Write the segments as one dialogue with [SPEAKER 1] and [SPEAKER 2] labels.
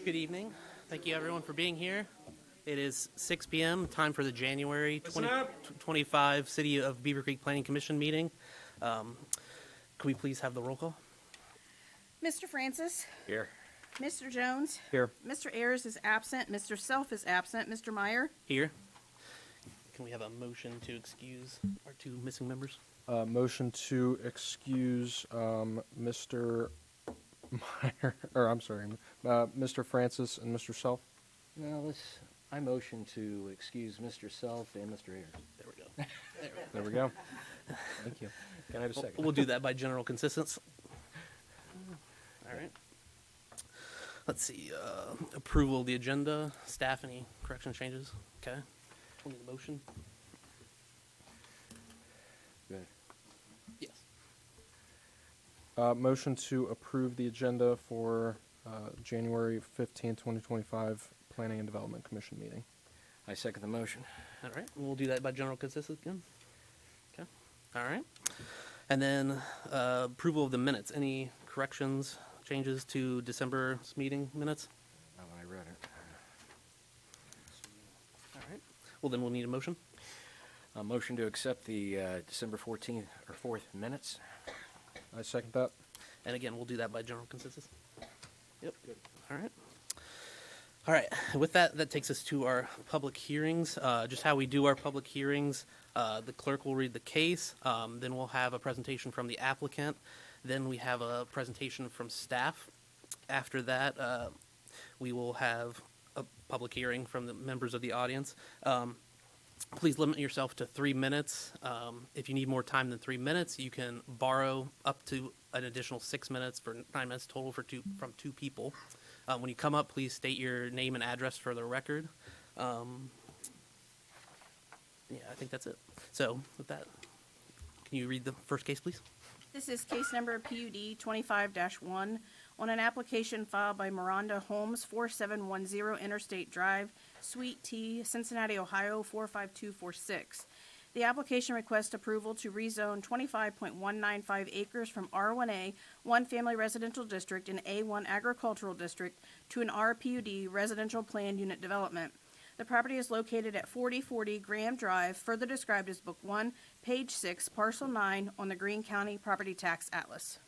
[SPEAKER 1] Good evening. Thank you, everyone, for being here. It is 6 p.m., time for the January 2025 City of Beavercreek Planning Commission meeting. Can we please have the roll call?
[SPEAKER 2] Mr. Francis?
[SPEAKER 3] Here.
[SPEAKER 2] Mr. Jones?
[SPEAKER 3] Here.
[SPEAKER 2] Mr. Ayers is absent. Mr. Self is absent. Mr. Meyer?
[SPEAKER 1] Here. Can we have a motion to excuse our two missing members?
[SPEAKER 4] Motion to excuse Mr. Meyer, or I'm sorry, Mr. Francis and Mr. Self.
[SPEAKER 3] No, I motion to excuse Mr. Self and Mr. Ayers.
[SPEAKER 1] There we go.
[SPEAKER 4] There we go. Thank you.
[SPEAKER 3] Can I have a second?
[SPEAKER 1] We'll do that by general consensus. All right. Let's see. Approval of the agenda. Staff, any correction changes? Okay. We'll need a motion.
[SPEAKER 3] Good.
[SPEAKER 1] Yes.
[SPEAKER 4] Motion to approve the agenda for January 15, 2025 Planning and Development Commission meeting.
[SPEAKER 3] I second the motion.
[SPEAKER 1] All right. We'll do that by general consensus again. Okay. All right. And then approval of the minutes. Any corrections, changes to December's meeting minutes?
[SPEAKER 3] Not when I read it.
[SPEAKER 1] All right. Well, then we'll need a motion.
[SPEAKER 3] A motion to accept the December 14th or 4th minutes.
[SPEAKER 4] I second that.
[SPEAKER 1] And again, we'll do that by general consensus. Yep. Good. All right. All right. With that, that takes us to our public hearings. Just how we do our public hearings. The clerk will read the case. Then we'll have a presentation from the applicant. Then we have a presentation from staff. After that, we will have a public hearing from the members of the audience. Please limit yourself to 3 minutes. If you need more time than 3 minutes, you can borrow up to an additional 6 minutes for 9 minutes total from two people. When you come up, please state your name and address for the record. Yeah, I think that's it. So with that, can you read the first case, please?
[SPEAKER 2] This is case number PUD 25-1 on an application filed by Miranda Holmes, 4710 Interstate Drive, Suite T, Cincinnati, Ohio, 45246. The application requests approval to rezone 25.195 acres from R1A, one family residential district, and A1 agricultural district to an RPUD residential planned unit development. The property is located at 4040 Graham Drive, further described as Book 1, Page 6, Parcel 9 on the Greene County Property Tax Atlas.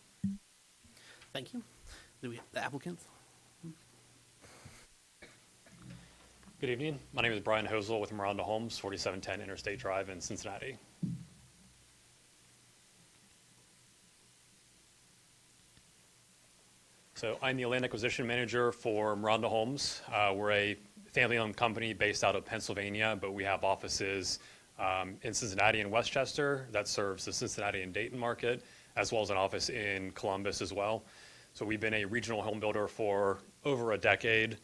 [SPEAKER 1] Thank you. Do we have the applicants?
[SPEAKER 5] Good evening. My name is Brian Hosel with Miranda Holmes, 4710 Interstate Drive in Cincinnati. So I'm the land acquisition manager for Miranda Holmes. We're a family-owned company based out of Pennsylvania, but we have offices in Cincinnati and Westchester that serves the Cincinnati and Dayton market, as well as an office in Columbus as well. So we've been a regional home builder for over a decade.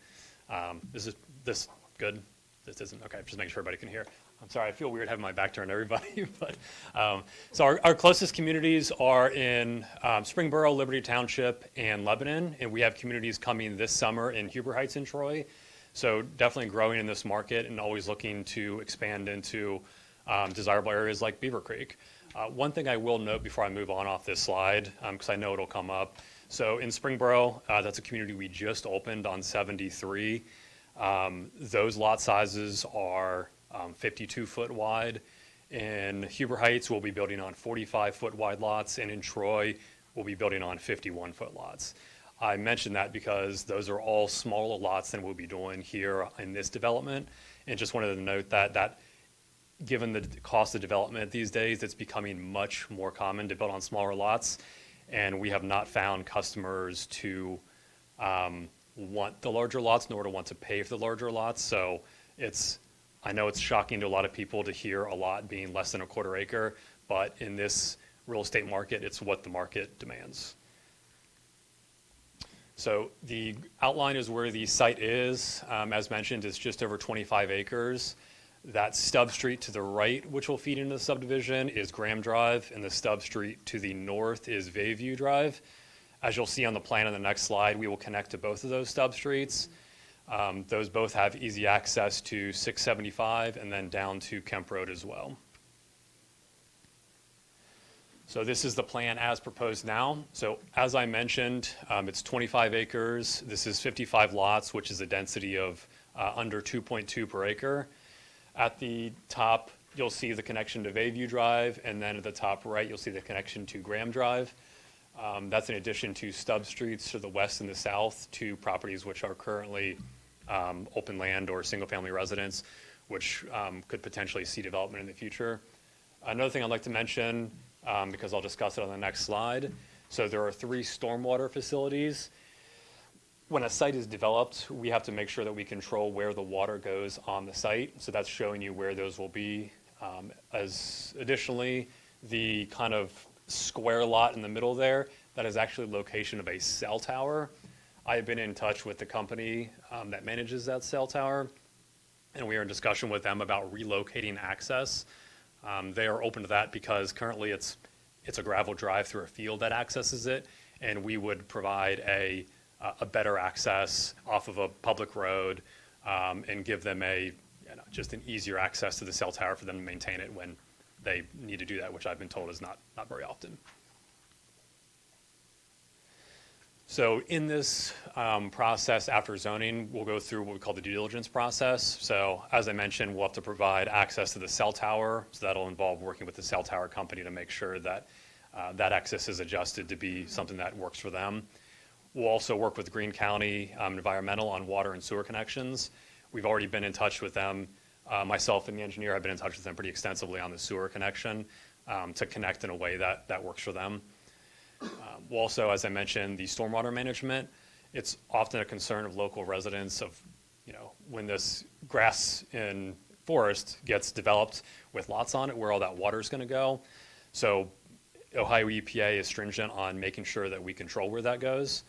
[SPEAKER 5] Is this good? This isn't okay. Just making sure everybody can hear. I'm sorry. I feel weird having my back turned to everybody. But so our closest communities are in Springboro, Liberty Township, and Lebanon, and we have communities coming this summer in Huber Heights and Troy. So definitely growing in this market and always looking to expand into desirable areas like Beavercreek. One thing I will note before I move on off this slide, because I know it'll come up. So in Springboro, that's a community we just opened on 73. Those lot sizes are 52-foot wide. In Huber Heights, we'll be building on 45-foot wide lots, and in Troy, we'll be building on 51-foot lots. I mention that because those are all smaller lots than we'll be doing here in this development, and just wanted to note that given the cost of development these days, it's becoming much more common to build on smaller lots, and we have not found customers to want the larger lots nor to want to pay for the larger lots. So I know it's shocking to a lot of people to hear a lot being less than a quarter acre, but in this real estate market, it's what the market demands. So the outline is where the site is. As mentioned, it's just over 25 acres. That stub street to the right, which will feed into the subdivision, is Graham Drive, and the stub street to the north is Bayview Drive. As you'll see on the plan on the next slide, we will connect to both of those stub streets. Those both have easy access to 675 and then down to Kemp Road as well. So this is the plan as proposed now. So as I mentioned, it's 25 acres. This is 55 lots, which is a density of under 2.2 per acre. At the top, you'll see the connection to Bayview Drive, and then at the top right, you'll see the connection to Graham Drive. That's in addition to stub streets to the west and the south, two properties which are currently open land or single-family residence, which could potentially see development in the future. Another thing I'd like to mention, because I'll discuss it on the next slide. So there are 3 stormwater facilities. When a site is developed, we have to make sure that we control where the water goes on the site. So that's showing you where those will be. As additionally, the kind of square lot in the middle there, that is actually the location of a cell tower. I have been in touch with the company that manages that cell tower, and we are in discussion with them about relocating access. They are open to that because currently it's a gravel drive through a field that accesses it, and we would provide a better access off of a public road and give them just an easier access to the cell tower for them to maintain it when they need to do that, which I've been told is not very often. So in this process after zoning, we'll go through what we call the due diligence process. So as I mentioned, we'll have to provide access to the cell tower. So that'll involve working with the cell tower company to make sure that that access is adjusted to be something that works for them. We'll also work with Greene County Environmental on water and sewer connections. We've already been in touch with them. Myself and the engineer have been in touch with them pretty extensively on the sewer connection to connect in a way that works for them. We'll also, as I mentioned, the stormwater management. It's often a concern of local residents of, when this grass in forest gets developed with lots on it, where all that water is going to go. So Ohio EPA is stringent on making sure that we control where that goes.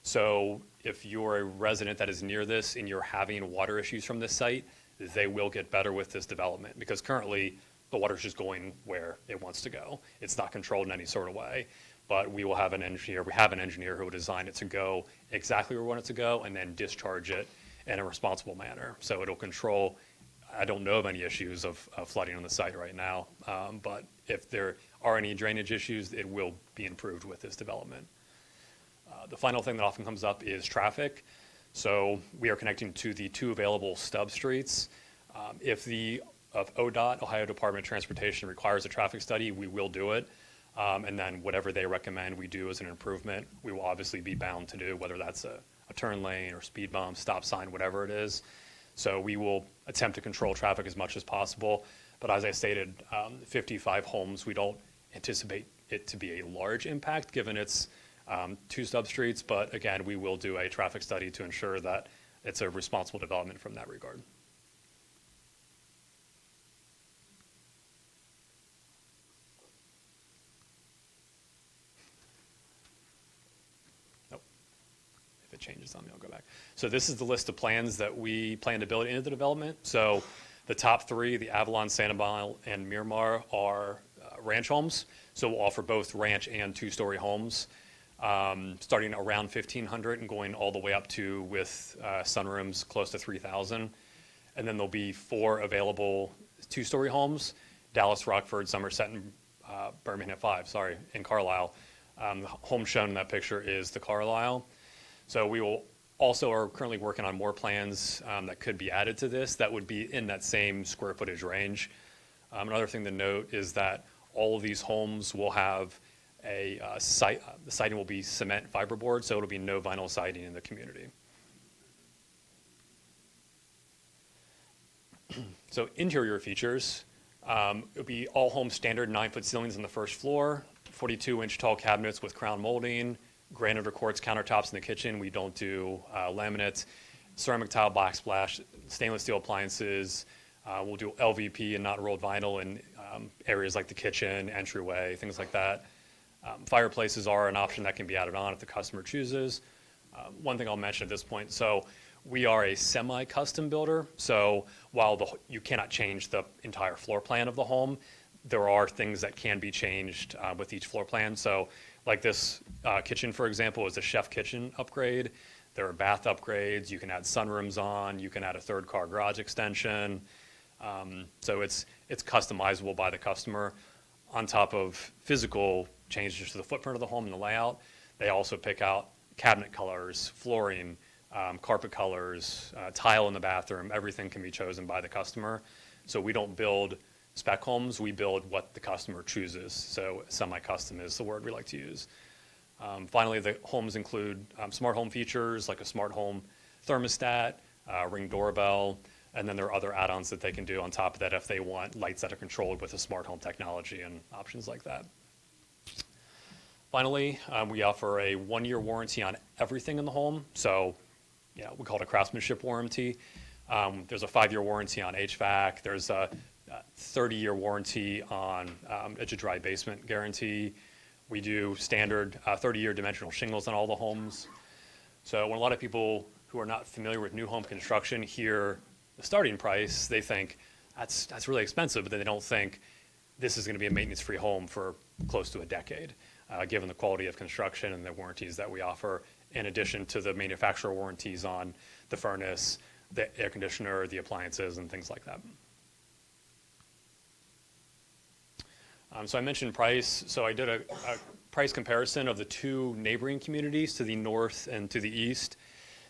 [SPEAKER 5] So if you're a resident that is near this and you're having water issues from this site, they will get better with this development, because currently the water's just going where it wants to go. It's not controlled in any sort of way. But we have an engineer who will design it to go exactly where we want it to go and then discharge it in a responsible manner. So it'll control. I don't know of any issues of flooding on the site right now, but if there are any drainage issues, it will be improved with this development. The final thing that often comes up is traffic. So we are connecting to the 2 available stub streets. If ODOT, Ohio Department of Transportation, requires a traffic study, we will do it. And then whatever they recommend we do as an improvement, we will obviously be bound to do, whether that's a turn lane or speed bump, stop sign, whatever it is. So we will attempt to control traffic as much as possible. But as I stated, 55 homes, we don't anticipate it to be a large impact given it's 2 stub streets. But again, we will do a traffic study to ensure that it's a responsible development from that regard. Changes on me, I'll go back. So this is the list of plans that we plan to build into the development. So the top 3, the Avalon, Sanibel, and Miramar, are ranch homes. So we'll offer both ranch and 2-story homes, starting around 1,500 and going all the way up to, with sunrooms, close to 3,000. And then there'll be 4 available 2-story homes: Dallas, Rockford, Somerset, and Birmingham 5, in Carlisle. The home shown in that picture is the Carlisle. So we will also are currently working on more plans that could be added to this that would be in that same square footage range. Another thing to note is that all of these homes will have the siding will be cement fiberboard, so it'll be no vinyl siding in the community. So interior features, it'll be all home standard 9-foot ceilings on the first floor, 42-inch tall cabinets with crown molding, granite or quartz countertops in the kitchen. We don't do laminates, ceramic tile backsplash, stainless steel appliances. We'll do LVP and not rolled vinyl in areas like the kitchen, entryway, things like that. Fireplaces are an option that can be added on if the customer chooses. One thing I'll mention at this point, so we are a semi-custom builder. So while you cannot change the entire floor plan of the home, there are things that can be changed with each floor plan. So like this kitchen, for example, is a chef kitchen upgrade. There are bath upgrades. You can add sunrooms on. You can add a 3rd-car garage extension. So it's customizable by the customer. on top of physical changes to the footprint of the home and the layout, they also pick out cabinet colors, flooring, carpet colors, tile in the bathroom. Everything can be chosen by the customer. So we don't build spec homes, we build what the customer chooses. So semi-custom is the word we like to use. Finally, the homes include smart home features like a smart home thermostat, Ring doorbell, and then there are other add-ons that they can do on top of that if they want lights that are controlled with a smart home technology and options like that. Finally, we offer a 1-year warranty on everything in the home. So, yeah, we call it a craftsmanship warranty. There's a 5-year warranty on HVAC. There's a 30-year warranty on edge of dry basement guarantee. We do standard 30-year dimensional shingles on all the homes. So when a lot of people who are not familiar with new home construction hear the starting price, they think that's really expensive, but then they don't think this is going to be a maintenance-free home for close to a decade, given the quality of construction and the warranties that we offer, in addition to the manufacturer warranties on the furnace, the air conditioner, the appliances, and things like that. So I mentioned price. So I did a price comparison of the two neighboring communities to the north and to the east.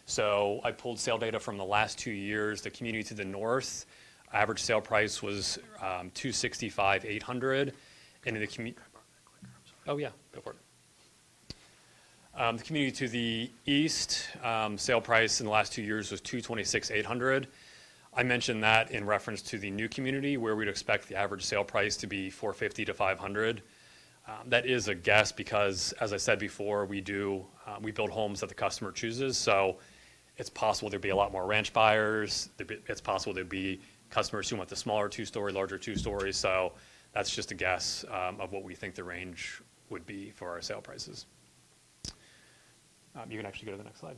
[SPEAKER 5] So I pulled sale data from the last 2 years. The community to the north, average sale price was $265,800, and in the community, oh yeah, go for it. The community to the east, sale price in the last 2 years was $226,800. I mentioned that in reference to the new community, where we'd expect the average sale price to be $450 to $500. That is a guess because, as I said before, we build homes that the customer chooses. So it's possible there'd be a lot more ranch buyers. It's possible there'd be customers who want the smaller 2-story, larger 2-story. So that's just a guess of what we think the range would be for our sale prices. You can actually go to the next slide.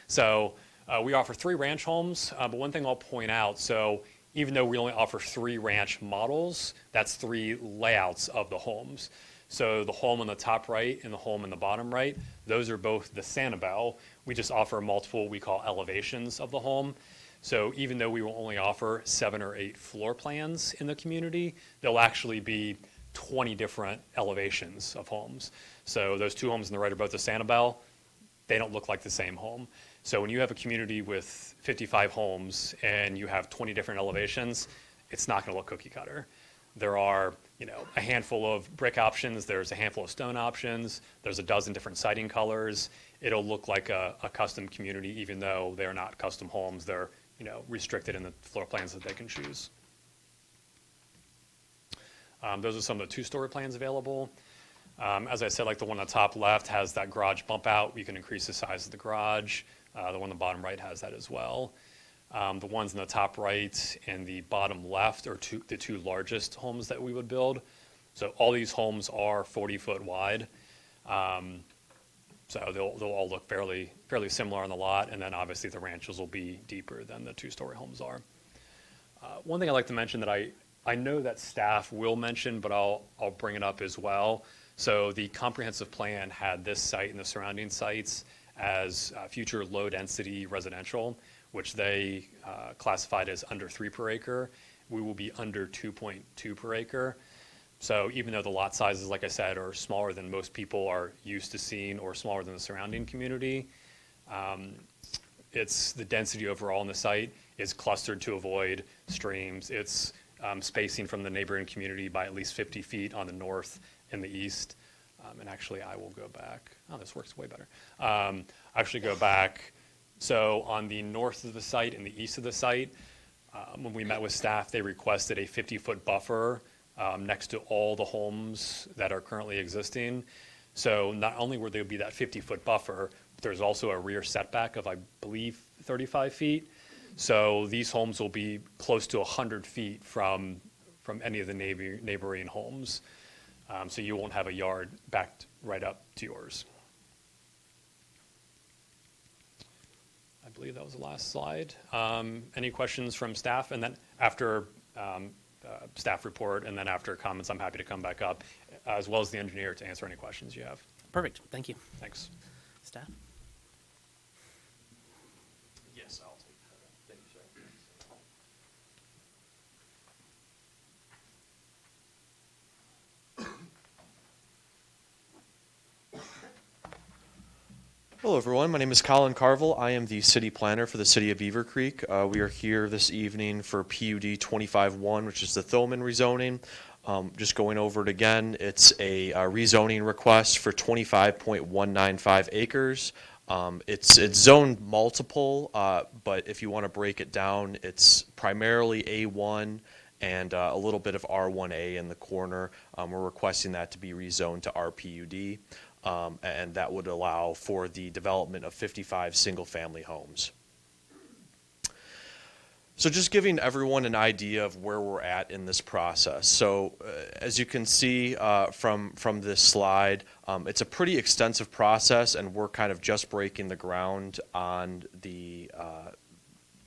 [SPEAKER 5] So we offer 3 ranch homes, but one thing I'll point out, so even though we only offer 3 ranch models, that's 3 layouts of the homes. So the home on the top right and the home on the bottom right, those are both the Sanibel. We just offer multiple, we call elevations of the home. So even though we will only offer 7 or 8 floor plans in the community, there'll actually be 20 different elevations of homes. So those 2 homes on the right are both the Sanibel. They don't look like the same home. So when you have a community with 55 homes and you have 20 different elevations, it's not going to look cookie cutter. There are, a handful of brick options. There's a handful of stone options. There's a dozen different siding colors. It'll look like a custom community, even though they're not custom homes. They're, restricted in the floor plans that they can choose. Those are some of the 2-story plans available. As I said, like the one on the top left has that garage bump out. You can increase the size of the garage. The one on the bottom right has that as well. The ones in the top right and the bottom left are the 2 largest homes that we would build. So all these homes are 40-foot wide. So they'll all look fairly similar on the lot, and then obviously the ranches will be deeper than the 2-story homes are. One thing I'd like to mention that I know that staff will mention, but I'll bring it up as well. So the comprehensive plan had this site and the surrounding sites as future low-density residential, which they classified as under 3 per acre. We will be under 2.2 per acre. So even though the lot sizes, like I said, are smaller than most people are used to seeing or smaller than the surrounding community, it's the density overall in the site is clustered to avoid streams. It's spacing from the neighboring community by at least 50 feet on the north and the east. And actually, I will go back. Oh, this works way better. Actually go back. So on the north of the site and the east of the site, when we met with staff, they requested a 50-foot buffer next to all the homes that are currently existing. So not only will there be that 50-foot buffer, but there's also a rear setback of, I believe, 35 feet. So these homes will be close to 100 feet from any of the neighboring homes. So you won't have a yard backed right up to yours. I believe that was the last slide. Any questions from staff? And then after staff report and then after comments, I'm happy to come back up, as well as the engineer, to answer any questions you have.
[SPEAKER 1] Perfect. Thank you.
[SPEAKER 5] Thanks.
[SPEAKER 1] Staff?
[SPEAKER 3] Yes, I'll take that. Thank you, sir.
[SPEAKER 6] Hello, everyone. My name is Colin Carville. I am the city planner for the city of Beavercreek. We are here this evening for PUD 25-1, which is the Thillman rezoning. Just going over it again, it's a rezoning request for 25.195 acres. It's zoned multiple, but if you want to break it down, it's primarily A1 and a little bit of R1A in the corner. We're requesting that to be rezoned to RPUD. And that would allow for the development of 55 single-family homes. So just giving everyone an idea of where we're at in this process. So as you can see from this slide, it's a pretty extensive process, and we're kind of just breaking the ground on the,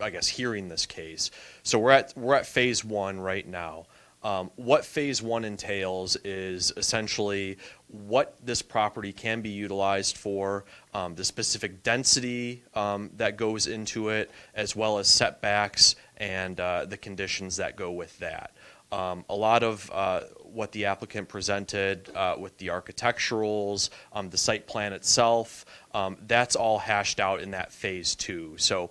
[SPEAKER 6] I guess, hearing this case. So we're at phase one right now. What phase one entails is essentially what this property can be utilized for, the specific density that goes into it, as well as setbacks and the conditions that go with that. A lot of what the applicant presented with the architecturals, the site plan itself, that's all hashed out in that phase two. So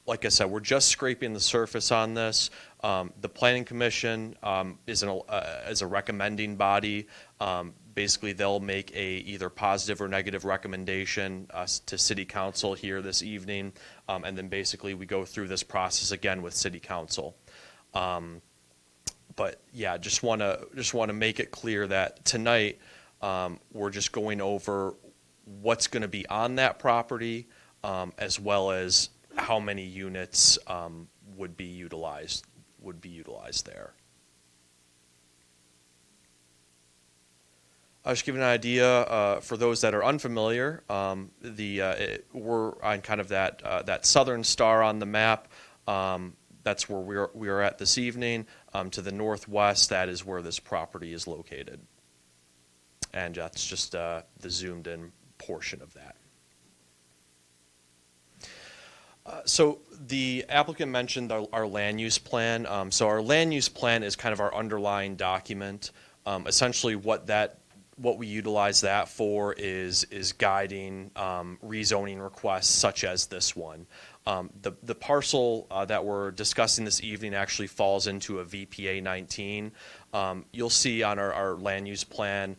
[SPEAKER 6] like I said, we're just scraping the surface on this. The Planning Commission is a recommending body. Basically, they'll make a either positive or negative recommendation to City Council here this evening, and then basically we go through this process again with City Council. But yeah, just want to make it clear that tonight we're just going over what's going to be on that property, as well as how many units would be utilized there. I'll just give you an idea for those that are unfamiliar. We're on kind of that southern star on the map. That's where we are at this evening. To the northwest, that is where this property is located, and that's just the zoomed in portion of that. So the applicant mentioned our land use plan. So our land use plan is kind of our underlying document. Essentially, what we utilize that for is guiding rezoning requests such as this one. The parcel that we're discussing this evening actually falls into a VPA 19. You'll see on our land use plan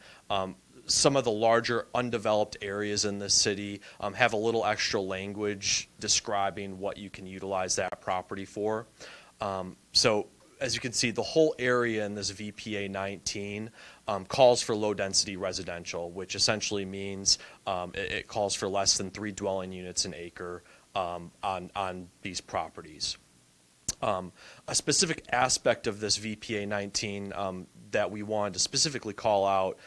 [SPEAKER 6] some of the larger undeveloped areas in this city have a little extra language describing what you can utilize that property for. So as you can see, the whole area in this VPA 19 calls for low density residential, which essentially means it calls for less than 3 dwelling units an acre on these properties. A specific aspect of this VPA 19 that we wanted to specifically call out,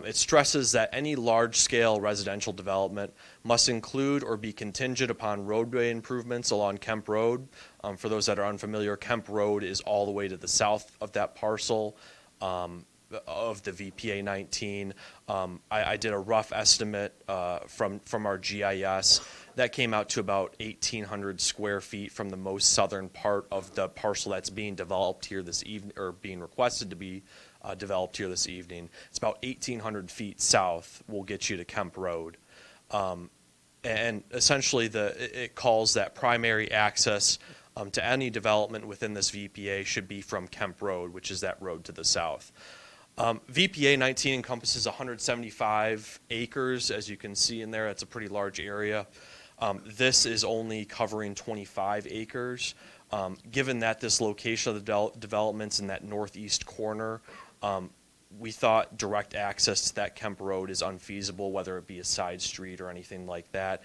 [SPEAKER 6] it stresses that any large-scale residential development must include or be contingent upon roadway improvements along Kemp Road. For those that are unfamiliar, Kemp Road is all the way to the south of that parcel of the VPA 19. I did a rough estimate from our GIS. That came out to about 1,800 square feet from the most southern part of the parcel that's being developed here this evening, or being requested to be developed here this evening. It's about 1,800 feet south will get you to Kemp Road. And essentially it calls that primary access to any development within this VPA should be from Kemp Road, which is that road to the south. VPA 19 encompasses 175 acres, as you can see in there. It's a pretty large area. This is only covering 25 acres. Given that this location of the development's in that northeast corner, we thought direct access to that Kemp Road is unfeasible, whether it be a side street or anything like that.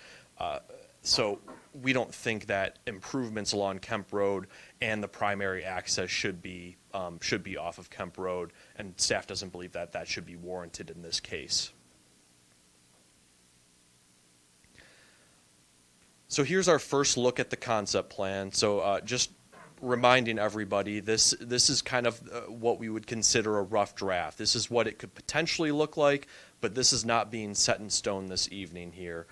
[SPEAKER 6] So we don't think that improvements along Kemp Road and the primary access should be off of Kemp Road, and staff doesn't believe that that should be warranted in this case. So here's our first look at the concept plan. So just reminding everybody, this is kind of what we would consider a rough draft. This is what it could potentially look like, but this is not being set in stone this evening here.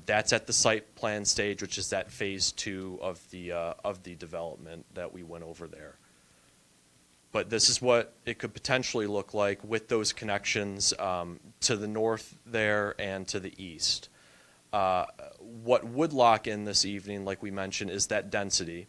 [SPEAKER 6] That's at the site plan stage, which is that phase 2 of the development that we went over there. But this is what it could potentially look like with those connections to the north there and to the east. what would lock in this evening, like we mentioned, is that density.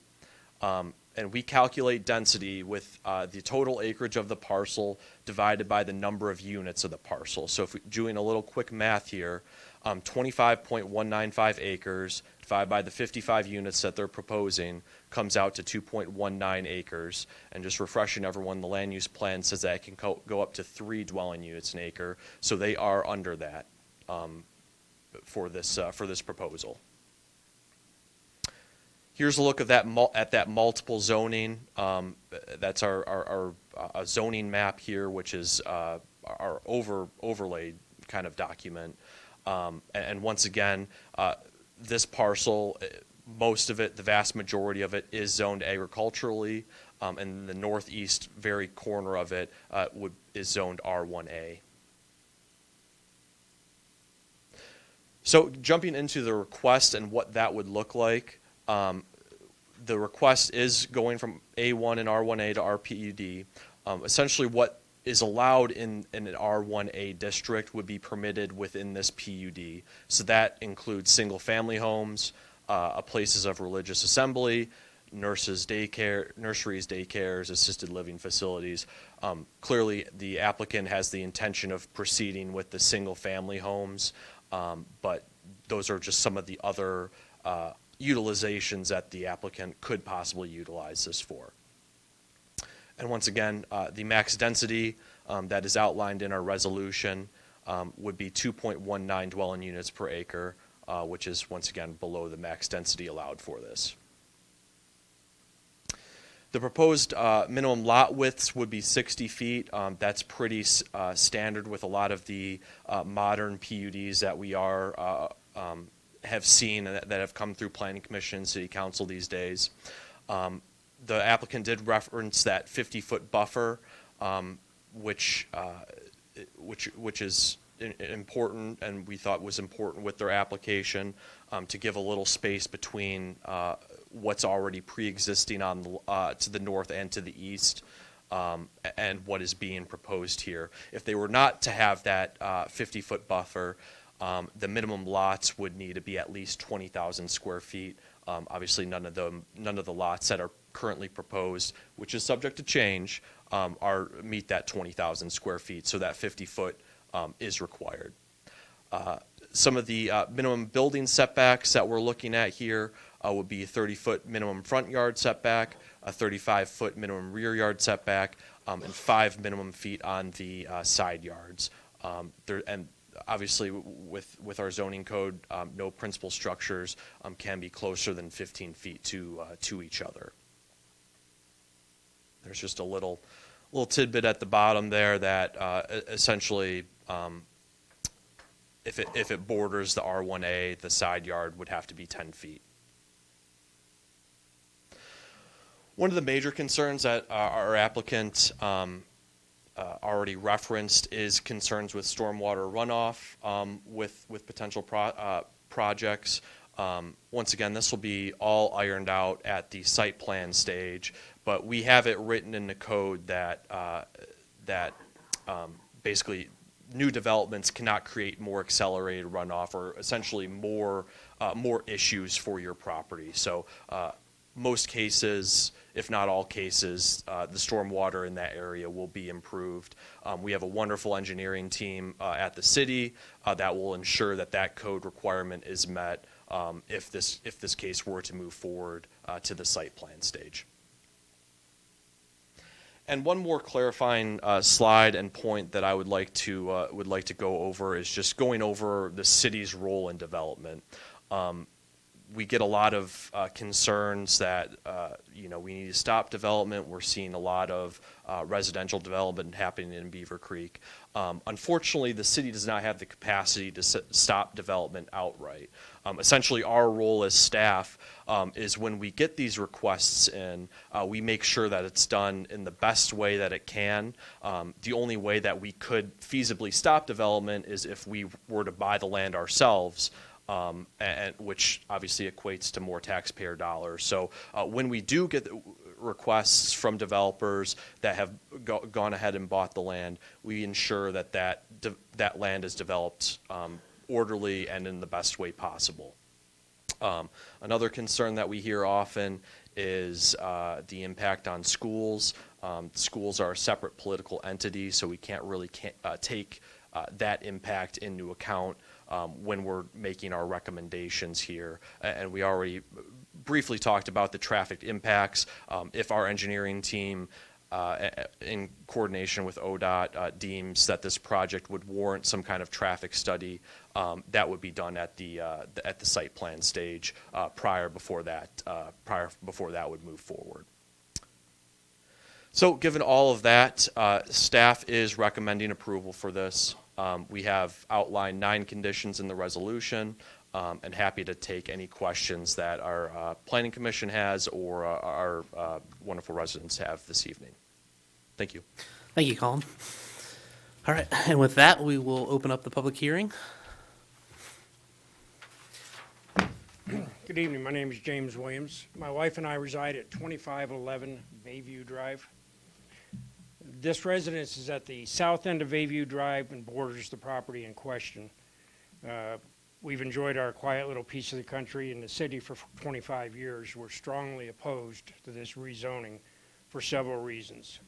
[SPEAKER 6] And we calculate density with the total acreage of the parcel divided by the number of units of the parcel. So if we're doing a little quick math here, 25.195 acres divided by the 55 units that they're proposing comes out to 2.19 acres. And just refreshing everyone, the land use plan says that it can go up to 3 dwelling units an acre. So they are under that for this proposal. Here's a look of at that multiple zoning. That's our zoning map here, which is our overlaid kind of document. And once again, this parcel, most of it, the vast majority of it, is zoned agriculturally, and the northeast very corner of it is zoned R1A. So jumping into the request and what that would look like. The request is going from A1 and R1A to RPUD. Essentially what is allowed in an R1A district would be permitted within this PUD. So that includes single-family homes, places of religious assembly, nurseries, daycares, assisted living facilities. Clearly, the applicant has the intention of proceeding with the single-family homes, but those are just some of the other utilizations that the applicant could possibly utilize this for. And once again, the max density that is outlined in our resolution would be 2.19 dwelling units per acre, which is once again below the max density allowed for this. The proposed minimum lot widths would be 60 feet. That's pretty standard with a lot of the modern PUDs that we have seen that have come through Planning Commission and City Council these days. The applicant did reference that 50-foot buffer, which is important, and we thought was important with their application to give a little space between what's already pre-existing on to the north and to the east, and what is being proposed here. If they were not to have that 50-foot buffer, the minimum lots would need to be at least 20,000 square feet. Obviously, none of the lots that are currently proposed, which is subject to change, meet that 20,000 square feet. So that 50-foot is required. Some of the minimum building setbacks that we're looking at here would be a 30-foot minimum front yard setback, a 35-foot minimum rear yard setback, and 5 minimum feet on the side yards. And obviously, with our zoning code, no principal structures can be closer than 15 feet to each other. There's just a little tidbit at the bottom there that essentially, if it borders the R1A, the side yard would have to be 10 feet. One of the major concerns that our applicant already referenced is concerns with stormwater runoff with potential projects. Once again, this will be all ironed out at the site plan stage, but we have it written in the code that basically new developments cannot create more accelerated runoff or essentially more issues for your property. So most cases, if not all cases, the stormwater in that area will be improved. We have a wonderful engineering team at the city that will ensure that code requirement is met if this case were to move forward to the site plan stage. And one more clarifying slide and point that I would like to go over is just going over the city's role in development. We get a lot of concerns that we need to stop development. We're seeing a lot of residential development happening in Beavercreek. Unfortunately, the city does not have the capacity to stop development outright. Essentially, our role as staff is when we get these requests in, we make sure that it's done in the best way that it can. The only way that we could feasibly stop development is if we were to buy the land ourselves. And which obviously equates to more taxpayer dollars. So when we do get requests from developers that have gone ahead and bought the land, we ensure that land is developed orderly and in the best way possible. Another concern that we hear often is the impact on schools. Schools are a separate political entity, so we can't really take that impact into account when we're making our recommendations here. And we already briefly talked about the traffic impacts. If our engineering team, in coordination with ODOT, deems that this project would warrant some kind of traffic study, that would be done at the site plan stage before that would move forward. So, given all of that, staff is recommending approval for this. We have outlined 9 conditions in the resolution, and happy to take any questions that our Planning Commission has or our wonderful residents have this evening. Thank you.
[SPEAKER 1] Thank you, Colin. All right, and with that, we will open up the public hearing.
[SPEAKER 7] Good evening. My name is James Williams. My wife and I reside at 2511 Bayview Drive. This residence is at the south end of Bayview Drive and borders the property in question. We've enjoyed our quiet little piece of the country in the city for 25 years. We're strongly opposed to this rezoning for several reasons.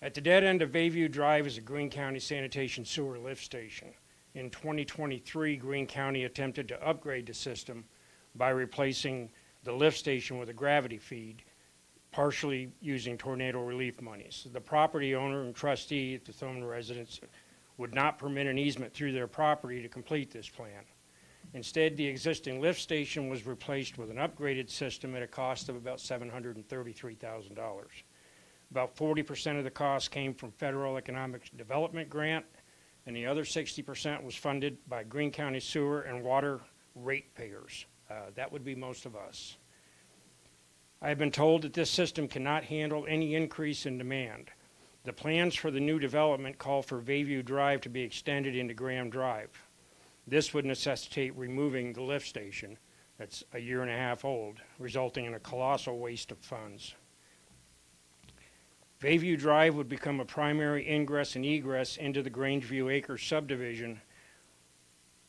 [SPEAKER 7] At the dead end of Bayview Drive is a Greene County Sanitation Sewer lift station. In 2023, Greene County attempted to upgrade the system by replacing the lift station with a gravity feed, partially using tornado relief monies. The property owner and trustee at the Thurman residence would not permit an easement through their property to complete this plan. Instead, the existing lift station was replaced with an upgraded system at a cost of about $733,000. About 40% of the cost came from federal economic development grant, and the other 60% was funded by Greene County Sewer and Water ratepayers. That would be most of us. I have been told that this system cannot handle any increase in demand. The plans for the new development call for Bayview Drive to be extended into Graham Drive. This would necessitate removing the lift station that's a year and a half old, resulting in a colossal waste of funds. Bayview Drive would become a primary ingress and egress into the Grangeview Acres subdivision,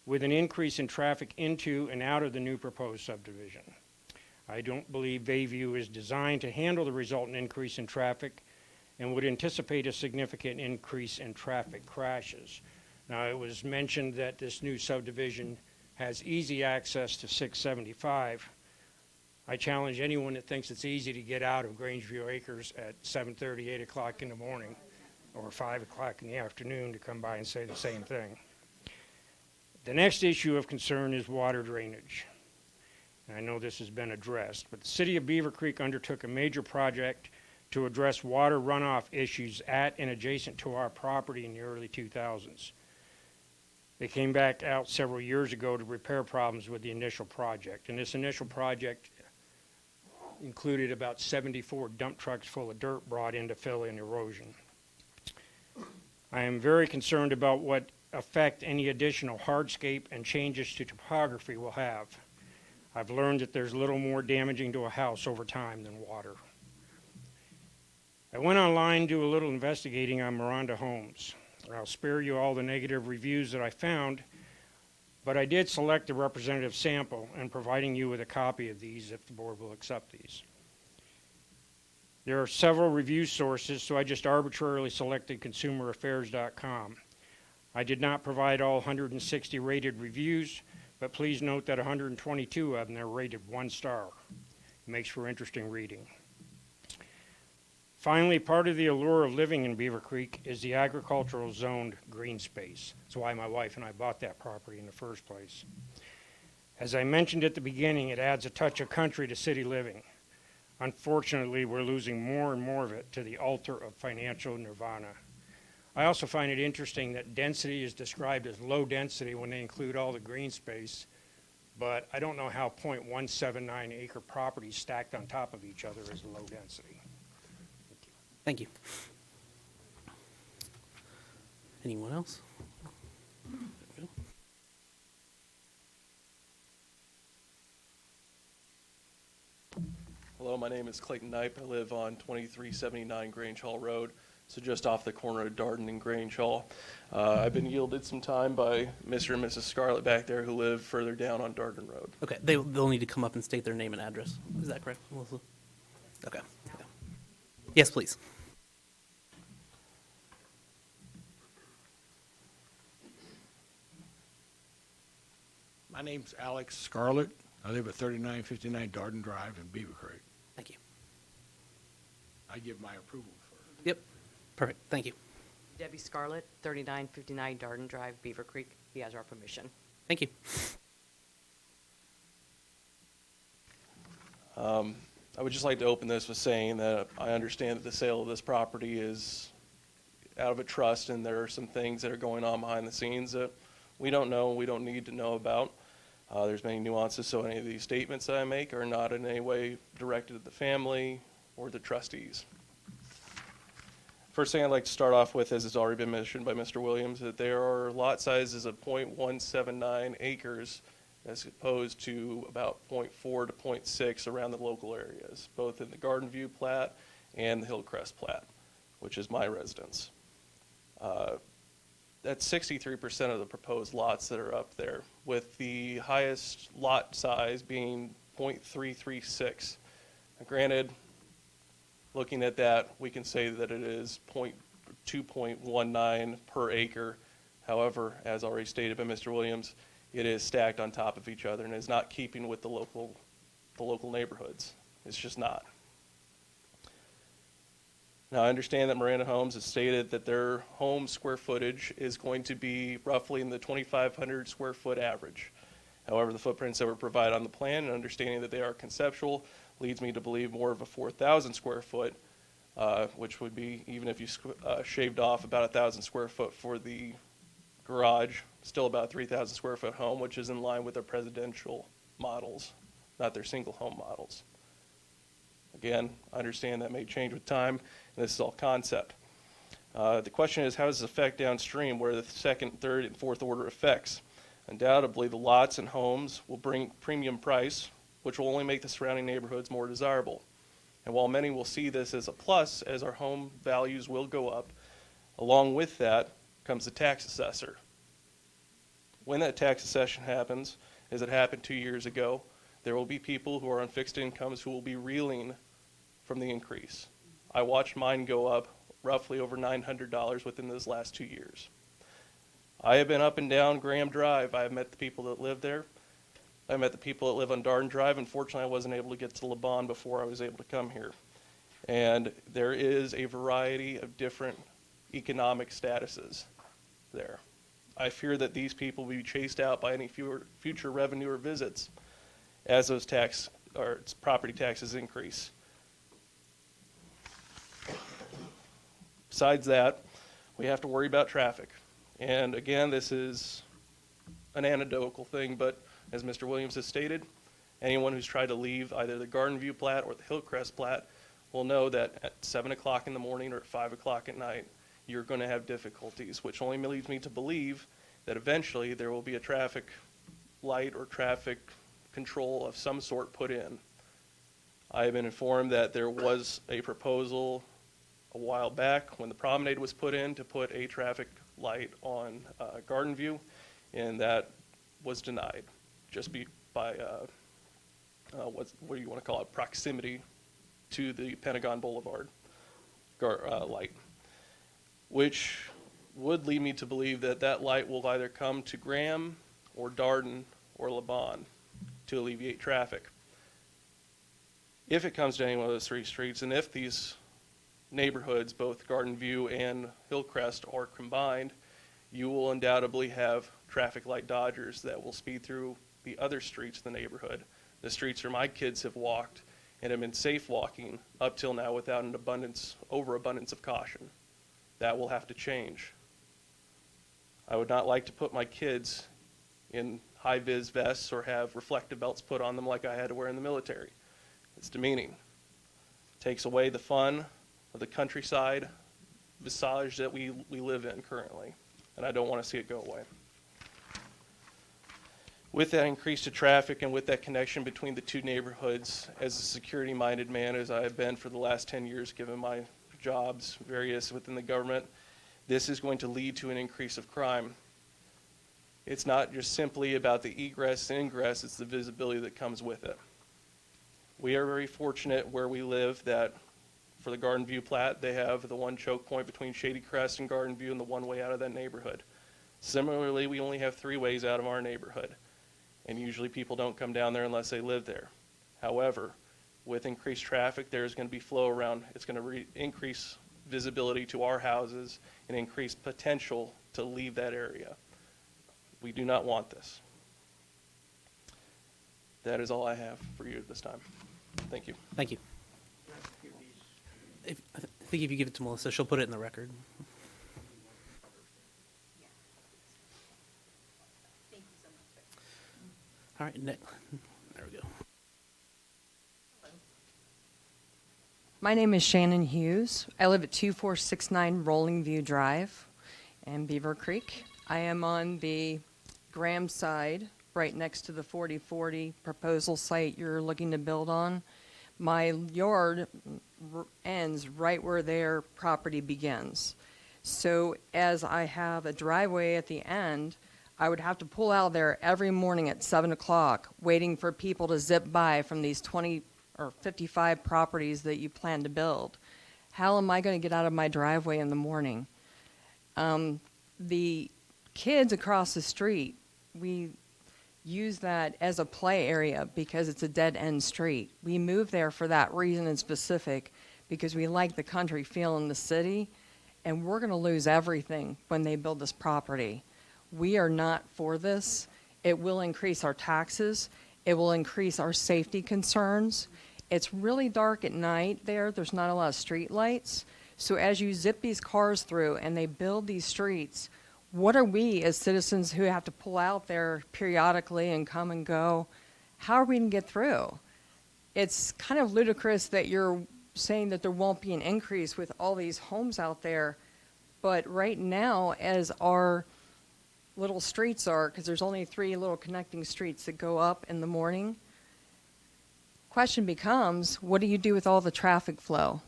[SPEAKER 7] with an increase in traffic into and out of the new proposed subdivision. I don't believe Bayview is designed to handle the resultant increase in traffic and would anticipate a significant increase in traffic crashes. Now, it was mentioned that this new subdivision has easy access to 675. I challenge anyone that thinks it's easy to get out of Grangeview Acres at 7:30, 8 o'clock in the morning, or 5 o'clock in the afternoon to come by and say the same thing. The next issue of concern is water drainage. And I know this has been addressed, but the city of Beavercreek undertook a major project to address water runoff issues at and adjacent to our property in the early 2000s. They came back out several years ago to repair problems with the initial project, and this initial project included about 74 dump trucks full of dirt brought in to fill in erosion. I am very concerned about what effect any additional hardscape and changes to topography will have. I've learned that there's little more damaging to a house over time than water. I went online to do a little investigating on Miranda Homes. I'll spare you all the negative reviews that I found, but I did select a representative sample and providing you with a copy of these if the board will accept these. There are several review sources, so I just arbitrarily selected consumeraffairs.com. I did not provide all 160 rated reviews, but please note that 122 of them are rated 1 star. It makes for interesting reading. Finally, part of the allure of living in Beavercreek is the agricultural zoned green space. That's why my wife and I bought that property in the first place. As I mentioned at the beginning, it adds a touch of country to city living. Unfortunately, we're losing more and more of it to the altar of financial nirvana. I also find it interesting that density is described as low density when they include all the green space, but I don't know how 0.179 acre properties stacked on top of each other is low density.
[SPEAKER 1] Thank you. Anyone else? There we go.
[SPEAKER 8] Hello, my name is Clayton Knipe. I live on 2379 Grange Hall Road. so just off the corner of Darden and Grange Hall. I've been yielded some time by Mr. and Mrs. Scarlett back there who live further down on Darden Road.
[SPEAKER 1] Okay, they'll need to come up and state their name and address. Is that correct, Melissa? Okay. Okay. Yes, please.
[SPEAKER 9] My name's Alex Scarlett. I live at 3959 Darden Drive in Beavercreek.
[SPEAKER 1] Thank you.
[SPEAKER 9] I give my approval for
[SPEAKER 1] Yep. Perfect. Thank you.
[SPEAKER 10] Debbie Scarlett, 3959 Darden Drive, Beaver Creek. He has our permission.
[SPEAKER 1] Thank you.
[SPEAKER 8] I would just like to open this with saying that I understand that the sale of this property is out of a trust, and there are some things that are going on behind the scenes that we don't know and we don't need to know about. There's many nuances, so any of these statements that I make are not in any way directed at the family or the trustees. First thing I'd like to start off with, as it's already been mentioned by Mr. Williams, that there are lot sizes of .179 acres as opposed to about .4 to .6 around the local areas, both in the Garden View plat and the Hillcrest plat, which is my residence. That's 63% of the proposed lots that are up there, with the highest lot size being .336. Now, granted, looking at that, we can say that it is 2.19 per acre. However, as already stated by Mr. Williams, it is stacked on top of each other and is not keeping with the local neighborhoods. It's just not. Now, I understand that Miranda Homes has stated that their home square footage is going to be roughly in the 2,500 square foot average. However, the footprints that were provided on the plan, and understanding that they are conceptual, leads me to believe more of a 4,000 square foot, which would be, even if you shaved off about 1,000 square foot for the garage, still about 3,000 square foot home, which is in line with their presidential models, not their single home models. Again, I understand that may change with time, and this is all concept. The question is, how does this affect downstream, where the second, third, and fourth order effects? Undoubtedly, the lots and homes will bring premium price, which will only make the surrounding neighborhoods more desirable. And while many will see this as a plus, as our home values will go up, along with that comes the tax assessor. When that tax assessment happens, as it happened 2 years ago, there will be people who are on fixed incomes who will be reeling from the increase. I watched mine go up roughly over $900 within those last 2 years. I have been up and down Graham Drive. I have met the people that live there. I met the people that live on Darden Drive. Unfortunately, I wasn't able to get to LeBon before I was able to come here. And there is a variety of different economic statuses there. I fear that these people will be chased out by any future revenue or visits as those property taxes increase. Besides that, we have to worry about traffic. And again, this is an anecdotal thing, but as Mr. Williams has stated, anyone who's tried to leave either the Garden View plat or the Hillcrest plat will know that at 7 o'clock in the morning or at 5 o'clock at night, you're going to have difficulties, which only leads me to believe that eventually there will be a traffic light or traffic control of some sort put in. I have been informed that there was a proposal a while back when the promenade was put in to put a traffic light on Garden View, and that was denied just by what do you want to call it, proximity to the Pentagon Boulevard light, which would lead me to believe that that light will either come to Graham or Darden or LeBon to alleviate traffic. If it comes to any one of those three streets, and if these neighborhoods, both Garden View and Hillcrest, are combined, you will undoubtedly have traffic light dodgers that will speed through the other streets in the neighborhood, the streets where my kids have walked and have been safe walking up till now without an overabundance of caution. That will have to change. I would not like to put my kids in high-vis vests or have reflective belts put on them like I had to wear in the military. It's demeaning. It takes away the fun of the countryside visage that we live in currently, and I don't want to see it go away. With that increase to traffic and with that connection between the two neighborhoods, as a security-minded man as I have been for the last 10 years, given my jobs, various within the government, this is going to lead to an increase of crime. It's not just simply about the egress and ingress, it's the visibility that comes with it. We are very fortunate where we live that for the Garden View plat, they have the one choke point between Shady Crest and Garden View and the one way out of that neighborhood. Similarly, we only have 3 ways out of our neighborhood, and usually people don't come down there unless they live there. However, with increased traffic, there's going to be flow around. It's going to increase visibility to our houses and increase potential to leave that area. We do not want this. That is all I have for you at this time. Thank you.
[SPEAKER 1] Thank you. I think if you give it to Melissa, she'll put it in the record. All right, Nick. There we go.
[SPEAKER 11] My name is Shannon Hughes. I live at 2469 Rolling View Drive in Beavercreek. I am on the Graham side, right next to the 4040 proposal site you're looking to build on. My yard ends right where their property begins. So as I have a driveway at the end, I would have to pull out there every morning at 7 o'clock, waiting for people to zip by from these 20 or 55 properties that you plan to build. How am I going to get out of my driveway in the morning? The kids across the street, we use that as a play area because it's a dead-end street. We moved there for that reason in specific because we like the country feel in the city, and we're going to lose everything when they build this property. We are not for this. It will increase our taxes. It will increase our safety concerns. It's really dark at night there. There's not a lot of street lights. So as you zip these cars through and they build these streets, what are we as citizens who have to pull out there periodically and come and go? How are we going to get through? It's kind of ludicrous that you're saying that there won't be an increase with all these homes out there. But right now, as our little streets are, because there's only 3 little connecting streets that go up in the morning, question becomes, what do you do with all the traffic flow?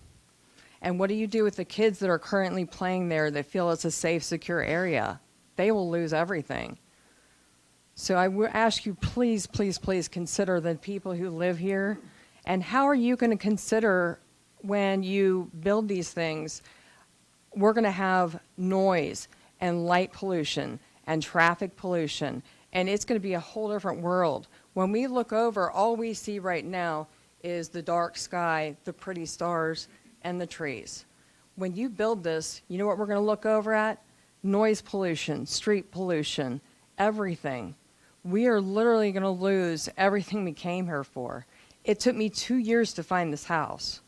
[SPEAKER 11] And what do you do with the kids that are currently playing there that feel it's a safe, secure area? They will lose everything. So I would ask you, please, please, please consider the people who live here. And how are you going to consider when you build these things? We're going to have noise and light pollution and traffic pollution, and it's going to be a whole different world. When we look over, all we see right now is the dark sky, the pretty stars, and the trees. When you build this, you know what we're going to look over at? Noise pollution, street pollution, everything. We are literally going to lose everything we came here for. It took me 2 years to find this house,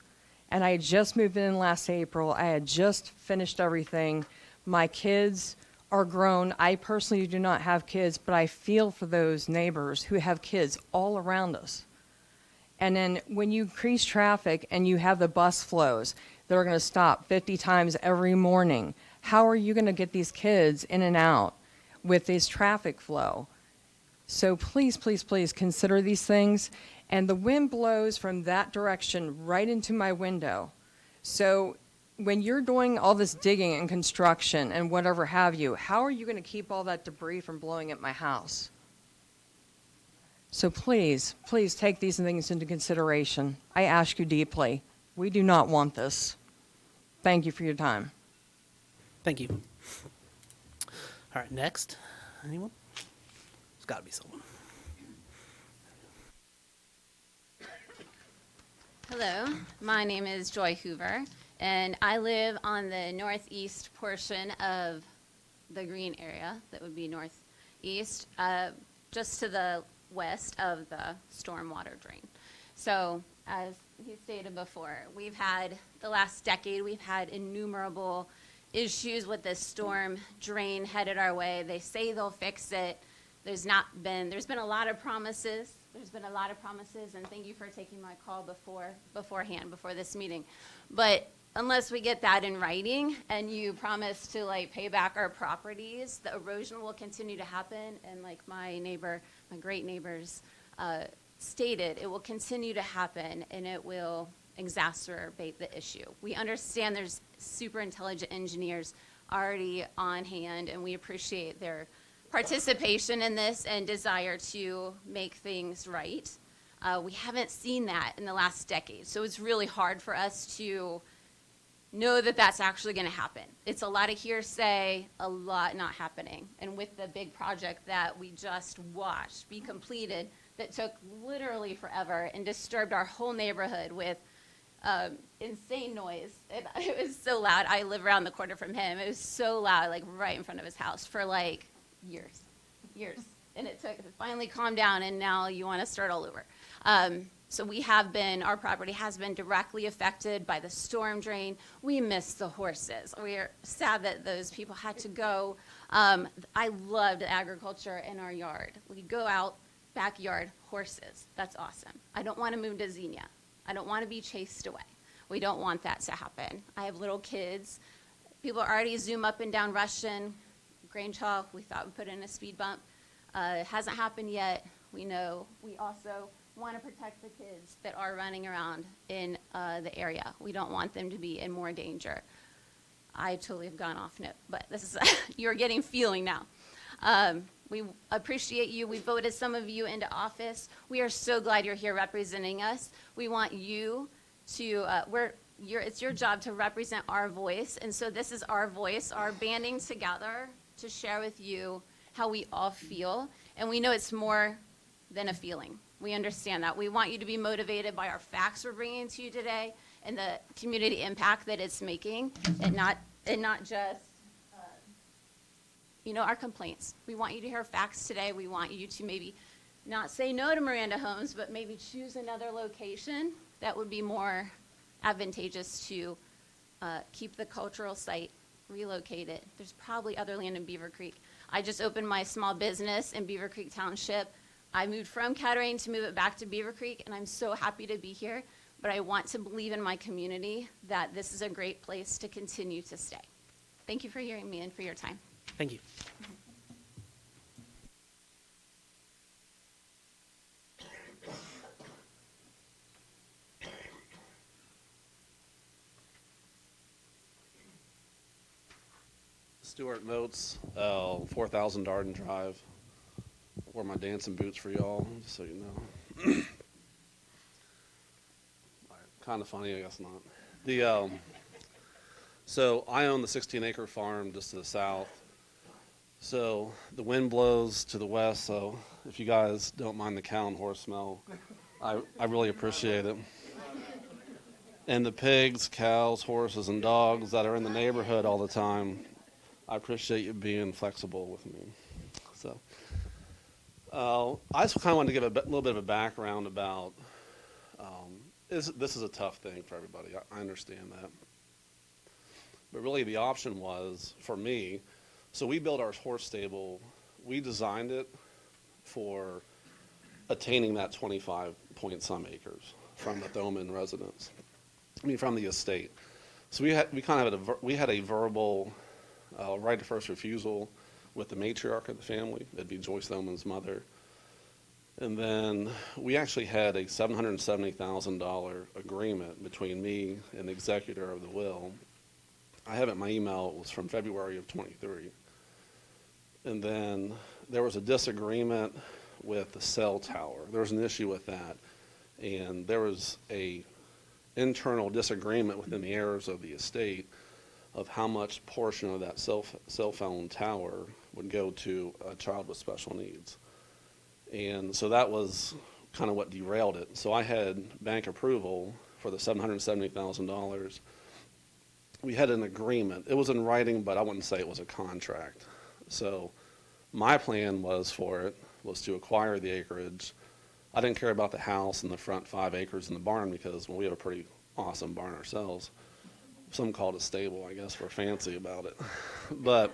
[SPEAKER 11] and I had just moved in last April. I had just finished everything. My kids are grown. I personally do not have kids, but I feel for those neighbors who have kids all around us. And then when you increase traffic and you have the bus flows that are going to stop 50 times every morning, how are you going to get these kids in and out with this traffic flow? So please, please, please consider these things. And the wind blows from that direction right into my window. So when you're doing all this digging and construction and whatever have you, how are you going to keep all that debris from blowing at my house? So please, please take these things into consideration. I ask you deeply. We do not want this. Thank you for your time.
[SPEAKER 1] Thank you. All right, next. Anyone? There's got to be someone.
[SPEAKER 12] Hello, my name is Joy Hoover, and I live on the northeast portion of the green area that would be northeast, just to the west of the stormwater drain. So as he stated before, we've had, the last decade, we've had innumerable issues with this storm drain headed our way. They say they'll fix it. There's been a lot of promises. There's been a lot of promises, and thank you for taking my call beforehand, before this meeting. But unless we get that in writing and you promise to pay back our properties, the erosion will continue to happen. And like my great neighbors stated, it will continue to happen, and it will exacerbate the issue. We understand there's super intelligent engineers already on hand, and we appreciate their participation in this and desire to make things right. We haven't seen that in the last decade, so it's really hard for us to know that that's actually going to happen. It's a lot of hearsay, a lot not happening. And with the big project that we just watched be completed, that took literally forever and disturbed our whole neighborhood with insane noise. It was so loud. I live around the corner from him. It was so loud, like right in front of his house for like years. And it finally calmed down, and now you want to start all over. So our property has been directly affected by the storm drain. We miss the horses. We are sad that those people had to go. I loved agriculture in our yard. We go out, backyard, horses. That's awesome. I don't want to move to Xenia. I don't want to be chased away. We don't want that to happen. I have little kids. People already zoom up and down Russian. Grange Hall, we thought we'd put in a speed bump. It hasn't happened yet. We know we also want to protect the kids that are running around in the area. We don't want them to be in more danger. I totally have gone off note, but this is you're getting feeling now. We appreciate you. We voted some of you into office. We are so glad you're here representing us. We want you to, it's your job to represent our voice. And so this is our voice, our banding together to share with you how we all feel. And we know it's more than a feeling. We understand that. We want you to be motivated by our facts we're bringing to you today and the community impact that it's making, and not just our complaints. We want you to hear facts today. We want you to maybe not say no to Miranda Homes, but maybe choose another location that would be more advantageous to keep the cultural site, relocate it. There's probably other land in Beavercreek. I just opened my small business in Beavercreek Township. I moved from Kettering to move it back to Beavercreek, and I'm so happy to be here. But I want to believe in my community that this is a great place to continue to stay. Thank you for hearing me and for your time.
[SPEAKER 1] Thank you.
[SPEAKER 13] Stuart Moats, 4000 Darden Drive. Wore my dancing boots for y'all, just so you know. Kind of funny, I guess not. So I own the 16-acre farm just to the south. So the wind blows to the west, so if you guys don't mind the cow and horse smell, I really appreciate it. And the pigs, cows, horses, and dogs that are in the neighborhood all the time, I appreciate you being flexible with me. So I just kind of wanted to give a little bit of a background about this is a tough thing for everybody. I understand that. But really the option was, for me, so we built our horse stable, we designed it for attaining that 25 point some acres from the Thoman residence. From the estate. So we had a verbal right of first refusal with the matriarch of the family. That'd be Joyce Thoman's mother. And then we actually had a $770,000 agreement between me and the executor of the will. I have it in my email. It was from February of 23. And then there was a disagreement with the cell tower. There was an issue with that. And there was a internal disagreement within the heirs of the estate of how much portion of that cell phone tower would go to a child with special needs. And so that was kind of what derailed it. So I had bank approval for the $770,000. We had an agreement. It was in writing, but I wouldn't say it was a contract. So my plan was to acquire the acreage. I didn't care about the house and the front 5 acres in the barn because, well, we have a pretty awesome barn ourselves. Some call it a stable, I guess. We're fancy about it. But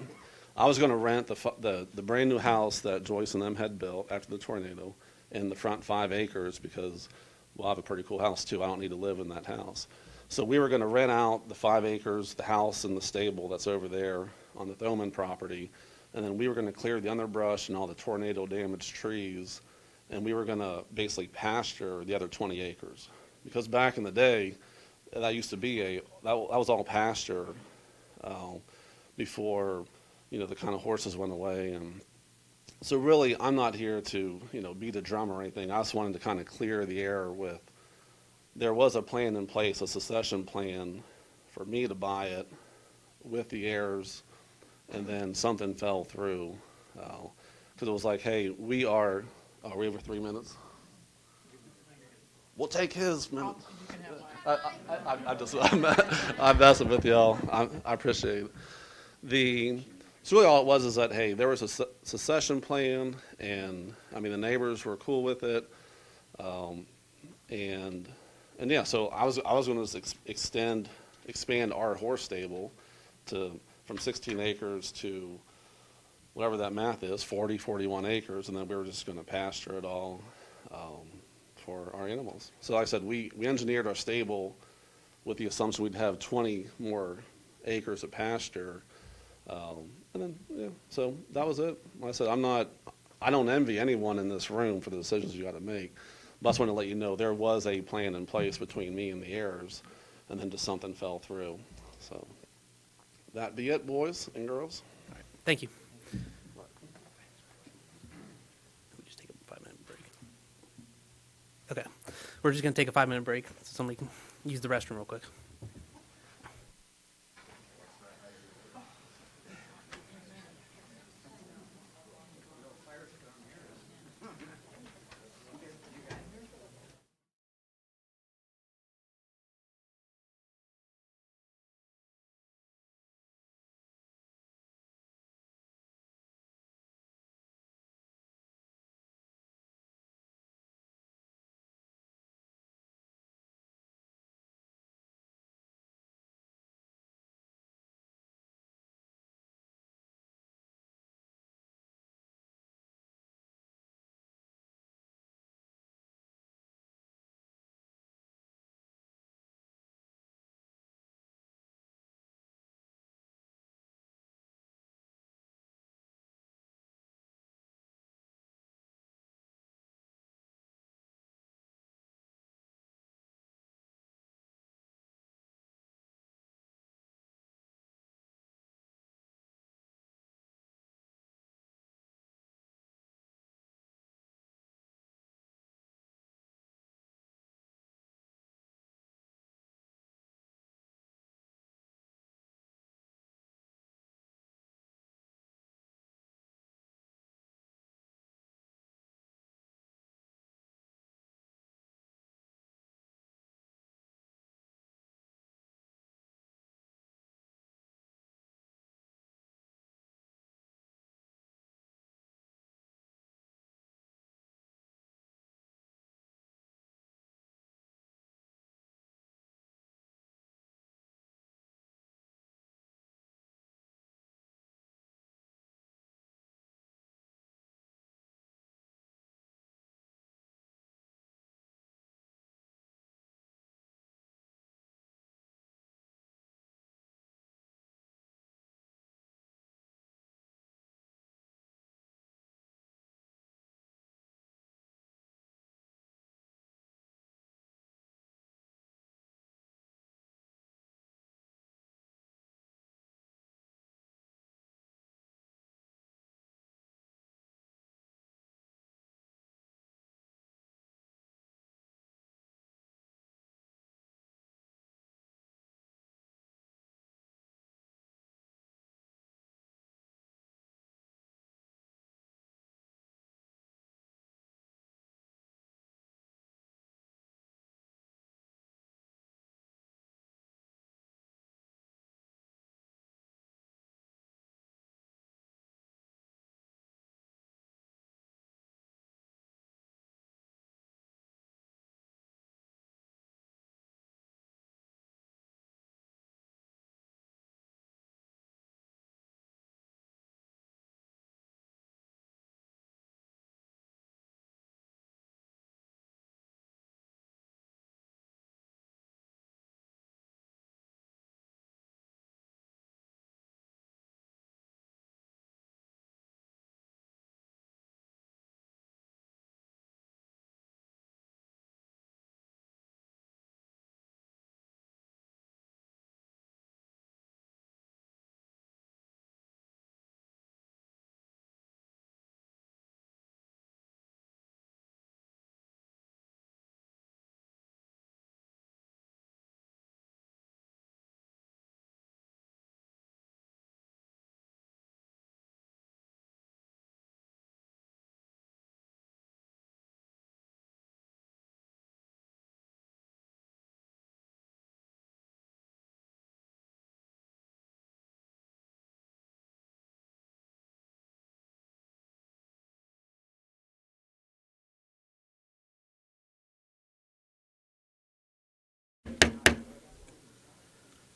[SPEAKER 13] I was going to rent the brand new house that Joyce and them had built after the tornado in the front 5 acres because, well, I have a pretty cool house too. I don't need to live in that house. So we were going to rent out the 5 acres, the house and the stable that's over there on the Thoman property. And then we were going to clear the underbrush and all the tornado damaged trees. And we were going to basically pasture the other 20 acres. Because back in the day, that used to be that was all pasture before, the kind of horses went away. And so really, I'm not here to, beat a drum or anything. I just wanted to kind of clear the air with, there was a plan in place, a succession plan for me to buy it with the heirs, and then something fell through. Because it was like, hey, are we over 3 minutes? We'll take his minute. I'm messing with y'all. I appreciate it. So really all it was is that, hey, there was a succession plan, and I mean the neighbors were cool with it, and yeah, so I was going to expand our horse stable from 16 acres to whatever that math is, 41 acres, and then we were just going to pasture it all for our animals. So like I said, we engineered our stable with the assumption we'd have 20 more acres of pasture. And then, yeah, so that was it. Like I said, I don't envy anyone in this room for the decisions you got to make. But I just want to let you know there was a plan in place between me and the heirs, and then just something fell through. So that be it, boys and girls.
[SPEAKER 1] Thank you. Let me just take a 5-minute break. Okay. We're just going to take a 5-minute break so somebody can use the restroom real quick.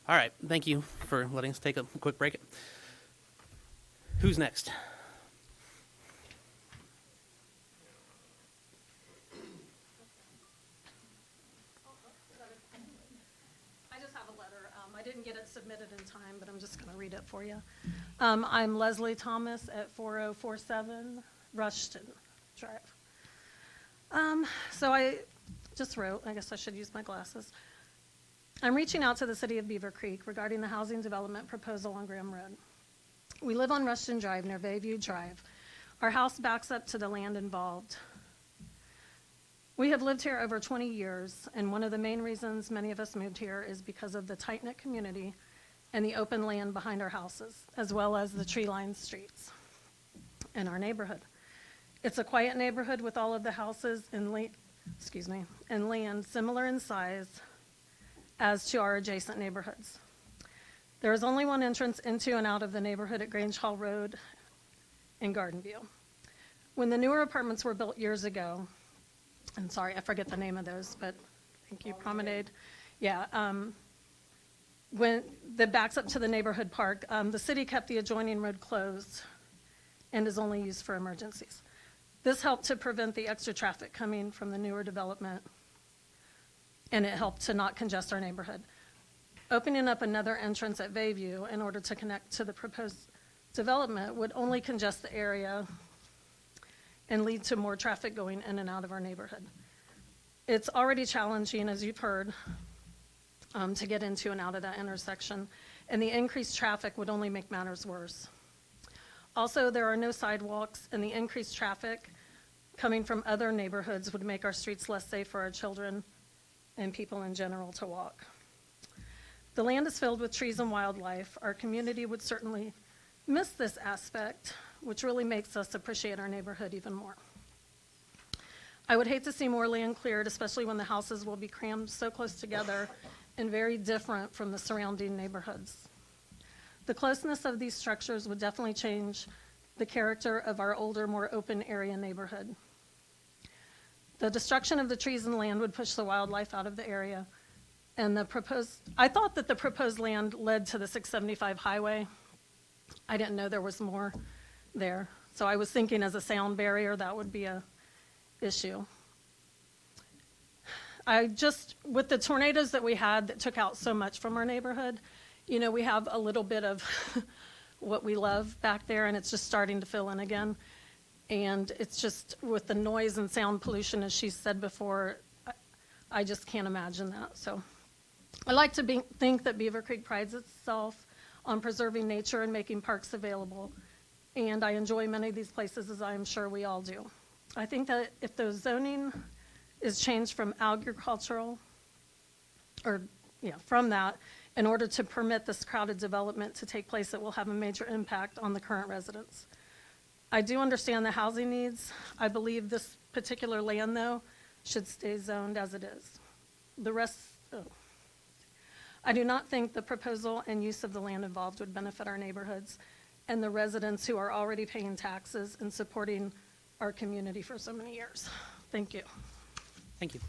[SPEAKER 1] All right, thank you for letting us take a quick break. Who's next?
[SPEAKER 14] I just have a letter. I didn't get it submitted in time, but I'm just going to read it for you. I'm Leslie Thomas at 4047 Rushton Drive. So I just wrote, I guess I should use my glasses. I'm reaching out to the city of Beavercreek regarding the housing development proposal on Graham Road. We live on Rushton Drive near Bayview Drive. Our house backs up to the land involved. We have lived here over 20 years, and one of the main reasons many of us moved here is because of the tight-knit community and the open land behind our houses, as well as the tree-lined streets in our neighborhood. It's a quiet neighborhood with all of the houses and land similar in size as to our adjacent neighborhoods. There is only one entrance into and out of the neighborhood at Grange Hall Road in Garden View. When the newer apartments were built years ago, I'm sorry, I forget the name of those, but thank you, Promenade. Yeah, when the backs up to the neighborhood park, the city kept the adjoining road closed and is only used for emergencies. This helped to prevent the extra traffic coming from the newer development, and it helped to not congest our neighborhood. Opening up another entrance at Bayview in order to connect to the proposed development would only congest the area and lead to more traffic going in and out of our neighborhood. It's already challenging, as you've heard, to get into and out of that intersection, and the increased traffic would only make matters worse. Also, there are no sidewalks, and the increased traffic coming from other neighborhoods would make our streets less safe for our children and people in general to walk. The land is filled with trees and wildlife. Our community would certainly miss this aspect, which really makes us appreciate our neighborhood even more. I would hate to see more land cleared, especially when the houses will be crammed so close together and very different from the surrounding neighborhoods. The closeness of these structures would definitely change the character of our older, more open area neighborhood. The destruction of the trees and land would push the wildlife out of the area. And I thought that the proposed land led to the 675 highway. I didn't know there was more there. So I was thinking as a sound barrier, that would be a issue. With the tornadoes that we had that took out so much from our neighborhood, we have a little bit of what we love back there, and it's just starting to fill in again. And it's just with the noise and sound pollution, as she said before, I just can't imagine that. So I like to think that Beavercreek prides itself on preserving nature and making parks available. And I enjoy many of these places, as I'm sure we all do. I think that if the zoning is changed from agricultural, from that, in order to permit this crowded development to take place, it will have a major impact on the current residents. I do understand the housing needs. I believe this particular land, though, should stay zoned as it is. I do not think the proposal and use of the land involved would benefit our neighborhoods and the residents who are already paying taxes and supporting our community for so many years. Thank you.
[SPEAKER 1] Thank you.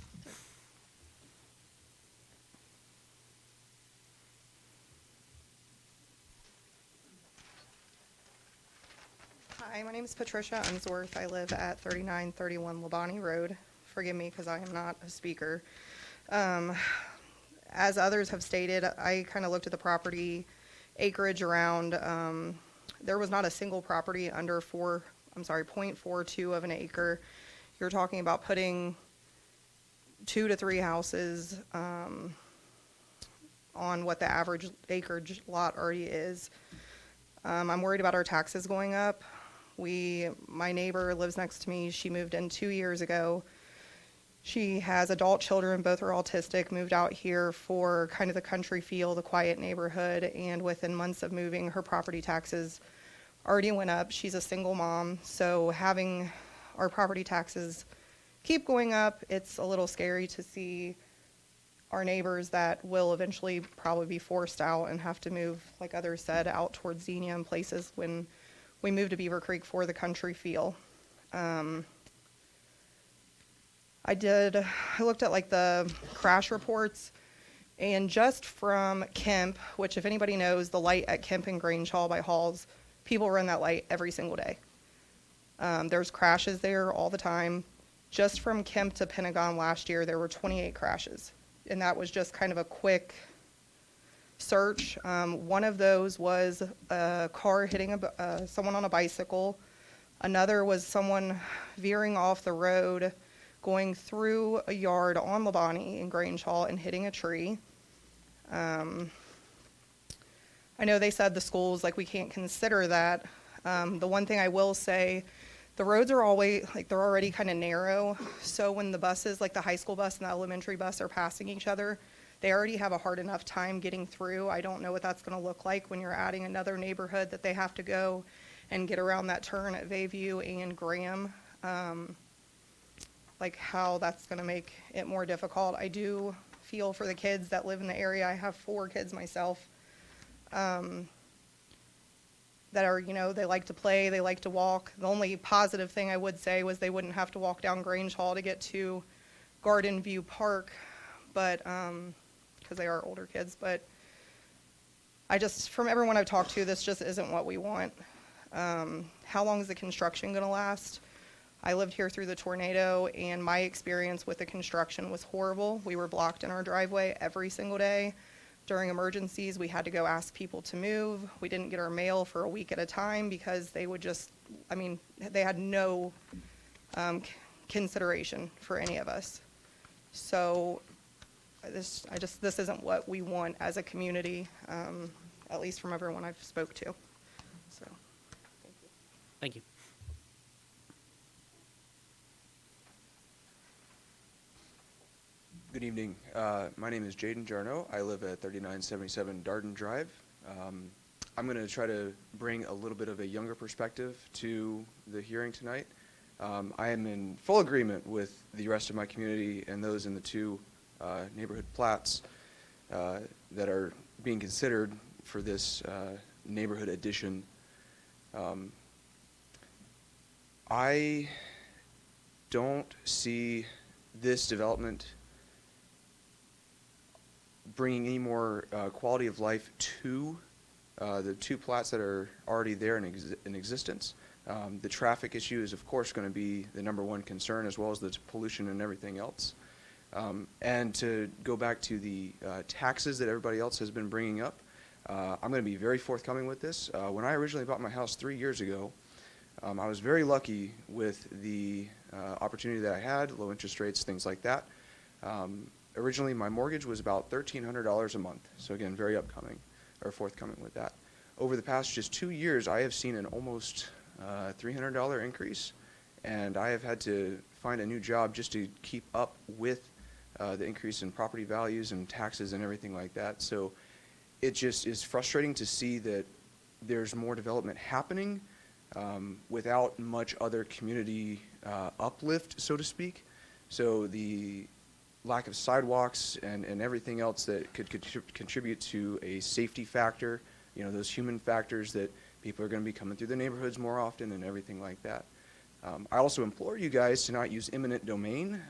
[SPEAKER 15] Hi, my name is Patricia Unsworth. I live at 3931 Labonte Road. Forgive me because I am not a speaker. As others have stated, I kind of looked at the property acreage around. There was not a single property under 0.42 of an acre. You're talking about putting 2 to 3 houses on what the average acreage lot already is. I'm worried about our taxes going up. My neighbor lives next to me. She moved in 2 years ago. She has adult children, both are autistic, moved out here for kind of the country feel, the quiet neighborhood, and within months of moving, her property taxes already went up. She's a single mom, so having our property taxes keep going up, it's a little scary to see our neighbors that will eventually probably be forced out and have to move, like others said, out towards Xenia and places when we move to Beavercreek for the country feel. I looked at like the crash reports. And just from Kemp, which if anybody knows, the light at Kemp and Grange Hall by Halls, people run that light every single day. There's crashes there all the time. Just from Kemp to Pentagon last year, there were 28 crashes. And that was just kind of a quick search. One of those was a car hitting someone on a bicycle. Another was someone veering off the road, going through a yard on Labani in Grange Hall and hitting a tree. I know they said the schools, like, we can't consider that. The one thing I will say, the roads are always, like, they're already kind of narrow. So when the buses, like the high school bus and the elementary bus, are passing each other, they already have a hard enough time getting through. I don't know what that's going to look like when you're adding another neighborhood that they have to go and get around that turn at Bayview and Graham. Like, how that's going to make it more difficult. I do feel for the kids that live in the area. I have 4 kids myself. That are, you know, they like to play, they like to walk. The only positive thing I would say was they wouldn't have to walk down Grange Hall to get to Garden View Park, but, because they are older kids. But I just, from everyone I've talked to, this just isn't what we want. How long is the construction going to last? I lived here through the tornado, and my experience with the construction was horrible. We were blocked in our driveway every single day. During emergencies, we had to go ask people to move. We didn't get our mail for a week at a time because they would just, I mean, they had no consideration for any of us. So this isn't what we want as a community, at least from everyone I've spoke to. So,
[SPEAKER 1] Thank you.
[SPEAKER 16] Good evening. My name is Jaden Jarno. I live at 3977 Darden Drive. I'm going to try to bring a little bit of a younger perspective to the hearing tonight. I am in full agreement with the rest of my community and those in the 2 neighborhood plats that are being considered for this neighborhood addition. I don't see this development bringing any more quality of life to the 2 plats that are already there in existence. The traffic issue is, of course, going to be the #1 concern, as well as the pollution and everything else. And to go back to the taxes that everybody else has been bringing up, I'm going to be very forthcoming with this. When I originally bought my house 3 years ago, I was very lucky with the opportunity that I had, low interest rates, things like that. Originally, my mortgage was about $1,300 a month. So again, very forthcoming with that. Over the past just 2 years, I have seen an almost $300 increase, and I have had to find a new job just to keep up with the increase in property values and taxes and everything like that. So it just is frustrating to see that there's more development happening without much other community uplift, so to speak. So the lack of sidewalks and everything else that could contribute to a safety factor, you know, those human factors that people are going to be coming through the neighborhoods more often and everything like that. I also implore you guys to not use eminent domain,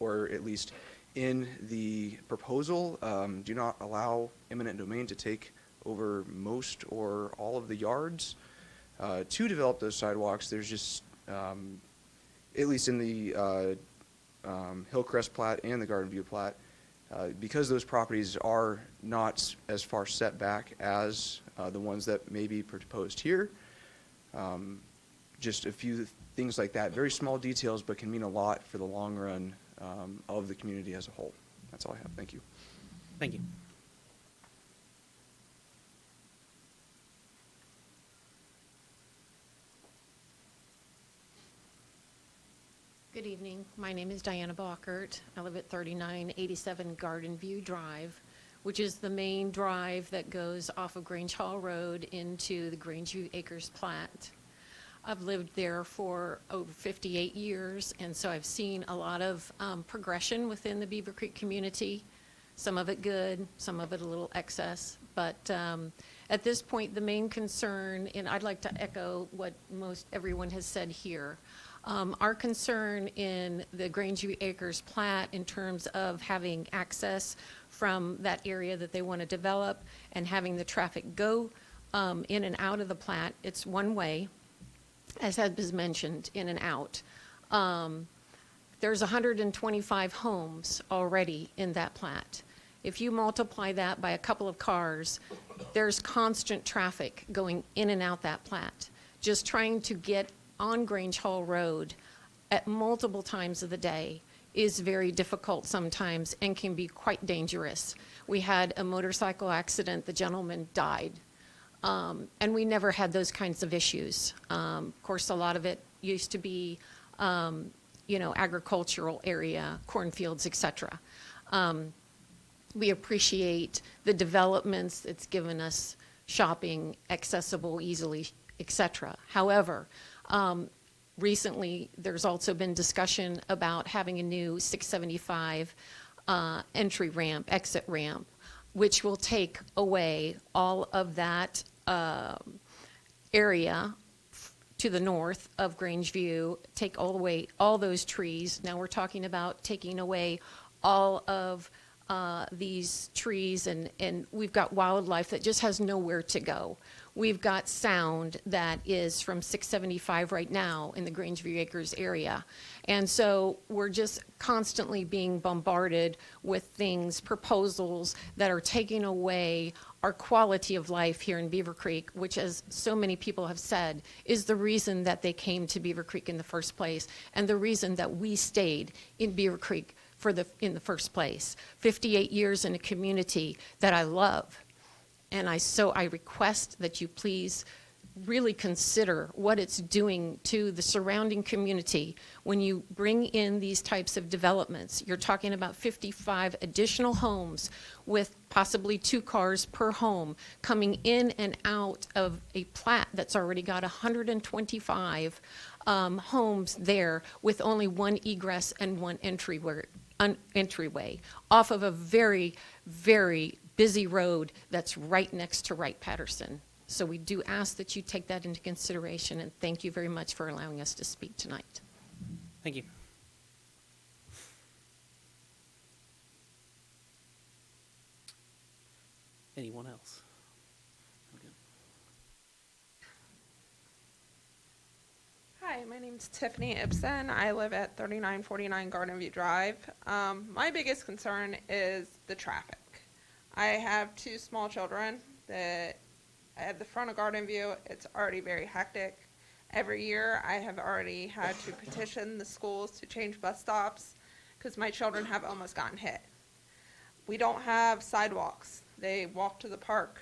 [SPEAKER 16] or at least in the proposal, do not allow eminent domain to take over most or all of the yards. To develop those sidewalks, there's just, at least in the Hillcrest plat and the Garden View plat, because those properties are not as far set back as the ones that may be proposed here. Just a few things like that, very small details, but can mean a lot for the long run of the community as a whole. That's all I have. Thank you.
[SPEAKER 1] Thank you.
[SPEAKER 17] Good evening. My name is Diana Bockert. I live at 3987 Garden View Drive, which is the main drive that goes off of Grange Hall Road into the Grangeview Acres plat. I've lived there for over 58 years, and so I've seen a lot of progression within the Beavercreek community, some of it good, some of it a little excess. But at this point, the main concern, and I'd like to echo what most everyone has said here, Our concern in the Grangeview Acres plat in terms of having access from that area that they want to develop and having the traffic go in and out of the plat, it's one way, as has been mentioned, in and out. There's 125 homes already in that plat. If you multiply that by a couple of cars, there's constant traffic going in and out that plat. Just trying to get on Grange Hall Road at multiple times of the day is very difficult sometimes and can be quite dangerous. We had a motorcycle accident, the gentleman died. And we never had those kinds of issues. Of course, a lot of it used to be, agricultural area, cornfields, et cetera. We appreciate the developments it's given us, shopping, accessible easily, et cetera. However, recently, there's also been discussion about having a new 675 entry ramp, exit ramp, which will take away all of that area to the north of Grangeview, take away all those trees. Now we're talking about taking away all of these trees, and we've got wildlife that just has nowhere to go. We've got sound that is from 675 right now in the Grangeview Acres area. And so we're just constantly being bombarded with things, proposals that are taking away our quality of life here in Beavercreek, which, as so many people have said, is the reason that they came to Beavercreek in the first place and the reason that we stayed in Beavercreek in the first place. 58 years in a community that I love. And I request that you please really consider what it's doing to the surrounding community when you bring in these types of developments. You're talking about 55 additional homes with possibly 2 cars per home coming in and out of a plat that's already got 125 homes there with only one egress and one entryway off of a very, very busy road that's right next to Wright-Patterson. So we do ask that you take that into consideration, and thank you very much for allowing us to speak tonight.
[SPEAKER 1] Thank you. Anyone else? Okay.
[SPEAKER 18] Hi, my name's Tiffany Ibsen. I live at 3949 Garden View Drive. My biggest concern is the traffic. I have 2 small children that at the front of Garden View, it's already very hectic. Every year, I have already had to petition the schools to change bus stops because my children have almost gotten hit. We don't have sidewalks. They walk to the park,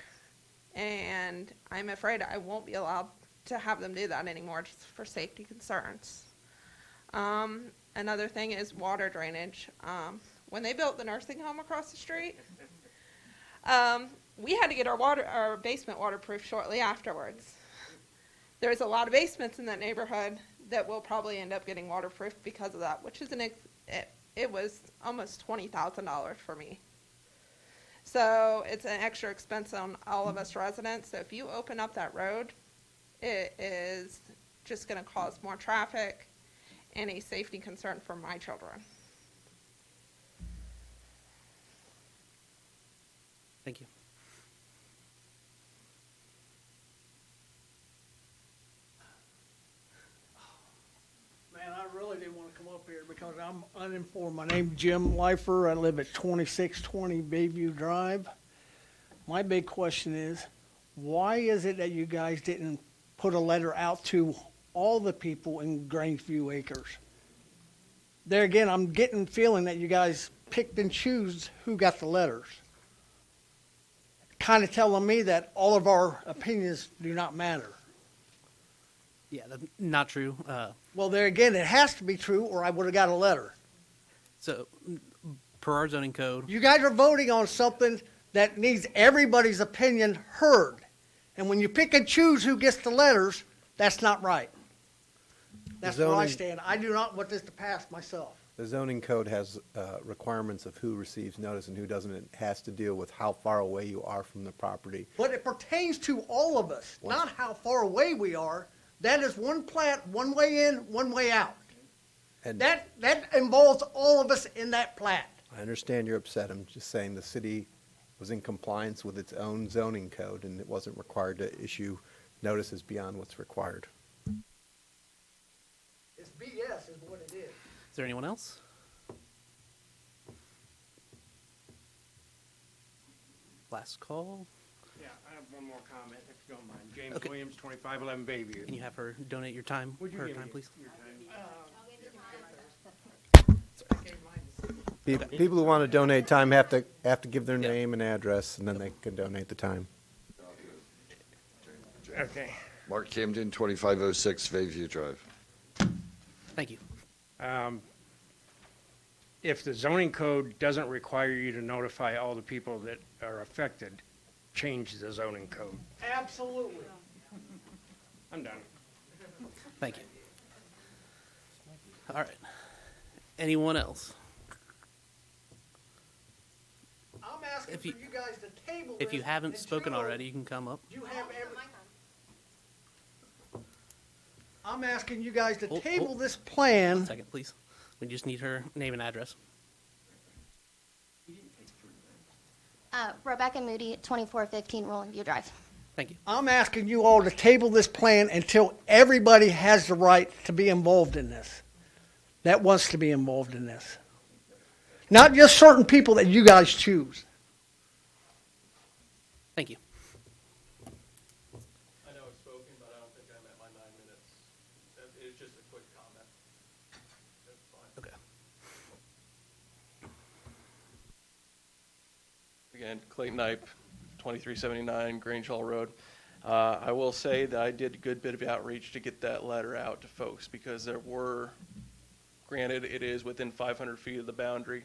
[SPEAKER 18] and I'm afraid I won't be allowed to have them do that anymore just for safety concerns. Another thing is water drainage. When they built the nursing home across the street, we had to get our basement waterproof shortly afterwards. There's a lot of basements in that neighborhood that will probably end up getting waterproof because of that, which is it was almost $20,000 for me. So it's an extra expense on all of us residents. So if you open up that road, it is just going to cause more traffic and a safety concern for my children.
[SPEAKER 1] Thank you.
[SPEAKER 9] Man, I really didn't want to come up here because I'm uninformed. My name's Jim Lifer. I live at 2620 Bayview Drive. My big question is, why is it that you guys didn't put a letter out to all the people in Grangeview Acres? There again, I'm getting the feeling that you guys picked and choose who got the letters. Kind of telling me that all of our opinions do not matter.
[SPEAKER 1] Yeah, that's not true.
[SPEAKER 9] Well, there again, it has to be true, or I would have got a letter.
[SPEAKER 1] So, per our zoning code,
[SPEAKER 9] You guys are voting on something that needs everybody's opinion heard. And when you pick and choose who gets the letters, that's not right. That's where I
[SPEAKER 19] zoning-
[SPEAKER 9] stand. I do not want this to pass myself.
[SPEAKER 19] The zoning code has requirements of who receives notice and who doesn't. It has to deal with how far away you are from the property.
[SPEAKER 9] But it pertains to all of us, not how far away we are. That is one plat, one way in, one way out.
[SPEAKER 19] And
[SPEAKER 9] That involves all of us in that plat.
[SPEAKER 19] I understand you're upset. I'm just saying the city was in compliance with its own zoning code, and it wasn't required to issue notices beyond what's required.
[SPEAKER 9] It's BS is what it is.
[SPEAKER 1] Is there anyone else? Last call.
[SPEAKER 7] Yeah, I have one more comment, if you don't mind. James
[SPEAKER 1] Okay.
[SPEAKER 7] Williams, 2511 Bayview.
[SPEAKER 1] Can you have her donate your time,
[SPEAKER 7] Would you
[SPEAKER 1] her
[SPEAKER 7] give
[SPEAKER 1] time,
[SPEAKER 7] me
[SPEAKER 1] please?
[SPEAKER 7] your time?
[SPEAKER 19] People who want to donate time have to give their name and address, and then they can donate the time.
[SPEAKER 7] Okay.
[SPEAKER 20] Mark Camden, 2506 Bayview Drive.
[SPEAKER 1] Thank you.
[SPEAKER 7] If the zoning code doesn't require you to notify all the people that are affected, change the zoning code.
[SPEAKER 9] Absolutely.
[SPEAKER 7] I'm done.
[SPEAKER 1] Thank you. All right. Anyone else?
[SPEAKER 9] I'm asking
[SPEAKER 1] If
[SPEAKER 9] for
[SPEAKER 1] you-
[SPEAKER 9] you guys to table
[SPEAKER 1] If you
[SPEAKER 9] this
[SPEAKER 1] haven't spoken
[SPEAKER 9] until
[SPEAKER 1] already, you can come up.
[SPEAKER 9] You have I'm asking you guys to table this plan.
[SPEAKER 1] 1 second, please. We just need her name and address.
[SPEAKER 21] Rebecca Moody, 2415 Rolling View Drive.
[SPEAKER 1] Thank you.
[SPEAKER 9] I'm asking you all to table this plan until everybody has the right to be involved in this. That wants to be involved in this. Not just certain people that you guys choose.
[SPEAKER 1] Thank you.
[SPEAKER 8] I know I've spoken, but I don't think I'm at my 9 minutes. It's just a quick comment. That's fine.
[SPEAKER 1] Okay.
[SPEAKER 8] Again, Clayton Knipe, 2379 Grange Hall Road. I will say that I did a good bit of outreach to get that letter out to folks because there were, granted, it is within 500 feet of the boundary.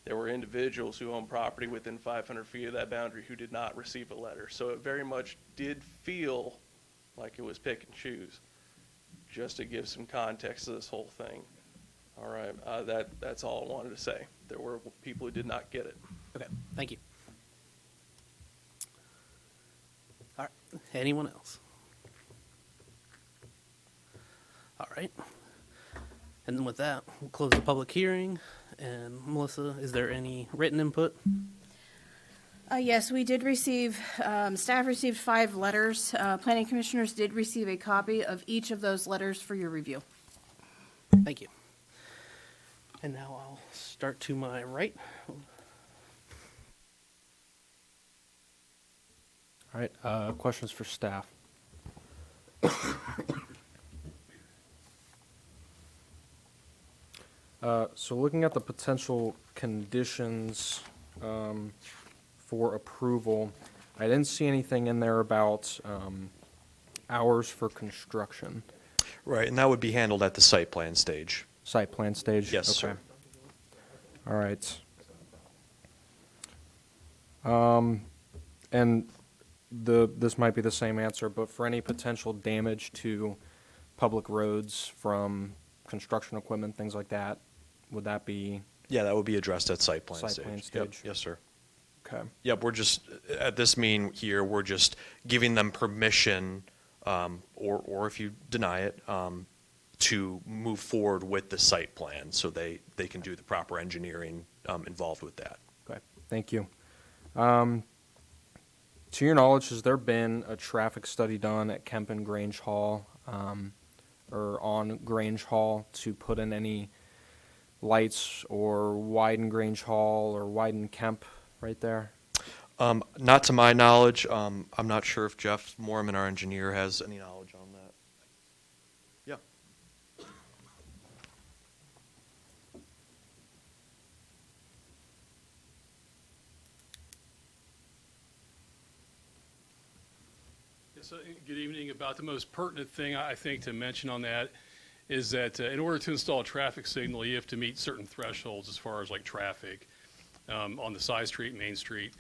[SPEAKER 8] There were individuals who own property within 500 feet of that boundary who did not receive a letter. So it very much did feel like it was pick and choose, just to give some context to this whole thing. All right, that's all I wanted to say. There were people who did not get it.
[SPEAKER 1] Okay. Thank you. All right. Anyone else? All right. And then with that, we'll close the public hearing. And Melissa, is there any written input?
[SPEAKER 2] Yes, we did receive, staff received 5 letters. Planning commissioners did receive a copy of each of those letters for your review.
[SPEAKER 1] Thank you. And now I'll start to my right.
[SPEAKER 4] All right, questions for staff? So looking at the potential conditions for approval, I didn't see anything in there about hours for construction.
[SPEAKER 6] Right, and that would be handled at the site plan stage.
[SPEAKER 4] Site plan stage?
[SPEAKER 6] Yes,
[SPEAKER 4] Okay.
[SPEAKER 6] sir.
[SPEAKER 4] All right. And this might be the same answer, but for any potential damage to public roads from construction equipment, things like that, would that be?
[SPEAKER 6] Yeah, that would be addressed at site plan
[SPEAKER 4] Site
[SPEAKER 6] stage.
[SPEAKER 4] plan
[SPEAKER 6] Yep,
[SPEAKER 4] stage.
[SPEAKER 6] yes, sir.
[SPEAKER 4] Okay.
[SPEAKER 6] Yep, we're just, at this meeting here, we're just giving them permission, or if you deny it, to move forward with the site plan, so they can do the proper engineering involved with that.
[SPEAKER 4] Okay, thank you. To your knowledge, has there been a traffic study done at Kemp and Grange Hall, or on Grange Hall to put in any lights or widen Grange Hall or widen Kemp right there?
[SPEAKER 6] Not to my knowledge. I'm not sure if Jeff Mormon, our engineer, has any knowledge on that. Yeah.
[SPEAKER 22] Yes, good evening. About the most pertinent thing I think to mention on that is that in order to install a traffic signal, you have to meet certain thresholds as far as like traffic on the side street, Main Street.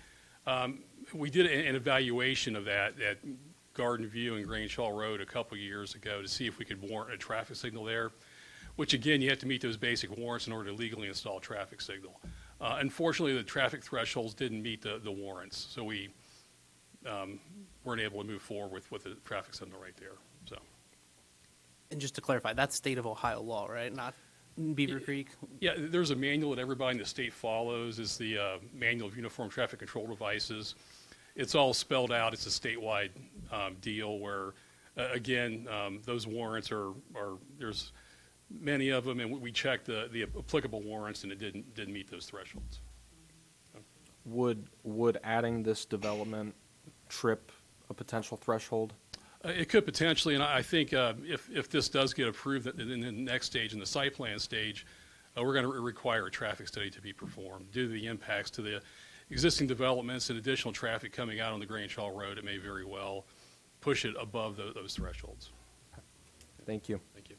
[SPEAKER 22] We did an evaluation of that at Garden View and Grange Hall Road a couple years ago to see if we could warrant a traffic signal there, which again, you have to meet those basic warrants in order to legally install a traffic signal. Unfortunately, the traffic thresholds didn't meet the warrants, so we weren't able to move forward with the traffic signal right there. So,
[SPEAKER 1] And just to clarify, that's state of Ohio law, right? Not Beavercreek?
[SPEAKER 22] Yeah, there's a manual that everybody in the state follows. Is the Manual of Uniform Traffic Control Devices. It's all spelled out. It's a statewide deal where, again, those warrants are there's many of them, and we checked the applicable warrants, and it didn't meet those thresholds.
[SPEAKER 4] Would adding this development trip a potential threshold?
[SPEAKER 22] It could potentially, and I think if this does get approved in the next stage, in the site plan stage, we're going to require a traffic study to be performed. Due to the impacts to the existing developments and additional traffic coming out on the Grange Hall Road, it may very well push it above those thresholds.
[SPEAKER 4] Thank you.
[SPEAKER 22] Thank you.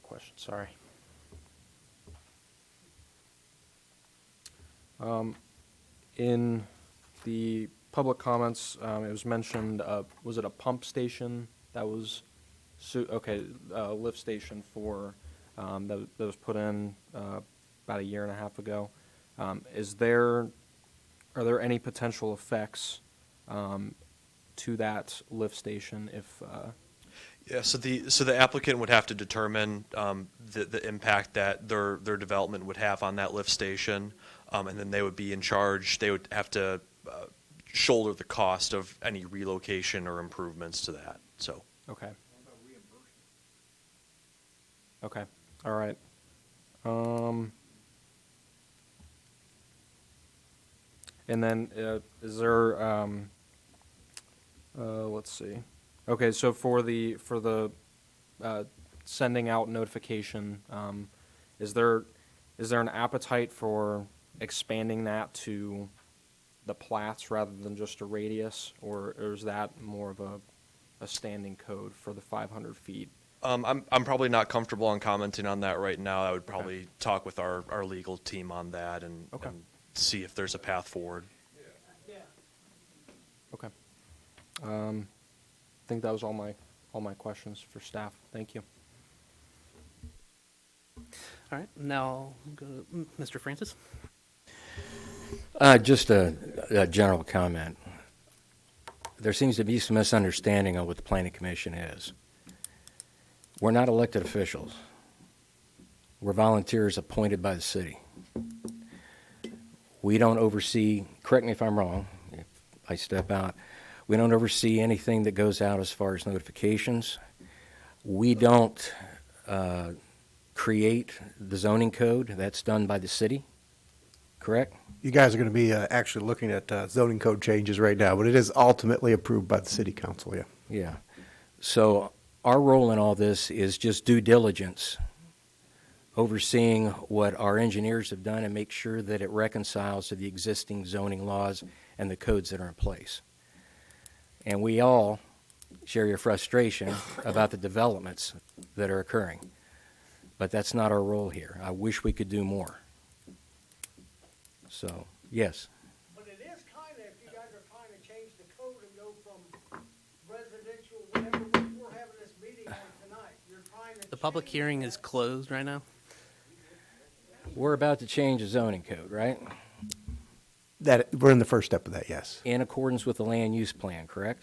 [SPEAKER 4] Question, sorry. In the public comments, it was mentioned, was it a pump station that was, lift station for, that was put in about a year and a half ago. Are there any potential effects to that lift station if?
[SPEAKER 6] Yeah, so the applicant would have to determine the impact that their development would have on that lift station, and then they would be in charge. They would have to shoulder the cost of any relocation or improvements to that. So.
[SPEAKER 4] Okay. Okay. All right. And then is there? Let's see. Okay, so for the sending out notification, is there an appetite for expanding that to the plats rather than just a radius, or is that more of a standing code for the 500 feet?
[SPEAKER 6] I'm probably not comfortable on commenting on that right now. I would probably talk with our legal team on that and see if there's a path forward.
[SPEAKER 4] Okay. I think that was all my questions for staff. Thank you.
[SPEAKER 1] All right, now go to Mr. Francis.
[SPEAKER 3] Just a general comment. There seems to be some misunderstanding of what the Planning Commission is. We're not elected officials. We're volunteers appointed by the city. We don't oversee, correct me if I'm wrong, if I step out, we don't oversee anything that goes out as far as notifications. We don't create the zoning code. That's done by the city, correct?
[SPEAKER 19] You guys are going to be actually looking at zoning code changes right now, but it is ultimately approved by the city council, yeah.
[SPEAKER 3] Yeah. So our role in all this is just due diligence, overseeing what our engineers have done and make sure that it reconciles to the existing zoning laws and the codes that are in place. And we all share your frustration about the developments that are occurring. But that's not our role here. I wish we could do more. So, yes.
[SPEAKER 9] But it is kind of, if you guys are trying to change the code and go from residential, whatever, we're having this meeting on tonight, you're trying to.
[SPEAKER 1] The public hearing is closed right now.
[SPEAKER 3] We're about to change the zoning code, right?
[SPEAKER 19] That we're in the first step of that, yes.
[SPEAKER 3] In accordance with the land use plan, correct?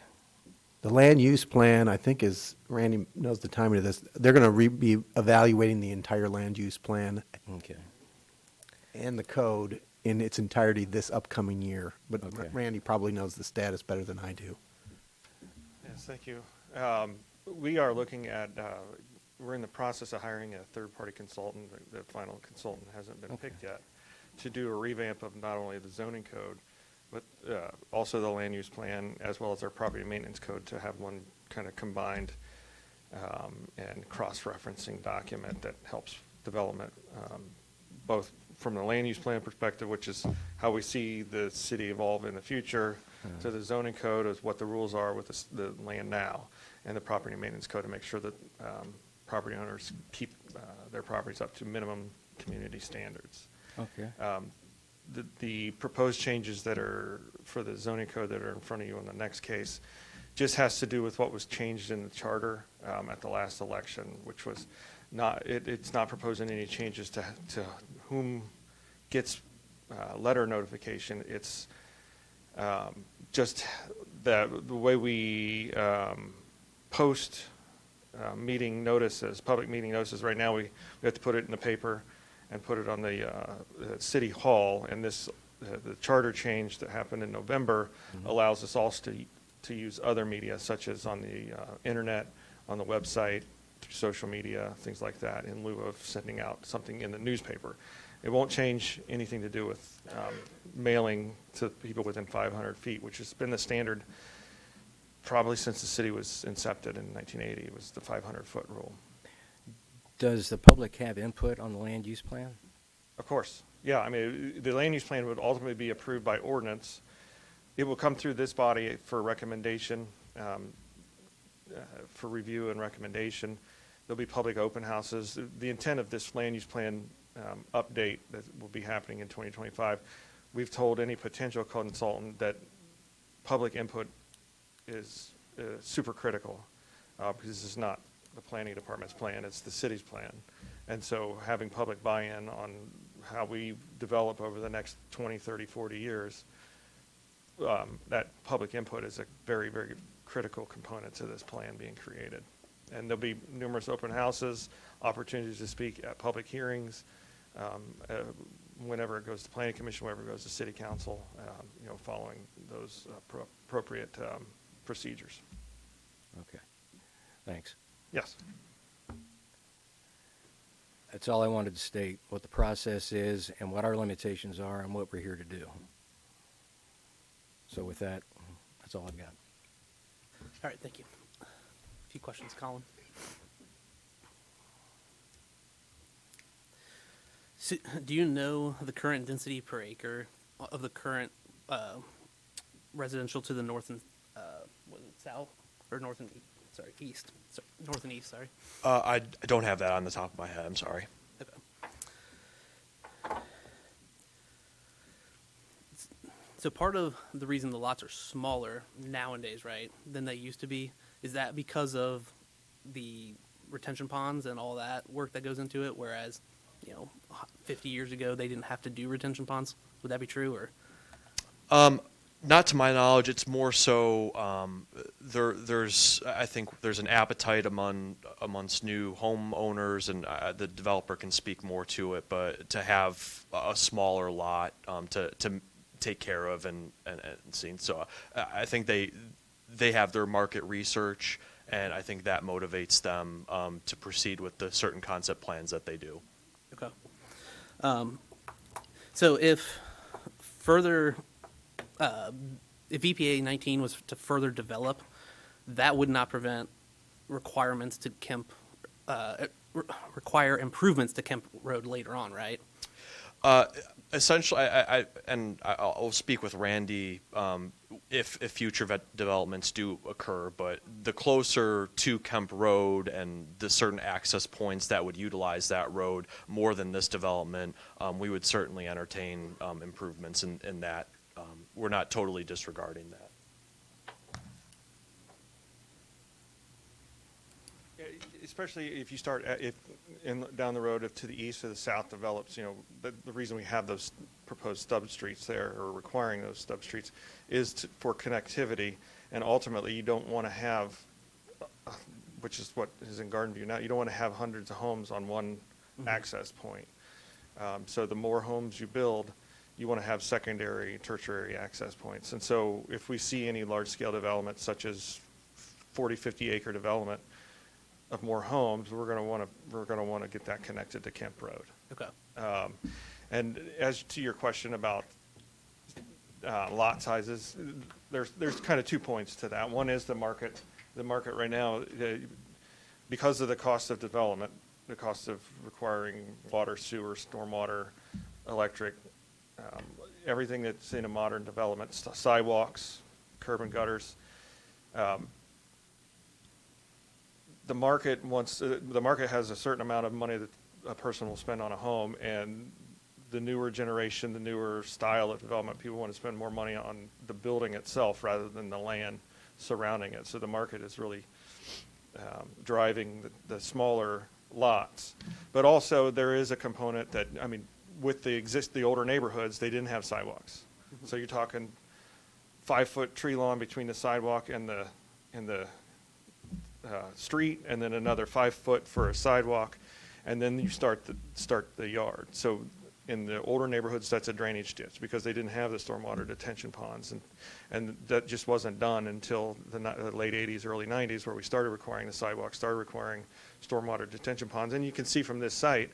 [SPEAKER 19] The land use plan, I think, is Randy knows the timing of this. They're going to be evaluating the entire land use plan.
[SPEAKER 3] Okay.
[SPEAKER 19] And the code in its entirety this upcoming year. But
[SPEAKER 3] Okay.
[SPEAKER 19] Randy probably knows the status better than I do.
[SPEAKER 5] Yes, thank you. We are looking at, we're in the process of hiring a third-party consultant. The final consultant hasn't been picked yet, to do a revamp of not only the zoning code, but also the land use plan, as well as our property maintenance code, to have one kind of combined and cross-referencing document that helps development, both from the land use plan perspective, which is how we see the city evolve in the future, to the zoning code as what the rules are with the land now, and the property maintenance code to make sure that property owners keep their properties up to minimum community standards.
[SPEAKER 3] Okay.
[SPEAKER 5] The proposed changes that are for the zoning code that are in front of you in the next case just has to do with what was changed in the charter at the last election, which was not, it's not proposing any changes to whom gets letter notification. It's just that the way we post meeting notices, public meeting notices. Right now, we have to put it in the paper and put it on the city hall. And this, the charter change that happened in November allows us also to use other media, such as on the internet, on the website, through social media, things like that, in lieu of sending out something in the newspaper. It won't change anything to do with mailing to people within 500 feet, which has been the standard probably since the city was incepted in 1980. It was the 500-foot rule.
[SPEAKER 3] Does the public have input on the land use plan?
[SPEAKER 5] Of course. Yeah, I mean, the land use plan would ultimately be approved by ordinance. It will come through this body for recommendation, for review and recommendation. There'll be public open houses. The intent of this land use plan update that will be happening in 2025, we've told any potential consultant that public input is super critical, because this is not the planning department's plan, it's the city's plan. And so having public buy-in on how we develop over the next 20, 30, 40 years, that public input is a very, very critical component to this plan being created. And there'll be numerous open houses, opportunities to speak at public hearings, whenever it goes to planning commission, whenever it goes to city council, following those appropriate procedures.
[SPEAKER 3] Okay, thanks.
[SPEAKER 5] Yes.
[SPEAKER 3] That's all I wanted to state, what the process is and what our limitations are and what we're here to do. So with that, that's all I've got.
[SPEAKER 1] All right, thank you. A few questions, Colin. So, do you know the current density per acre of the current residential to the north and was it south or north and east? Sorry, north and east. Sorry.
[SPEAKER 6] I don't have that on the top of my head. I'm sorry.
[SPEAKER 1] Okay. So part of the reason the lots are smaller nowadays, right, than they used to be, is that because of the retention ponds and all that work that goes into it, whereas 50 years ago they didn't have to do retention ponds. Would that be true, or?
[SPEAKER 6] Not to my knowledge. It's more so I think there's an appetite amongst new homeowners, and the developer can speak more to it. But to have a smaller lot to take care of and see, so I think they have their market research, and I think that motivates them to proceed with the certain concept plans that they do.
[SPEAKER 1] Okay. So if further, if EPA 19 was to further develop, that would not prevent requirements to Kemp, require improvements to Kemp Road later on, right?
[SPEAKER 6] Essentially, I'll speak with Randy if future developments do occur, but the closer to Kemp Road and the certain access points that would utilize that road more than this development, we would certainly entertain improvements in that. We're not totally disregarding that.
[SPEAKER 5] Especially if you start down the road, if to the east or the south develops, the reason we have those proposed stub streets there, or requiring those stub streets, is for connectivity. And ultimately, you don't want to have, which is what is in Garden View now, you don't want to have hundreds of homes on one access point. So the more homes you build, you want to have secondary, tertiary access points. And so if we see any large-scale development, such as 40, 50-acre development of more homes, we're going to want to get that connected to Kemp Road.
[SPEAKER 1] Okay.
[SPEAKER 5] And as to your question about lot sizes, there's kind of 2 points to that. One is the market. The market right now, because of the cost of development, the cost of requiring water, sewer, stormwater, electric, everything that's in a modern development, sidewalks, curb and gutters. The market has a certain amount of money that a person will spend on a home, and the newer generation, the newer style of development, people want to spend more money on the building itself rather than the land surrounding it. So the market is really driving the smaller lots. But also there is a component that, I mean, with the older neighborhoods, they didn't have sidewalks. So you're talking 5-foot tree lawn between the sidewalk and the street, and then another 5 foot for a sidewalk, and then you start the yard. So in the older neighborhoods, that's a drainage ditch because they didn't have the stormwater detention ponds, and that just wasn't done until the late 80s, early 90s, where we started requiring the sidewalks, started requiring stormwater detention ponds. And you can see from this site,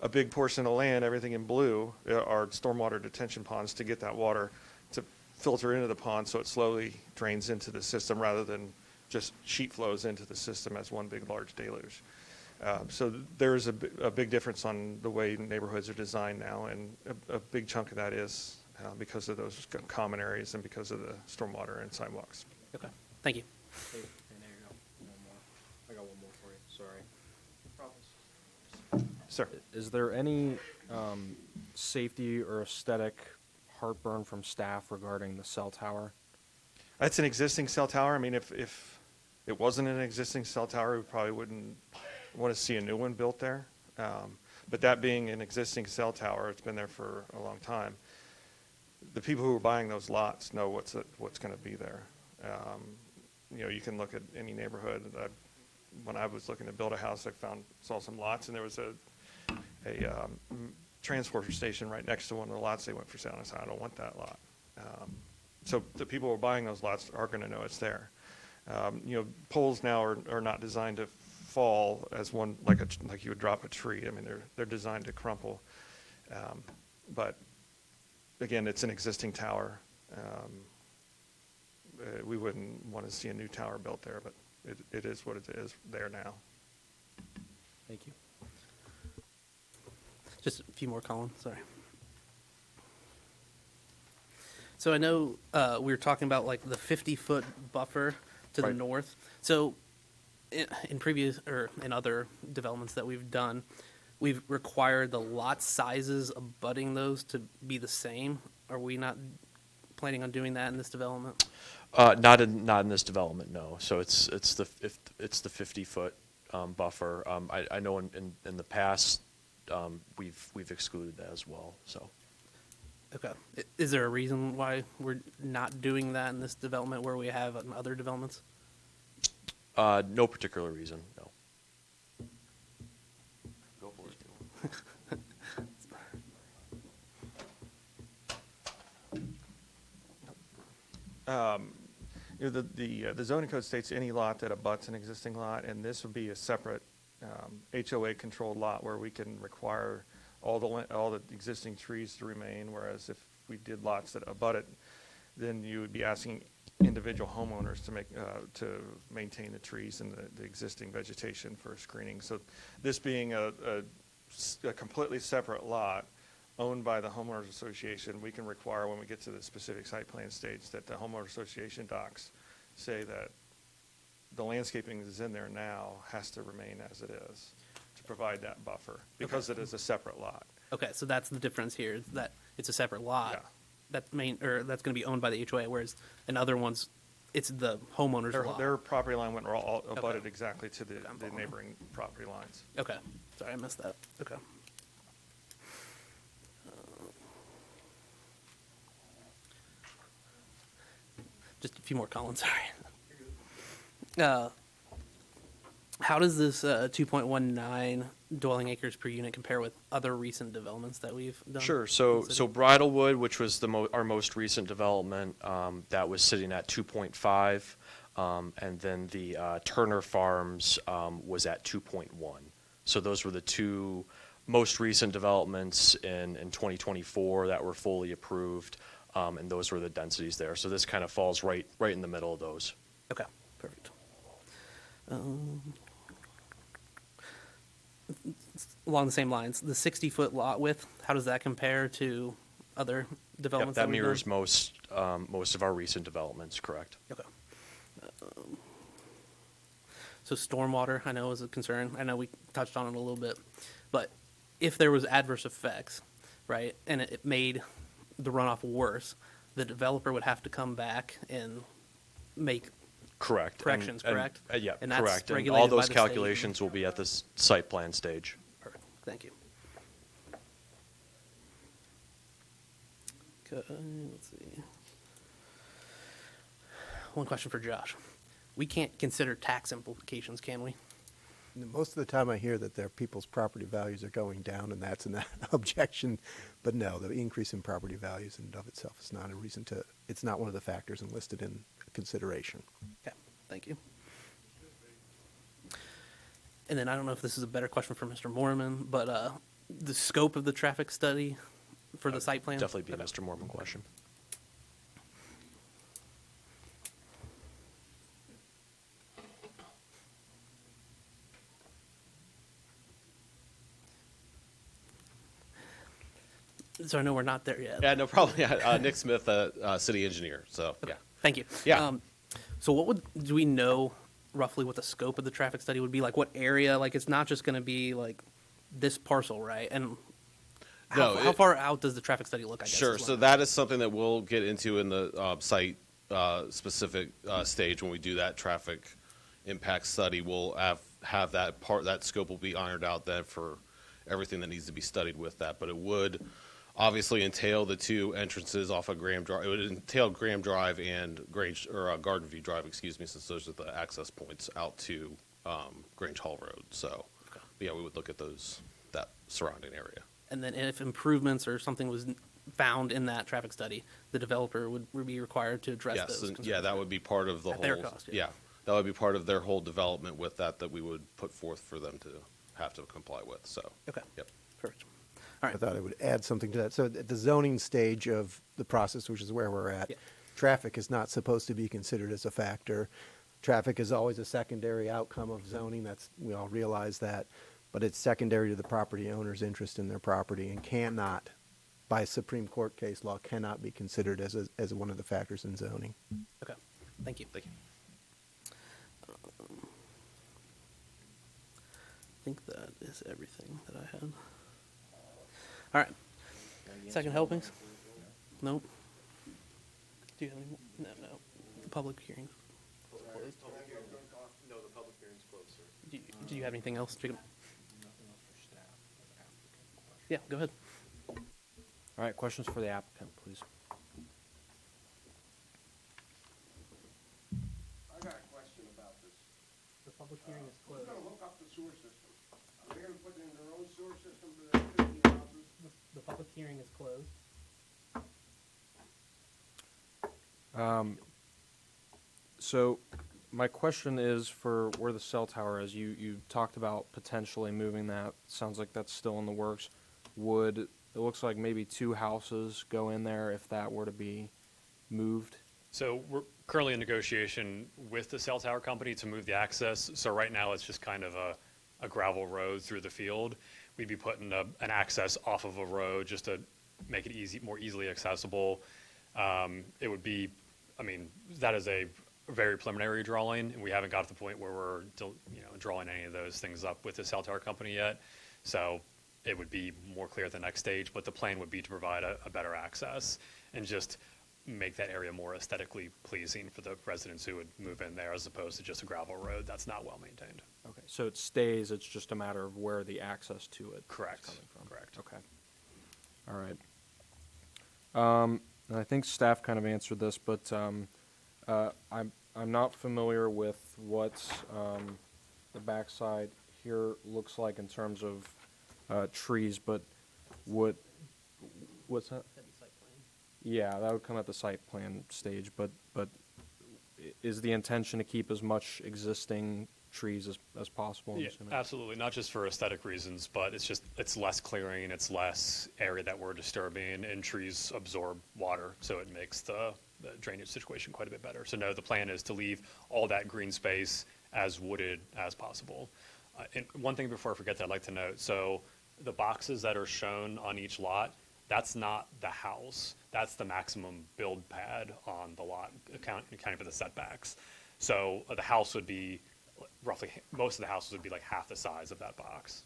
[SPEAKER 5] a big portion of land, everything in blue, are stormwater detention ponds to get that water to filter into the pond so it slowly drains into the system rather than just sheet flows into the system as one big large deluge. So there's a big difference on the way neighborhoods are designed now, and a big chunk of that is because of those common areas and because of the stormwater and sidewalks.
[SPEAKER 1] Okay, thank you.
[SPEAKER 4] Hey, and there you go. One more. I got one more for you. Sorry.
[SPEAKER 5] Sir.
[SPEAKER 4] Is there any safety or aesthetic heartburn from staff regarding the cell tower?
[SPEAKER 5] That's an existing cell tower. I mean, if it wasn't an existing cell tower, we probably wouldn't want to see a new one built there. But that being an existing cell tower, it's been there for a long time. The people who are buying those lots know what's going to be there. You know, you can look at any neighborhood. When I was looking to build a house, saw some lots, and there was a transporter station right next to one of the lots they went for sale. And I said, I don't want that lot. So the people who are buying those lots are going to know it's there. You know, poles now are not designed to fall as one like you would drop a tree. I mean, they're designed to crumple. But again, it's an existing tower. We wouldn't want to see a new tower built there, but it is what it is there now.
[SPEAKER 4] Thank you.
[SPEAKER 1] Just a few more, Colin, sorry. So I know we were talking about like the 50-foot buffer to the
[SPEAKER 4] Right.
[SPEAKER 1] north. So in previous or in other developments that we've done, we've required the lot sizes abutting those to be the same. Are we not planning on doing that in this development?
[SPEAKER 6] Not in this development, no. So it's the 50-foot buffer. I know in the past we've excluded that as well. So.
[SPEAKER 1] Okay. Is there a reason why we're not doing that in this development where we have in other developments?
[SPEAKER 6] No particular reason, no. Go for it.
[SPEAKER 5] You know, the zoning code states any lot that abuts an existing lot, and this would be a separate HOA-controlled lot where we can require all the existing trees to remain, whereas if we did lots that abut it, then you would be asking individual homeowners to maintain the trees and the existing vegetation for screening. So this being a completely separate lot owned by the homeowners association, we can require when we get to the specific site plan stage that the homeowner association docs say that the landscaping that's in there now has to remain as it is to provide that buffer because it is a separate lot.
[SPEAKER 1] Okay, so that's the difference here, is that it's a separate lot.
[SPEAKER 5] Yeah.
[SPEAKER 1] That's going to be owned by the HOA, whereas in other ones, it's the homeowner's lot.
[SPEAKER 5] Their property line went all abutted
[SPEAKER 1] Okay.
[SPEAKER 5] exactly to the neighboring property lines.
[SPEAKER 1] Okay, sorry, I missed that. Okay. Just a few more, Colin, sorry. How does this 2.19 dwelling acres per unit compare with other recent developments that we've done?
[SPEAKER 6] Sure. So Bridlewood, which was our most recent development, that was sitting at 2.5, and then the Turner Farms was at 2.1. So those were the two most recent developments in 2024 that were fully approved, and those were the densities there. So this kind of falls right in the middle of those.
[SPEAKER 1] Okay, perfect. Along the same lines, the 60-foot lot width, how does that compare to other developments?
[SPEAKER 6] That
[SPEAKER 1] we've
[SPEAKER 6] mirrors
[SPEAKER 1] done?
[SPEAKER 6] most of our recent developments, correct?
[SPEAKER 1] Okay. So stormwater, I know, is a concern. I know we touched on it a little bit, but if there was adverse effects, right, and it made the runoff worse, the developer would have to come back and make
[SPEAKER 6] Correct.
[SPEAKER 1] corrections, correct?
[SPEAKER 6] Yeah,
[SPEAKER 1] And that's
[SPEAKER 6] correct. And
[SPEAKER 1] regulated
[SPEAKER 6] all
[SPEAKER 1] by
[SPEAKER 6] those
[SPEAKER 1] the state.
[SPEAKER 6] calculations will be at the site plan stage.
[SPEAKER 1] Perfect. Thank you. Okay, let's see. One question for Josh. we can't consider tax implications, can we?
[SPEAKER 19] Most of the time I hear that their people's property values are going down, and that's an objection. But no, the increase in property values in and of itself is not a reason to, it's not one of the factors enlisted in consideration.
[SPEAKER 1] Okay, thank you. And then I don't know if this is a better question for Mr. Mormon, but the scope of the traffic study for the site plan?
[SPEAKER 6] Definitely be a Mr. Mormon question.
[SPEAKER 1] So I know we're not there yet.
[SPEAKER 6] Yeah, no problem. Yeah, Nick Smith, city engineer. So yeah.
[SPEAKER 1] Thank you.
[SPEAKER 6] Yeah.
[SPEAKER 1] So do we know roughly what the scope of the traffic study would be? Like what area? Like it's not just going to be like this parcel, right? And how far out does the traffic study look? I guess,
[SPEAKER 6] Sure. So that is something that we'll get into in the site specific stage when we do that traffic impact study. We'll have that scope will be ironed out then for everything that needs to be studied with that. But it would obviously entail the two entrances off of Graham Drive. It would entail Graham Drive and Garden View Drive, excuse me, since those are the access points out to Grange Hall Road. So, yeah, we would look at that surrounding area.
[SPEAKER 1] And then if improvements or something was found in that traffic study, the developer would be required to address those concerns.
[SPEAKER 6] Yeah, that would be part of the
[SPEAKER 1] At
[SPEAKER 6] whole.
[SPEAKER 1] their cost, yeah.
[SPEAKER 6] That would be part of their whole development with that we would put forth for them to have to comply with. So.
[SPEAKER 1] Okay.
[SPEAKER 6] Yep.
[SPEAKER 1] Perfect. All right.
[SPEAKER 19] I thought I would add something to that. So at the zoning stage of the process, which is where we're at, traffic is not supposed to be considered as a factor. Traffic is always a secondary outcome of zoning. We all realize that. But it's secondary to the property owner's interest in their property and cannot, by Supreme Court case law, cannot be considered as one of the factors in zoning.
[SPEAKER 1] Okay. Thank you.
[SPEAKER 6] Thank you.
[SPEAKER 1] I think that is everything that I had. All right. Second helpings? Nope. Do you have any more? No. The public hearings. Closed.
[SPEAKER 6] No, the public hearing's closed, sir.
[SPEAKER 1] Do you have anything else, Jacob? Yeah, go ahead.
[SPEAKER 4] All right, questions for the applicant, please.
[SPEAKER 10] I got a question about this.
[SPEAKER 1] The public hearing is
[SPEAKER 10] Who's
[SPEAKER 1] closed.
[SPEAKER 10] gonna hook up the sewer system? Are they gonna put in their own sewer system to their 15 houses?
[SPEAKER 1] The public hearing is closed.
[SPEAKER 4] So my question is for where the cell tower is. You talked about potentially moving that. Sounds like that's still in the works. It looks like maybe 2 houses go in there if that were to be moved?
[SPEAKER 11] So we're currently in negotiation with the cell tower company to move the access. So right now it's just kind of a gravel road through the field. We'd be putting an access off of a road just to make it more easily accessible. It would be, that is a very preliminary drawing, and we haven't got to the point where we're drawing any of those things up with the cell tower company yet. So it would be more clear at the next stage, but the plan would be to provide a better access and just make that area more aesthetically pleasing for the residents who would move in there, as opposed to just a gravel road that's not well maintained.
[SPEAKER 4] Okay, so it stays, it's just a matter of where the access to it
[SPEAKER 11] Correct.
[SPEAKER 4] is coming from.
[SPEAKER 11] Correct.
[SPEAKER 4] Okay. All right. And I think staff kind of answered this, but I'm not familiar with what the backside here looks like in terms of trees, but what's that? Yeah, that would come at the site plan stage, but is the intention to keep as much existing trees as possible? I'm
[SPEAKER 11] Yeah,
[SPEAKER 4] assuming?
[SPEAKER 11] absolutely. Not just for aesthetic reasons, but it's less clearing, it's less area that we're disturbing, and trees absorb water, so it makes the drainage situation quite a bit better. So no, the plan is to leave all that green space as wooded as possible. And one thing before I forget that I'd like to note, so the boxes that are shown on each lot, that's not the house. That's the maximum build pad on the lot, accounting for the setbacks. So the house would be roughly, most of the houses would be like half the size of that box.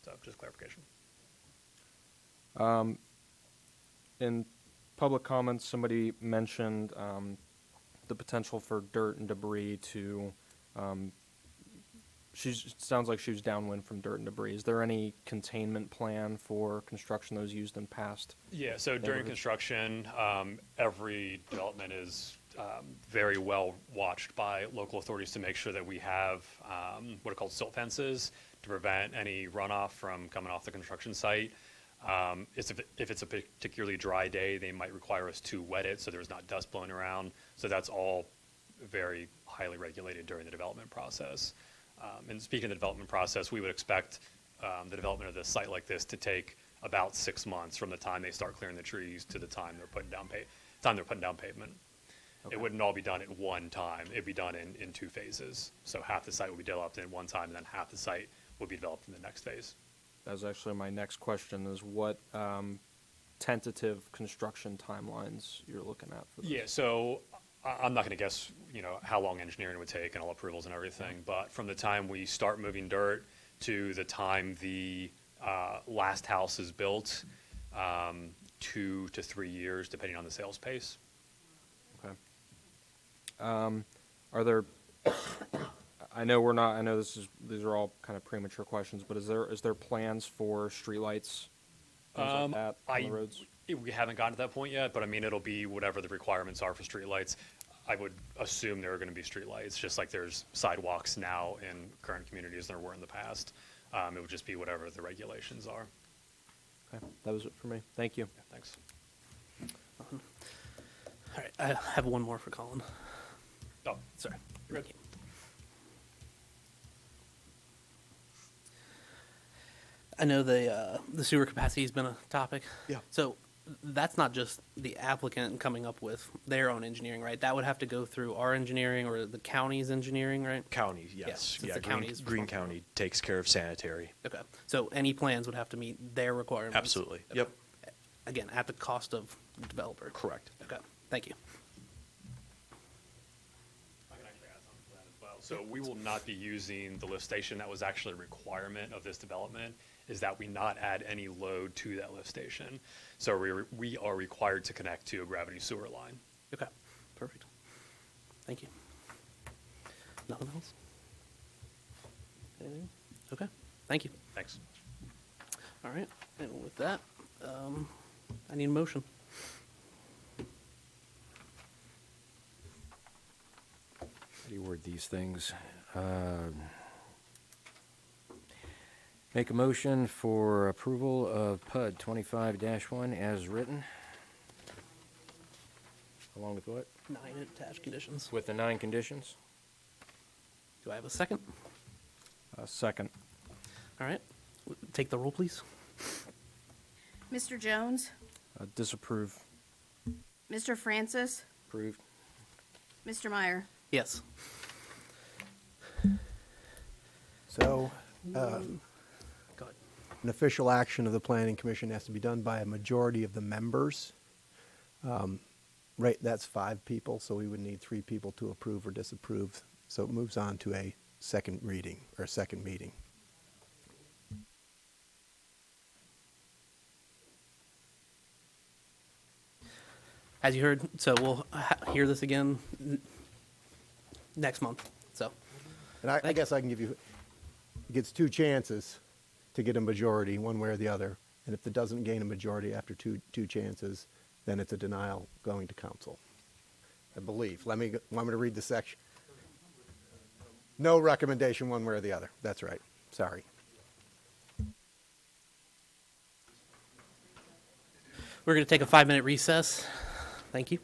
[SPEAKER 11] So just clarification.
[SPEAKER 4] In public comments, somebody mentioned the potential for dirt and debris to sounds like she was downwind from dirt and debris. Is there any containment plan for construction that was used in past?
[SPEAKER 11] Yeah, so during construction, every development is very well watched by local authorities to make sure that we have what are called silt fences to prevent any runoff from coming off the construction site. If it's a particularly dry day, they might require us to wet it so there's not dust blowing around. So that's all very highly regulated during the development process. And speaking of the development process, we would expect the development of this site like this to take about 6 months from the time they start clearing the trees to the time they're putting down pavement. It wouldn't all be done at one time. It'd be done in 2 phases. So half the site will be developed in one time, and then half the site will be developed in the next phase.
[SPEAKER 4] That was actually my next question, is what tentative construction timelines you're looking at for this?
[SPEAKER 11] Yeah, so I'm not going to guess, how long engineering would take and all approvals and everything, but from the time we start moving dirt to the time the last house is built, 2 to 3 years, depending on the sales pace.
[SPEAKER 4] Okay. Are there, I know these are all kind of premature questions, but is there plans for streetlights, things like that on the roads?
[SPEAKER 11] We haven't gotten to that point yet, but I mean, it'll be whatever the requirements are for streetlights. I would assume there are going to be streetlights, just like there's sidewalks now in current communities there were in the past. It would just be whatever the regulations are.
[SPEAKER 4] Okay, that was it for me. Thank you.
[SPEAKER 11] Yeah, thanks.
[SPEAKER 1] All right, I have one more for Colin.
[SPEAKER 11] Oh,
[SPEAKER 1] Sorry.
[SPEAKER 11] you're good.
[SPEAKER 1] I know the sewer capacity has been a topic.
[SPEAKER 6] Yeah.
[SPEAKER 1] So that's not just the applicant coming up with their own engineering, right? That would have to go through our engineering or the county's engineering, right?
[SPEAKER 6] County,
[SPEAKER 1] Yeah,
[SPEAKER 6] yes.
[SPEAKER 1] since the county is
[SPEAKER 6] Green
[SPEAKER 1] responsible.
[SPEAKER 6] County takes care of sanitary.
[SPEAKER 1] Okay. So any plans would have to meet their requirements.
[SPEAKER 6] Absolutely.
[SPEAKER 1] Okay.
[SPEAKER 6] Yep.
[SPEAKER 1] Again, at the cost of the developer.
[SPEAKER 6] Correct.
[SPEAKER 1] Okay. Thank you.
[SPEAKER 11] I can actually add something to that as well. So we will not be using the lift station. That was actually a requirement of this development, is that we not add any load to that lift station. So we are required to connect to a gravity sewer line.
[SPEAKER 1] Okay. Perfect. Thank you. Nothing else? Anything? Okay. Thank you.
[SPEAKER 11] Thanks.
[SPEAKER 1] All right. And with that, I need a motion.
[SPEAKER 3] How do you word these things? Make a motion for approval of PUD 25-1 as written. Along with what?
[SPEAKER 1] 9 attached conditions.
[SPEAKER 3] With the 9 conditions.
[SPEAKER 1] Do I have a second?
[SPEAKER 4] Second.
[SPEAKER 1] All right. Take the roll, please.
[SPEAKER 2] Mr. Jones?
[SPEAKER 4] Disapprove.
[SPEAKER 2] Mr. Francis?
[SPEAKER 3] Approved.
[SPEAKER 2] Mr. Meyer?
[SPEAKER 1] Yes.
[SPEAKER 19] So,
[SPEAKER 1] Go ahead.
[SPEAKER 19] an official action of the planning commission has to be done by a majority of the members. Right, that's 5 people, so we would need 3 people to approve or disapprove. So it moves on to a second reading or second meeting.
[SPEAKER 1] As you heard, so we'll hear this again next month. So,
[SPEAKER 19] And I guess I can give you, gets 2 chances to get a majority, one way or the other. And if it doesn't gain a majority after two chances, then it's a denial going to council. I believe. Want me to read the section? No recommendation one way or the other. That's right. Sorry.
[SPEAKER 1] we're going to take a 5-minute recess. Thank you.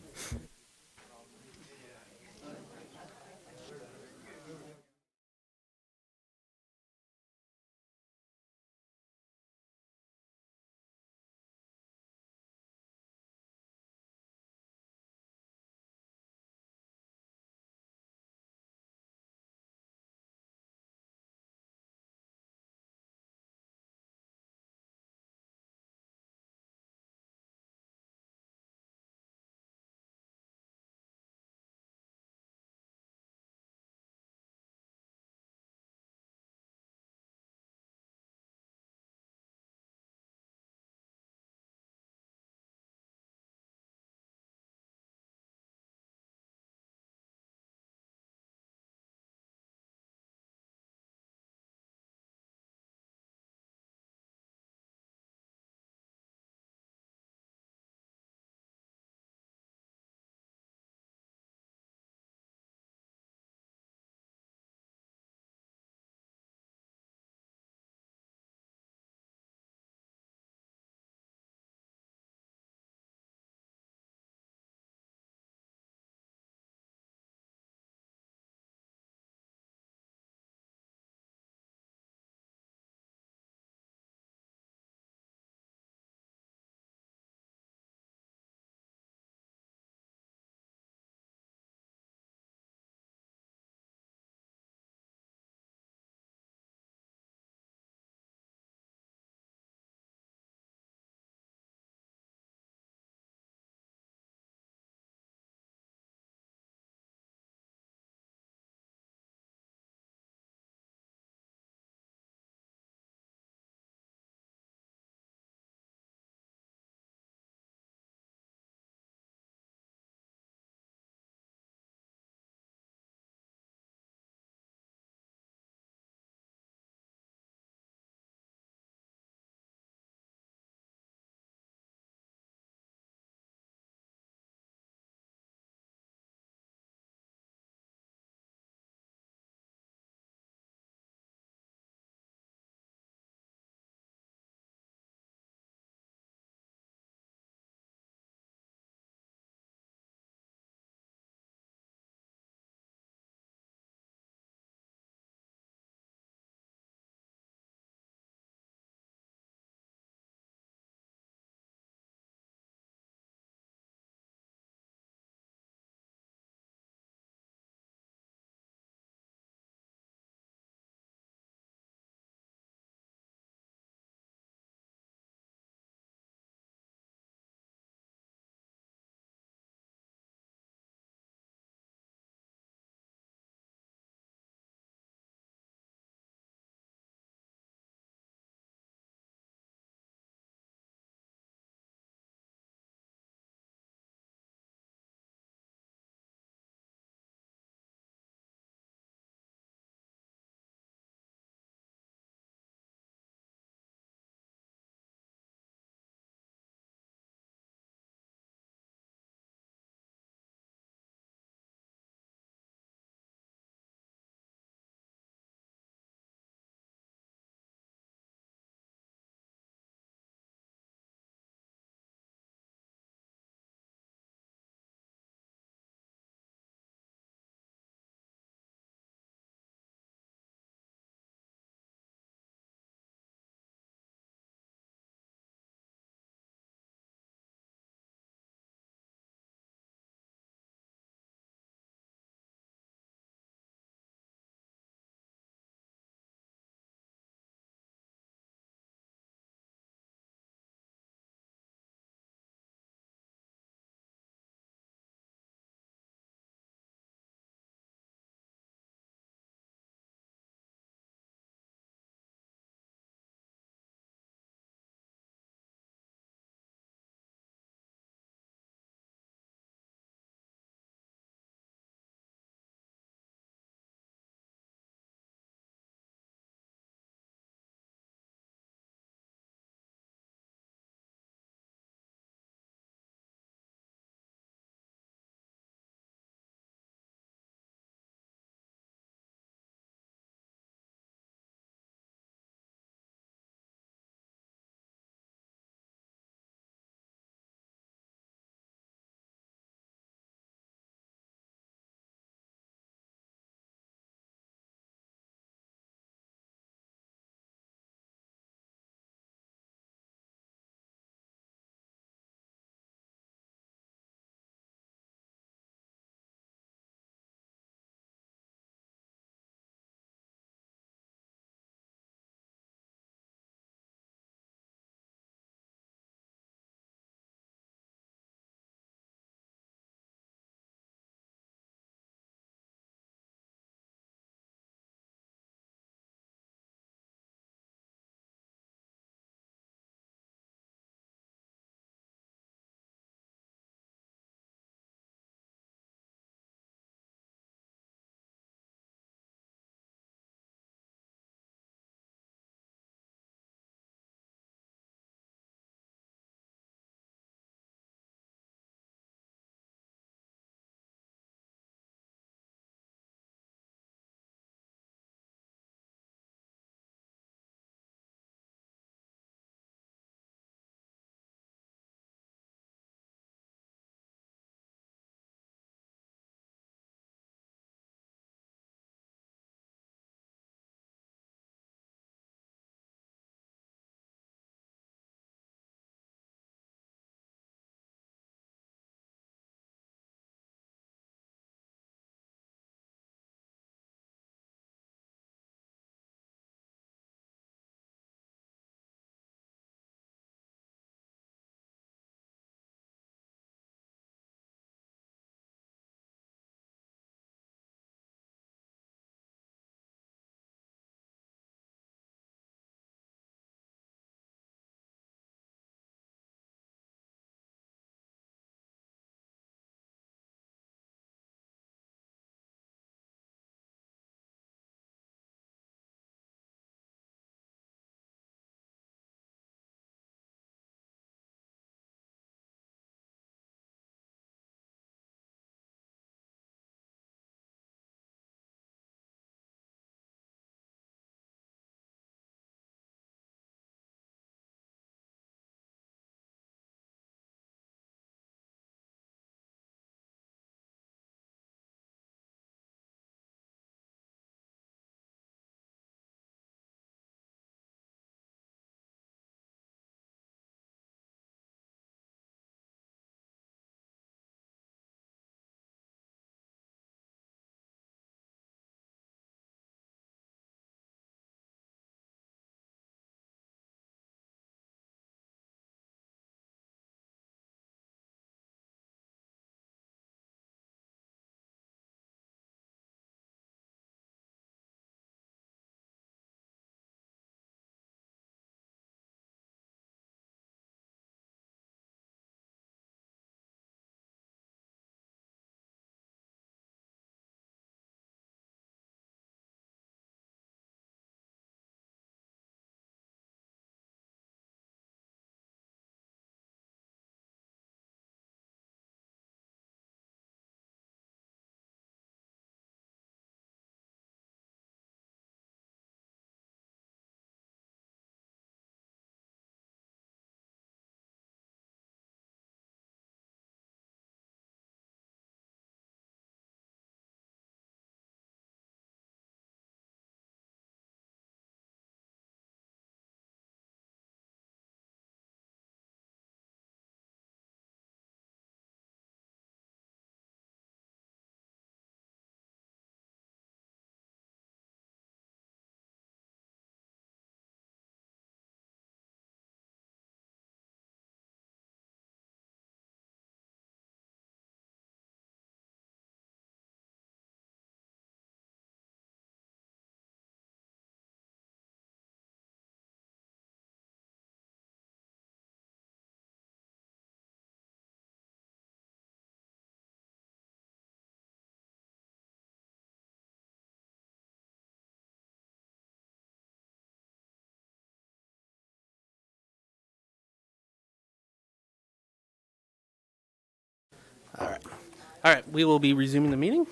[SPEAKER 1] All right, we will be resuming the meeting.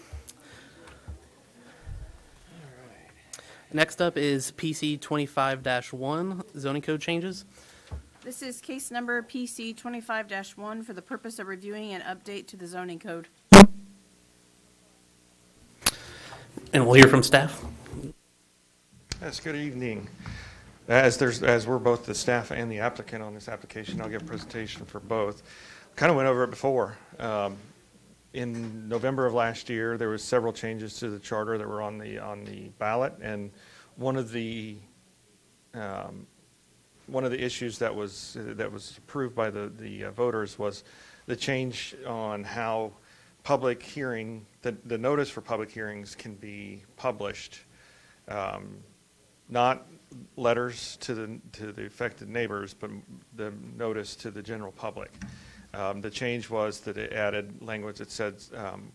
[SPEAKER 1] Next up is PC 25-1, zoning code changes.
[SPEAKER 2] This is case number PC 25-1 for the purpose of reviewing an update to the zoning code.
[SPEAKER 1] And we'll hear from staff.
[SPEAKER 5] Yes, good evening. As we're both the staff and the applicant on this application, I'll give a presentation for both. Kind of went over it before. In November of last year, there was several changes to the charter that were on the ballot, and one of the issues that was approved by the voters was the change on how public hearing, the notice for public hearings can be published, not letters to the affected neighbors, but the notice to the general public. The change was that it added language that said,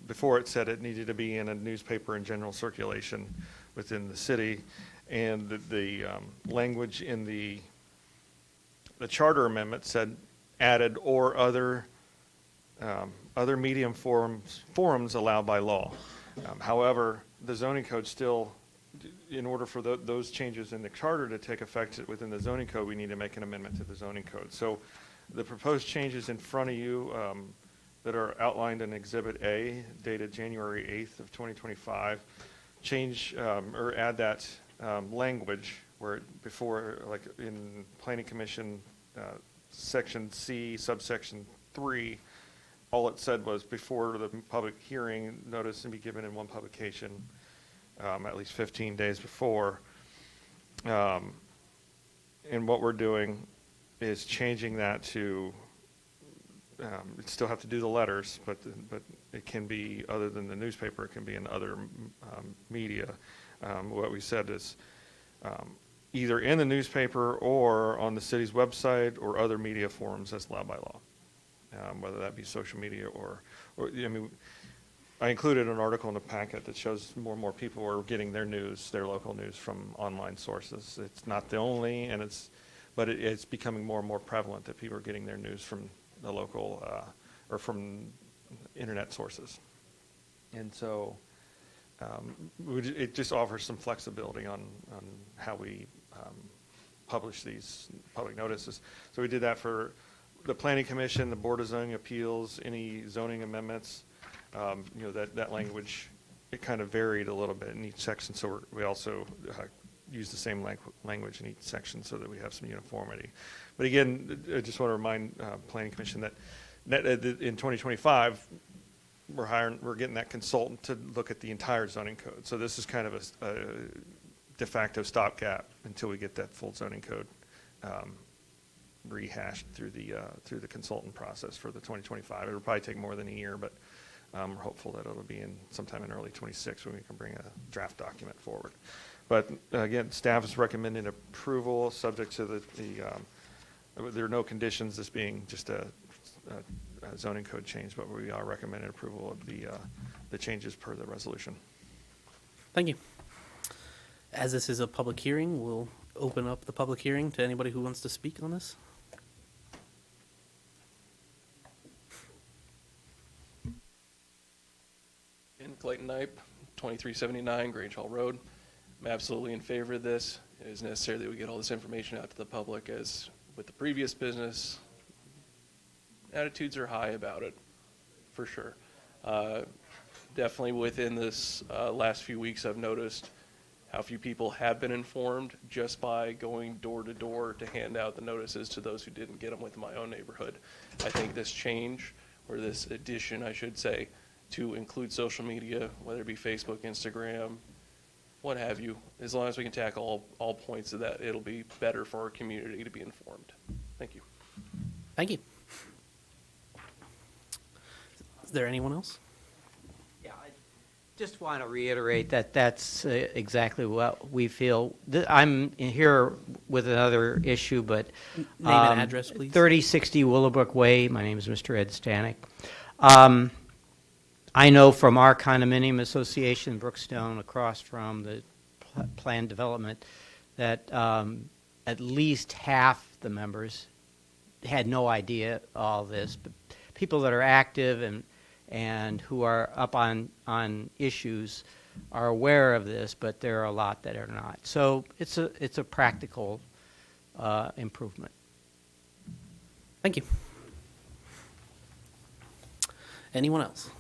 [SPEAKER 5] before it said it needed to be in a newspaper in general circulation within the city, and the language in the charter amendment said added or other medium forums allowed by law. However, the zoning code still, in order for those changes in the charter to take effect within the zoning code, we need to make an amendment to the zoning code. So the proposed changes in front of you that are outlined in Exhibit A, dated January 8th of 2025, change or add that language where before, like in Planning Commission Section C, subsection 3, all it said was before the public hearing, notice to be given in one publication at least 15 days before. And what we're doing is changing that to, it still have to do the letters, but it can be, other than the newspaper, it can be in other media. What we said is either in the newspaper or on the city's website or other media forums as allowed by law, whether that be social media or I mean, I included an article in the packet that shows more and more people are getting their news, their local news, from online sources. It's not the only, but it's becoming more and more prevalent that people are getting their news from the local or from internet sources. And so it just offers some flexibility on how we publish these public notices. So we did that for the Planning Commission, the Board of Zoning Appeals, any zoning amendments. That language, it kind of varied a little bit in each section, so we also use the same language in each section so that we have some uniformity. But again, I just want to remind Planning Commission that in 2025, we're getting that consultant to look at the entire zoning code. So this is kind of a de facto stopgap until we get that full zoning code rehashed through the consultant process for the 2025. It'll probably take more than a year, but we're hopeful that it'll be in sometime in early 26 when we can bring a draft document forward. But again, staff is recommending approval subject to there are no conditions, this being just a zoning code change, but we are recommending approval of the changes per the resolution.
[SPEAKER 1] Thank you. As this is a public hearing, we'll open up the public hearing to anybody who wants to speak on this.
[SPEAKER 8] In Clayton Knipe, 2379 Grange Hall Road. I'm absolutely in favor of this. It is necessary that we get all this information out to the public, as with the previous business, attitudes are high about it, for sure. Definitely within this last few weeks, I've noticed how few people have been informed just by going door to door to hand out the notices to those who didn't get them within my own neighborhood. I think this change, or this addition, I should say, to include social media, whether it be Facebook, Instagram, what have you, as long as we can tackle all points of that, it'll be better for our community to be informed. Thank you.
[SPEAKER 1] Thank you. Is there anyone else?
[SPEAKER 12] Yeah, I just want to reiterate that that's exactly what we feel. I'm here with another issue, but
[SPEAKER 1] name and address, please.
[SPEAKER 12] 3060 Willowbrook Way. My name is Mr. Ed Stanek. I know from our condominium association, Brookstone, across from the planned development, that at least half the members had no idea all this. But people that are active and who are up on issues are aware of this, but there are a lot that are not. So it's a practical improvement.
[SPEAKER 1] Thank you. Anyone else?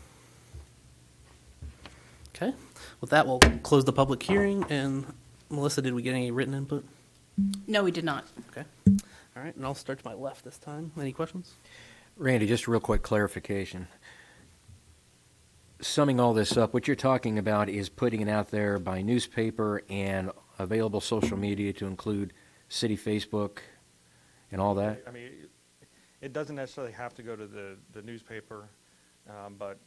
[SPEAKER 1] Okay. With that, we'll close the public hearing. And Melissa, did we get any written input?
[SPEAKER 2] No, we did not.
[SPEAKER 1] Okay. All right. And I'll start to my left this time. Any questions?
[SPEAKER 3] Randy, just a real quick clarification. Summing all this up, what you're talking about is putting it out there by newspaper and available social media to include city Facebook and all that?
[SPEAKER 5] I mean, it doesn't necessarily have to go to the newspaper, but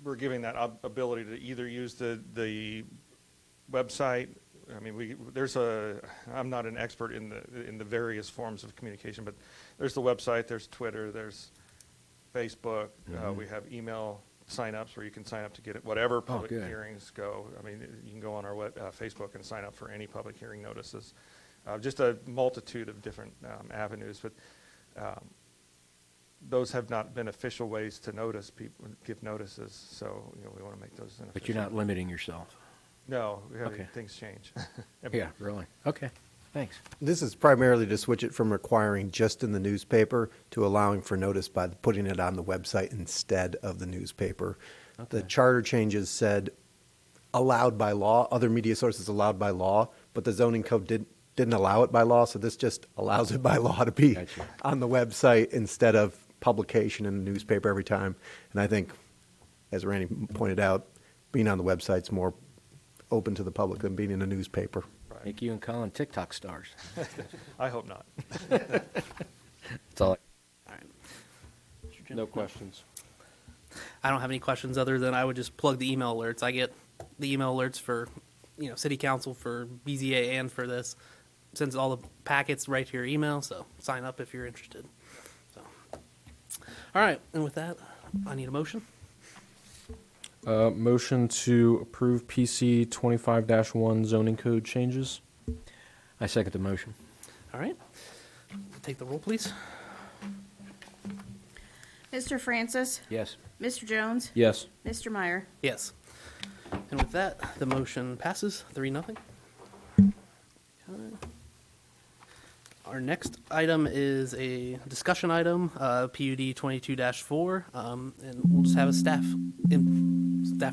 [SPEAKER 5] we're giving that ability to either use the website. I mean, I'm not an expert in the various forms of communication, but there's the website, there's Twitter, there's Facebook. We have email sign-ups where you can sign up to get it, whatever public hearings go. I mean, you can go on our Facebook and sign up for any public hearing notices. Just a multitude of different avenues, but those have not been official ways to notice people, give notices. So we want to make those.
[SPEAKER 3] But you're not limiting yourself.
[SPEAKER 5] No,
[SPEAKER 3] Okay.
[SPEAKER 5] Things change.
[SPEAKER 3] Yeah, really. Okay, thanks.
[SPEAKER 19] This is primarily to switch it from requiring just in the newspaper to allowing for notice by putting it on the website instead of the newspaper. The charter changes said allowed by law, other media sources allowed by law, but the zoning code didn't allow it by law, so this just allows it by law to be on the website instead of publication in the newspaper every time. And I think, as Randy pointed out, being on the website's more open to the public than being in a newspaper.
[SPEAKER 5] Right.
[SPEAKER 3] Make you and Colin TikTok stars.
[SPEAKER 5] I hope not.
[SPEAKER 3] That's all.
[SPEAKER 1] All right. Mr. Jim?
[SPEAKER 4] No questions.
[SPEAKER 1] I don't have any questions other than I would just plug the email alerts. I get the email alerts for, city council, for BZA, and for this. Sends all the packets right to your email, so sign up if you're interested. So, all right, and with that, I need a motion.
[SPEAKER 4] Motion to approve PC 25-1 zoning code changes.
[SPEAKER 3] I second the motion.
[SPEAKER 1] All right, take the roll, please.
[SPEAKER 2] Mr. Francis?
[SPEAKER 3] Yes.
[SPEAKER 2] Mr. Jones?
[SPEAKER 4] Yes.
[SPEAKER 2] Mr. Meyer?
[SPEAKER 1] Yes. And with that, the motion passes 3-0. Our next item is a discussion item, PUD 22-4, and we'll just have a staff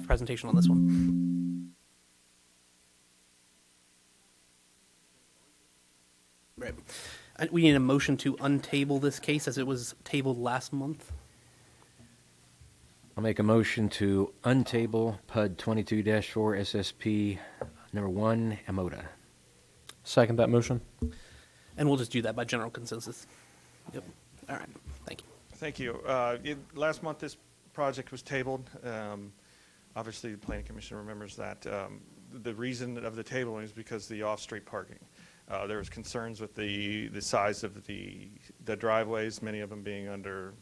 [SPEAKER 1] presentation on this one. Right. We need a motion to untable this case as it was tabled last month.
[SPEAKER 3] I'll make a motion to untable PUD 22-4 SSP number 1, Emoda.
[SPEAKER 4] Second that motion.
[SPEAKER 1] And we'll just do that by general consensus. Yep. All right. Thank you.
[SPEAKER 5] Thank you. Last month, this project was tabled. Obviously, the Planning Commission remembers that. The reason of the tabling is because of the off-street parking. There was concerns with the size of the driveways, many of them being under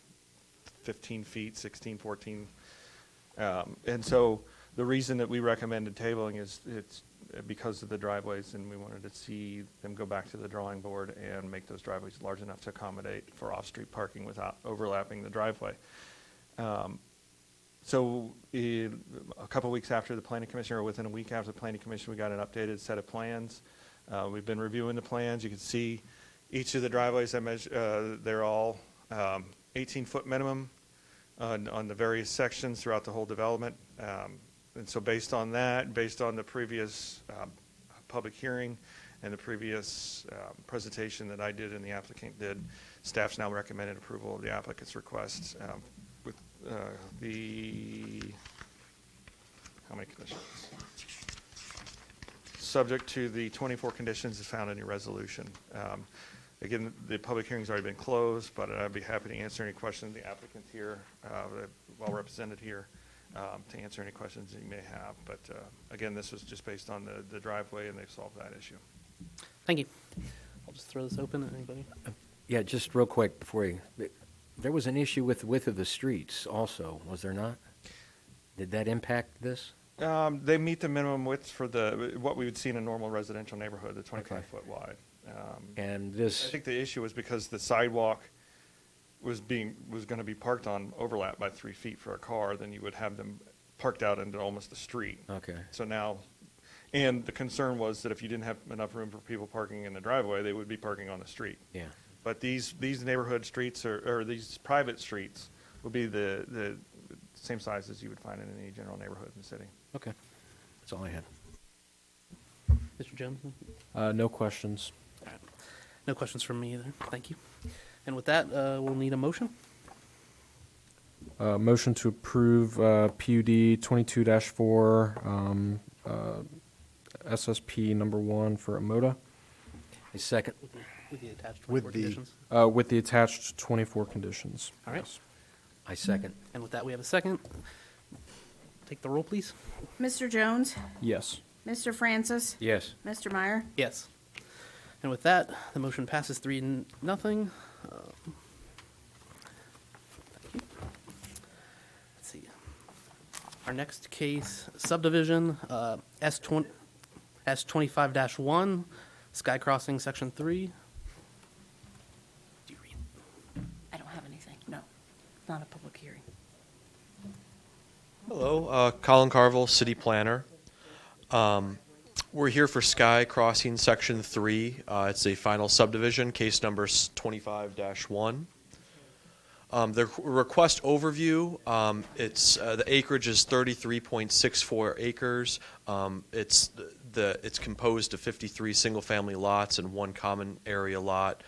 [SPEAKER 5] 15 feet, 16, 14. And so the reason that we recommended tabling is it's because of the driveways, and we wanted to see them go back to the drawing board and make those driveways large enough to accommodate for off-street parking without overlapping the driveway. So a couple weeks after the Planning Commission, or within a week after the Planning Commission, we got an updated set of plans. We've been reviewing the plans. You can see each of the driveways I measured, they're all 18-foot minimum on the various sections throughout the whole development. And so based on that, based on the previous public hearing and the previous presentation that I did and the applicant did, staff's now recommended approval of the applicant's request with how many conditions? Subject to the 24 conditions as found in your resolution. Again, the public hearing's already been closed, but I'd be happy to answer any questions. The applicant here, well represented here, to answer any questions that you may have. But again, this was just based on the driveway, and they've solved that issue.
[SPEAKER 1] Thank you. I'll just throw this open. Anybody?
[SPEAKER 3] Yeah, just real quick before you, there was an issue with the width of the streets also, was there not? Did that impact this?
[SPEAKER 5] They meet the minimum width for what we would see in a normal residential neighborhood, the 25-foot wide.
[SPEAKER 3] And this,
[SPEAKER 5] I think the issue was because the sidewalk was going to be parked on overlap by 3 feet for a car, then you would have them parked out into almost the street.
[SPEAKER 3] Okay.
[SPEAKER 5] So now, and the concern was that if you didn't have enough room for people parking in the driveway, they would be parking on the street.
[SPEAKER 3] Yeah.
[SPEAKER 5] But these neighborhood streets or these private streets would be the same size as you would find in any general neighborhood in the city.
[SPEAKER 3] Okay. That's all I had.
[SPEAKER 1] Mr. Jones?
[SPEAKER 4] No questions.
[SPEAKER 1] No questions from me either. Thank you. And with that, we'll need a motion.
[SPEAKER 4] Motion to approve PUD 22-4 SSP number 1 for Amoda.
[SPEAKER 3] A second.
[SPEAKER 1] With the attached
[SPEAKER 19] With
[SPEAKER 1] 24
[SPEAKER 19] the-
[SPEAKER 1] conditions.
[SPEAKER 4] With the attached 24 conditions.
[SPEAKER 1] All right.
[SPEAKER 4] Yes.
[SPEAKER 3] I second.
[SPEAKER 1] And with that, we have a second. Take the roll, please.
[SPEAKER 2] Mr. Jones?
[SPEAKER 4] Yes.
[SPEAKER 2] Mr. Francis?
[SPEAKER 3] Yes.
[SPEAKER 2] Mr. Meyer?
[SPEAKER 1] Yes. And with that, the motion passes 3-0. Thank you. Let's see. Our next case, subdivision, S25-1, Sky Crossing, Section 3. Do you read?
[SPEAKER 2] I don't have anything, no. It's not a public hearing.
[SPEAKER 6] Hello, Colin Carville, city planner. We're here for Sky Crossing Section 3. It's a final subdivision, case number 25-1. The request overview, the acreage is 33.64 acres. It's composed of 53 single-family lots and 1 common area lot.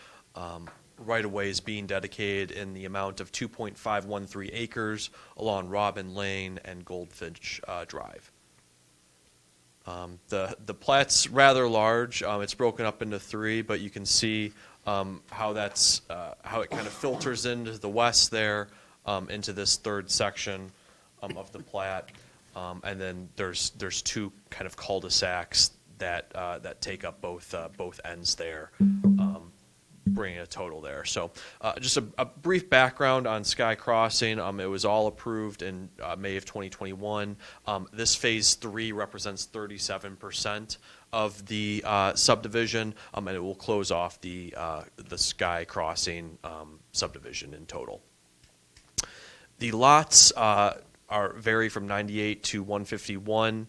[SPEAKER 6] Right-of-way is being dedicated in the amount of 2.513 acres along Robin Lane and Goldfinch Drive. The plat's rather large. It's broken up into 3, but you can see how it kind of filters into the west there, into this 3rd section of the plat, and then there's 2 kind of cul-de-sacs that take up both ends there, bringing a total there. So just a brief background on Sky Crossing. It was all approved in May of 2021. This phase 3 represents 37% of the subdivision, and it will close off the Sky Crossing subdivision in total. The lots vary from 98 to 151.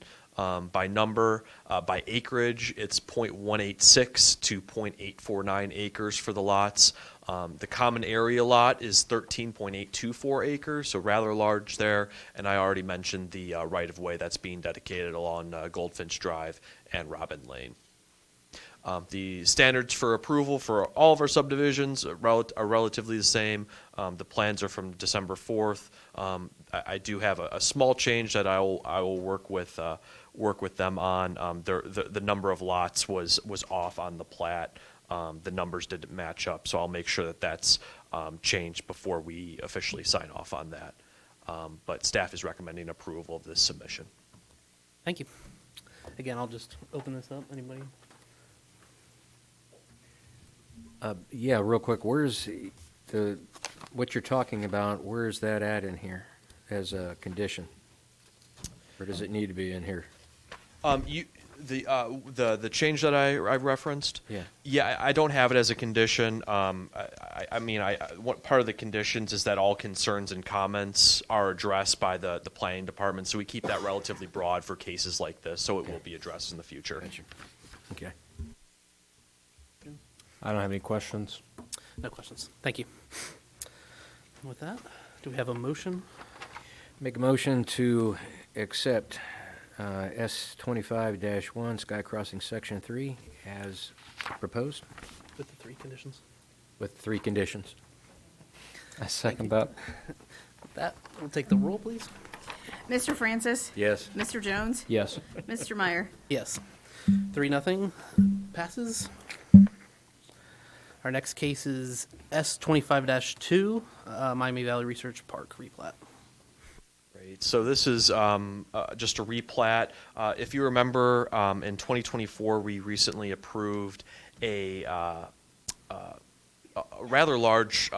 [SPEAKER 6] By number, by acreage, it's 0.186 to 0.849 acres for the lots. The common area lot is 13.824 acres, so rather large there. And I already mentioned the right-of-way that's being dedicated along Goldfinch Drive and Robin Lane. The standards for approval for all of our subdivisions are relatively the same. The plans are from December 4th. I do have a small change that I will work with them on. The number of lots was off on the plat. The numbers didn't match up, so I'll make sure that that's changed before we officially sign off on that. But staff is recommending approval of this submission.
[SPEAKER 1] Thank you. Again, I'll just open this up. Anybody?
[SPEAKER 3] Yeah, real quick, where's what you're talking about, where is that at in here as a condition? Or does it need to be in here?
[SPEAKER 6] The change that I referenced.
[SPEAKER 3] Yeah.
[SPEAKER 6] Yeah, I don't have it as a condition. One part of the conditions is that all concerns and comments are addressed by the planning department. So we keep that relatively broad for cases like this. So it will be addressed in the future.
[SPEAKER 3] Gotcha. Okay.
[SPEAKER 4] I don't have any questions.
[SPEAKER 1] No questions. Thank you. And with that, do we have a motion?
[SPEAKER 3] Make a motion to accept S25-1 Sky Crossing Section 3 as proposed
[SPEAKER 1] With the 3 conditions.
[SPEAKER 3] with 3 conditions.
[SPEAKER 4] I second that.
[SPEAKER 1] With that, we'll take the roll, please.
[SPEAKER 2] Mr. Francis?
[SPEAKER 3] Yes.
[SPEAKER 2] Mr. Jones?
[SPEAKER 4] Yes.
[SPEAKER 2] Mr. Meyer?
[SPEAKER 1] Yes. 3-0 passes. Our next case is S25-2, Miami Valley Research Park replat.
[SPEAKER 6] Great. So this is just a replat. If you remember, in 2024, we recently approved a rather large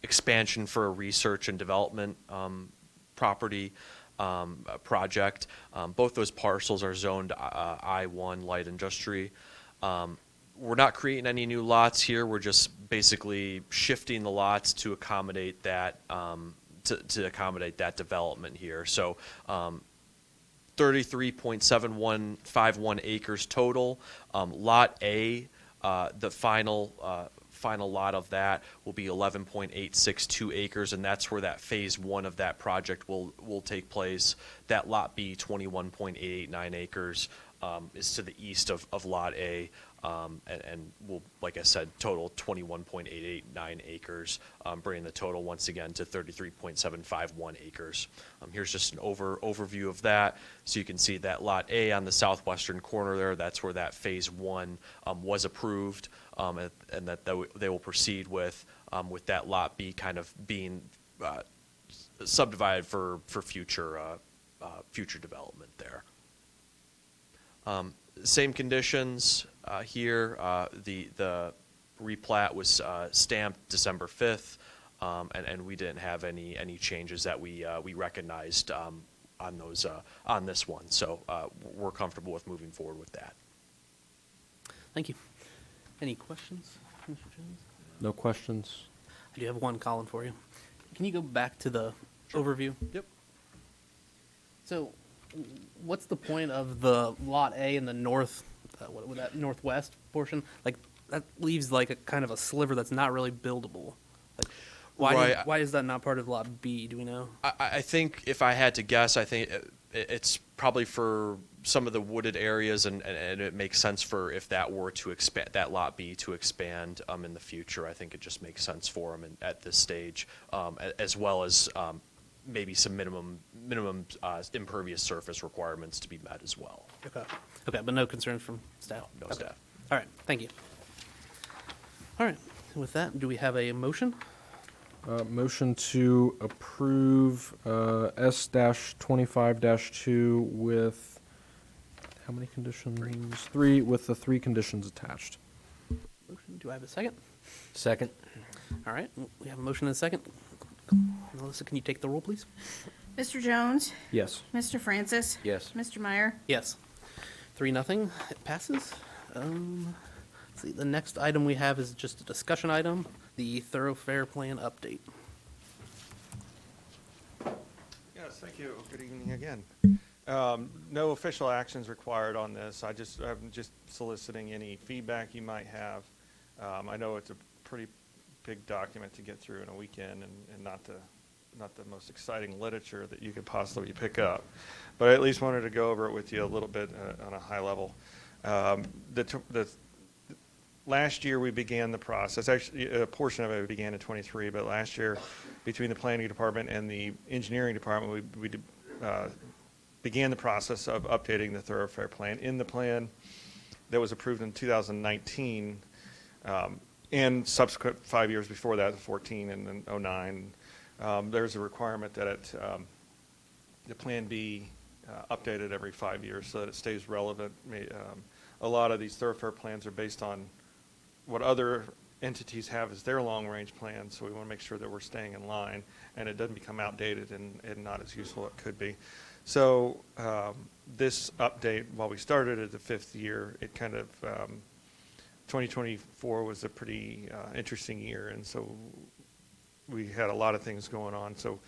[SPEAKER 6] expansion for a research and development property project. Both those parcels are zoned I-1 light industry. we're not creating any new lots here. We're just basically shifting the lots to accommodate that to accommodate that development here. So 33.7151 acres total. Lot A, the final lot of that will be 11.862 acres, and that's where that phase one of that project will take place. That Lot B, 21.889 acres, is to the east of Lot A, and will, like I said, total 21.889 acres, bringing the total once again to 33.751 acres. Here's just an overview of that. So you can see that Lot A on the southwestern corner there, that's where that phase one was approved, and that they will proceed with that Lot B kind of being subdivided for future development there. Same conditions here. The replat was stamped December 5th, and we didn't have any changes that we recognized on this one. So we're comfortable with moving forward with that.
[SPEAKER 1] Thank you. Any questions, Mr. Jones?
[SPEAKER 4] No questions.
[SPEAKER 1] I do have one, Colin, for you. Can you go back to the overview?
[SPEAKER 6] Yep.
[SPEAKER 1] So, what's the point of the Lot A in the north, that northwest portion? Like, that leaves like a kind of a sliver that's not really buildable. Like, why is that not part of Lot B? Do we know?
[SPEAKER 6] I think if I had to guess, I think it's probably for some of the wooded areas, and it makes sense for if that were to expand, that Lot B to expand in the future. I think it just makes sense for them at this stage, as well as maybe some minimum impervious surface requirements to be met as well.
[SPEAKER 1] Okay, but no concerns from staff?
[SPEAKER 6] No
[SPEAKER 1] Okay.
[SPEAKER 6] staff.
[SPEAKER 1] All right, thank you. All right, with that, do we have a motion?
[SPEAKER 4] Motion to approve S-25-2 with how many conditions? 3 with the 3 conditions attached.
[SPEAKER 1] Motion, do I have a second?
[SPEAKER 3] Second.
[SPEAKER 1] All right, we have a motion and a second. Melissa, can you take the roll, please?
[SPEAKER 2] Mr. Jones?
[SPEAKER 4] Yes.
[SPEAKER 2] Mr. Francis?
[SPEAKER 3] Yes.
[SPEAKER 2] Mr. Meyer?
[SPEAKER 1] Yes. 3-0, it passes. Let's see, the next item we have is just a discussion item, the thoroughfare plan update.
[SPEAKER 5] Yes, thank you. Good evening again. No official actions required on this. I'm just soliciting any feedback you might have. I know it's a pretty big document to get through in a weekend, and not the most exciting literature that you could possibly pick up, but I at least wanted to go over it with you a little bit on a high level. Last year we began the process. Actually, a portion of it began in '23, but last year, between the planning department and the engineering department, we began the process of updating the thoroughfare plan. In the plan that was approved in 2019, and subsequent 5 years before that, 14 and then 09, there's a requirement that the plan be updated every 5 years so that it stays relevant. A lot of these thoroughfare plans are based on what other entities have as their long-range plan, so we want to make sure that we're staying in line and it doesn't become outdated and not as useful as it could be. So this update, while we started at the 5th year, it kind of 2024 was a pretty interesting year, and so we had a lot of things going on. So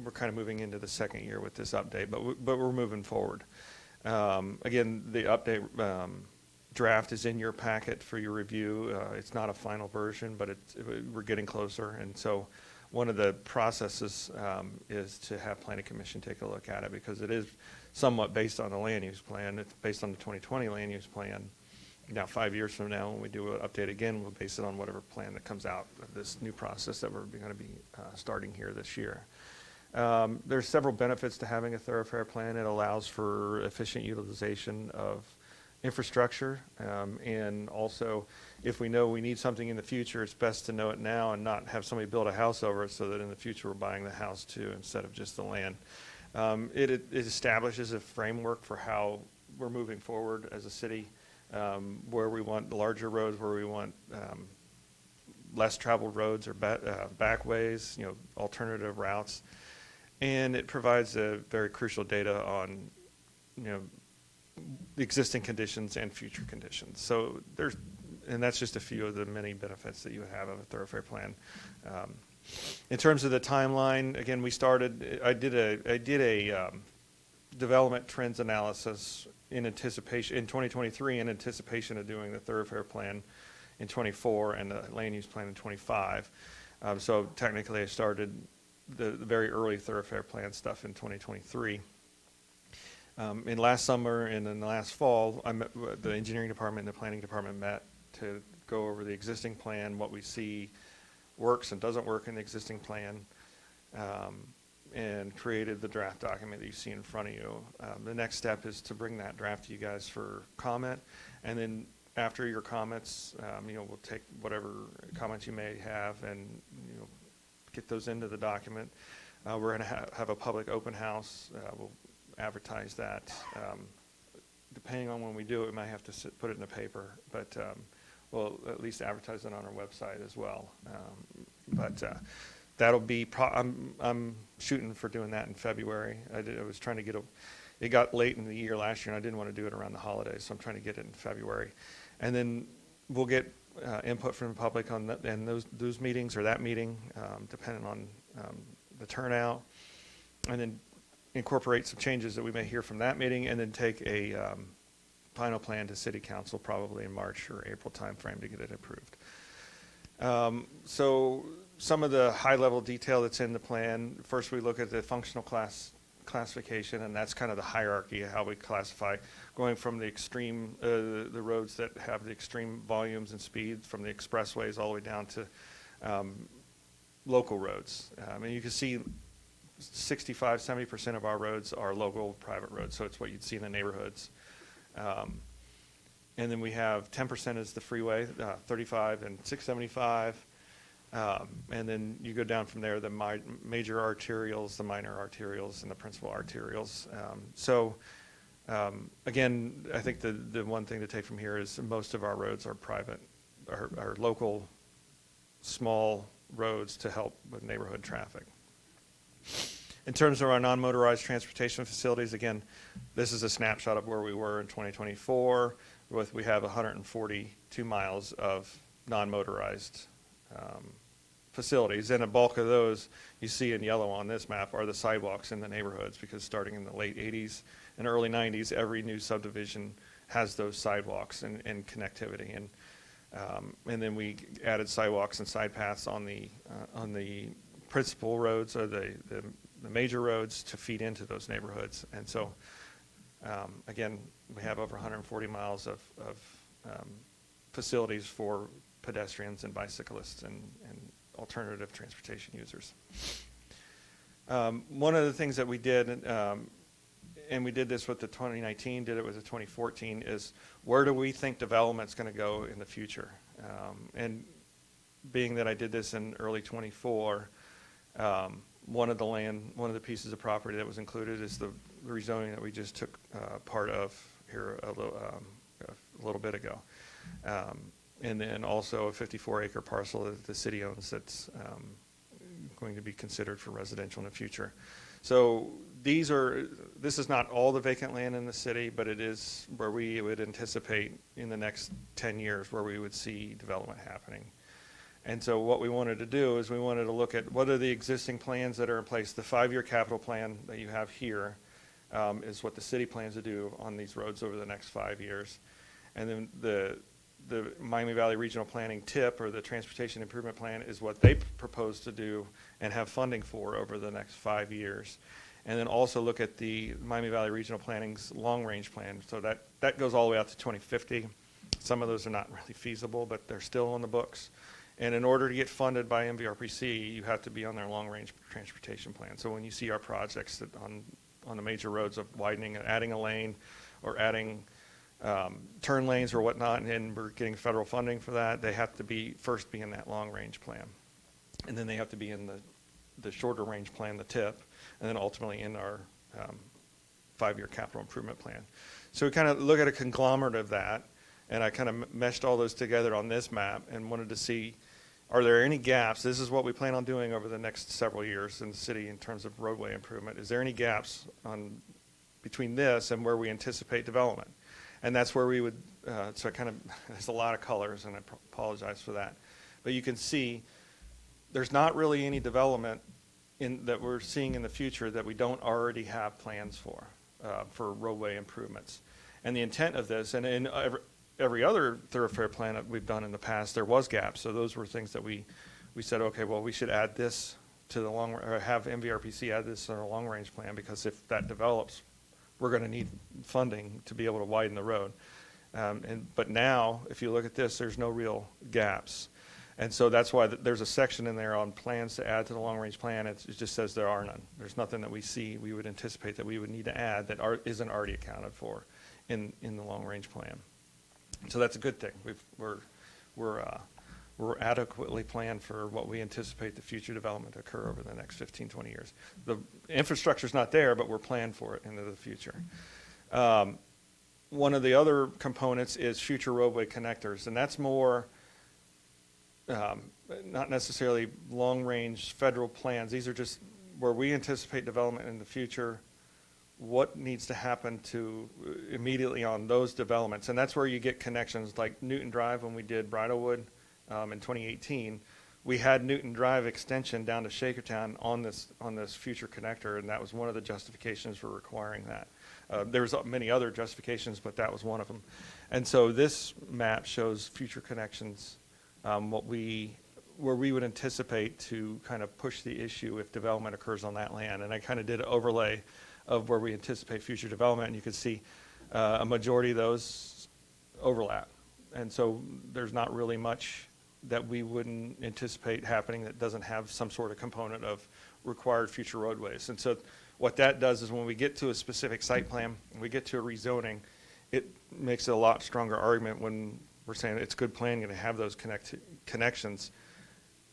[SPEAKER 5] we're kind of moving into the 2nd year with this update, but we're moving forward. Again, the update draft is in your packet for your review. It's not a final version, but we're getting closer, and so one of the processes is to have Planning Commission take a look at it, because it is somewhat based on the land use plan. It's based on the 2020 land use plan. Now, 5 years from now, when we do an update again, we'll base it on whatever plan that comes out of this new process that we're going to be starting here this year. There's several benefits to having a thoroughfare plan. It allows for efficient utilization of infrastructure, and also, if we know we need something in the future, it's best to know it now and not have somebody build a house over it, so that in the future we're buying the house too instead of just the land. It establishes a framework for how we're moving forward as a city, where we want larger roads, where we want less traveled roads or back ways, alternative routes, and it provides a very crucial data on the existing conditions and future conditions. So and that's just a few of the many benefits that you would have of a thoroughfare plan. In terms of the timeline, again, I did a development trends analysis in 2023 in anticipation of doing the thoroughfare plan in 24 and the land use plan in 25. So technically I started the very early thoroughfare plan stuff in 2023. In last summer and in the last fall, the engineering department and the planning department met to go over the existing plan, what we see works and doesn't work in the existing plan, and created the draft document that you see in front of you. The next step is to bring that draft to you guys for comment, and then after your comments, we'll take whatever comments you may have and get those into the document. We're going to have a public open house. We'll advertise that. Depending on when we do it, we might have to put it in the paper, but we'll at least advertise it on our website as well. That'll be, I'm shooting for doing that in February. I was trying to it got late in the year last year and I didn't want to do it around the holidays, so I'm trying to get it in February. And then we'll get input from the public on those meetings or that meeting, depending on the turnout, and then incorporate some changes that we may hear from that meeting, and then take a final plan to City Council probably in March or April timeframe to get it approved. So some of the high-level detail that's in the plan, first we look at the functional classification, and that's kind of the hierarchy of how we classify, going from the extreme, the roads that have the extreme volumes and speeds, from the expressways all the way down to local roads. And you can see 65–70% of our roads are local private roads, so it's what you'd see in the neighborhoods. And then we have 10% is the freeway, 35 and 675. And then you go down from there, the major arterials, the minor arterials, and the principal arterials. Again, I think the one thing to take from here is most of our roads are private, are local, small roads to help with neighborhood traffic. In terms of our non-motorized transportation facilities, again, this is a snapshot of where we were in 2024. We have 142 miles of non-motorized facilities, and a bulk of those you see in yellow on this map are the sidewalks in the neighborhoods, because starting in the late 80s and early 90s, every new subdivision has those sidewalks and connectivity. And then we added sidewalks and side paths on the principal roads, or the major roads, to feed into those neighborhoods. And so, again, we have over 140 miles of facilities for pedestrians and bicyclists and alternative transportation users. One of the things that we did, and we did this with the 2019, did it with the 2014, is where do we think development's going to go in the future? And being that I did this in early 24, one of the pieces of property that was included is the rezoning that we just took part of here a little bit ago. And then also a 54-acre parcel that the city owns that's going to be considered for residential in the future. So this is not all the vacant land in the city, but it is where we would anticipate in the next 10 years where we would see development happening. And so what we wanted to do is we wanted to look at what are the existing plans that are in place. The 5-year capital plan that you have here is what the city plans to do on these roads over the next 5 years. And then the Miami Valley Regional Planning TIP, or the Transportation Improvement Plan, is what they propose to do and have funding for over the next 5 years. And then also look at the Miami Valley Regional Planning's long-range plan. So that goes all the way out to 2050. Some of those are not really feasible, but they're still on the books. And in order to get funded by MVRPC, you have to be on their long-range transportation plan. So when you see our projects that on the major roads of widening and adding a lane or adding turn lanes or whatnot, and we're getting federal funding for that, they have to first be in that long-range plan. And then they have to be in the shorter range plan, the TIP, and then ultimately in our 5-year capital improvement plan. So we kind of look at a conglomerate of that, and I kind of meshed all those together on this map and wanted to see, are there any gaps? This is what we plan on doing over the next several years in the city in terms of roadway improvement. Is there any gaps between this and where we anticipate development. And that's where we would, so there's a lot of colors, and I apologize for that. But you can see there's not really any development that we're seeing in the future that we don't already have plans for roadway improvements. And the intent of this, and in every other thoroughfare plan that we've done in the past, there was gaps. So those were things that we said, okay, well, we should add this to the or have MVRPC add this to our long-range plan, because if that develops, we're going to need funding to be able to widen the road. But now, if you look at this, there's no real gaps. And so that's why there's a section in there on plans to add to the long-range plan. It just says there are none. There's nothing that we see we would anticipate that we would need to add that isn't already accounted for in the long-range plan. So that's a good thing. We're adequately planned for what we anticipate the future development to occur over the next 15, 20 years. The infrastructure's not there, but we're planned for it into the future. One of the other components is future roadway connectors, and that's more not necessarily long-range federal plans. These are just where we anticipate development in the future, what needs to happen to immediately on those developments. And that's where you get connections like Newton Drive. When we did Bridlewood in 2018, we had Newton Drive extension down to Shakertown on this future connector, and that was one of the justifications for requiring that. There was many other justifications, but that was one of them. And so this map shows future connections, where we would anticipate to kind of push the issue if development occurs on that land. And I kind of did an overlay of where we anticipate future development, and you can see a majority of those overlap. And so there's not really much that we wouldn't anticipate happening that doesn't have some sort of component of required future roadways. And so what that does is when we get to a specific site plan, when we get to a rezoning, it makes it a lot stronger argument when we're saying it's good planning to have those connections.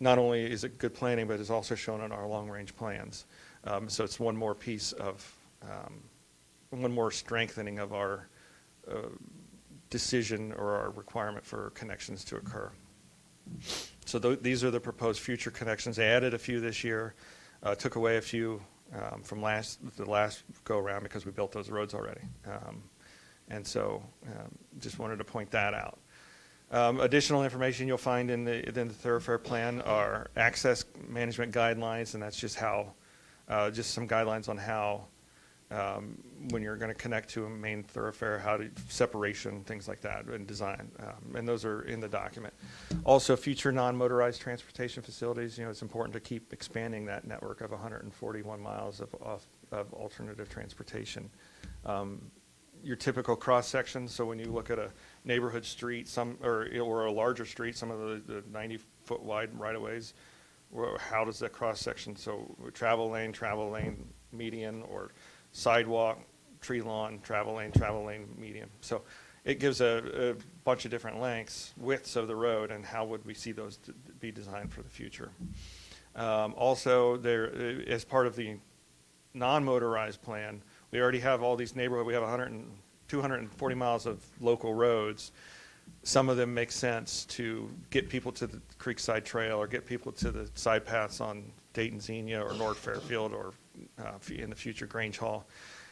[SPEAKER 5] Not only is it good planning, but it's also shown in our long-range plans. So it's one more piece of, one more strengthening of our decision or our requirement for connections to occur. So these are the proposed future connections. They added a few this year, took away a few from the last go-around because we built those roads already. And so just wanted to point that out. Additional information you'll find in the thoroughfare plan are access management guidelines, and that's just how, just some guidelines on how, when you're going to connect to a main thoroughfare, how to separation, things like that, and design. And those are in the document. Also, future non-motorized transportation facilities. It's important to keep expanding that network of 141 miles of alternative transportation. Your typical cross sections. So when you look at a neighborhood street, or a larger street, some of the 90-foot wide right-of-ways, how does that cross section? So travel lane, median, or sidewalk, tree lawn, travel lane, median. So it gives a bunch of different lengths, widths of the road, and how would we see those be designed for the future. Also, as part of the non-motorized plan, we already have all these neighborhoods. We have 240 miles of local roads. Some of them make sense to get people to the Creekside Trail or get people to the side paths on Dayton Xenia or North Fairfield or in the future Grange Hall.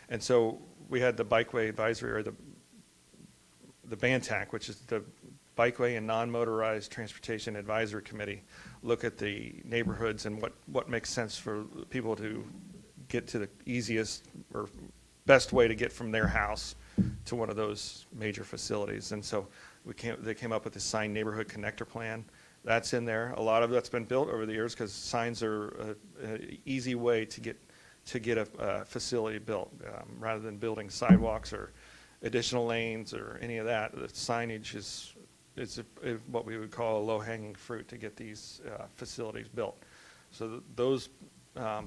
[SPEAKER 5] And so we had the Bikeway Advisory, or the BANTAC, which is the Bikeway and Non-Motorized Transportation Advisory Committee, look at the neighborhoods and what makes sense for people to get to the easiest or best way to get from their house to one of those major facilities. And so they came up with this signed neighborhood connector plan. That's in there. A lot of that's been built over the years because signs are an easy way to get a facility built. Rather than building sidewalks or additional lanes or any of that, the signage is what we would call a low-hanging fruit to get these facilities built. So those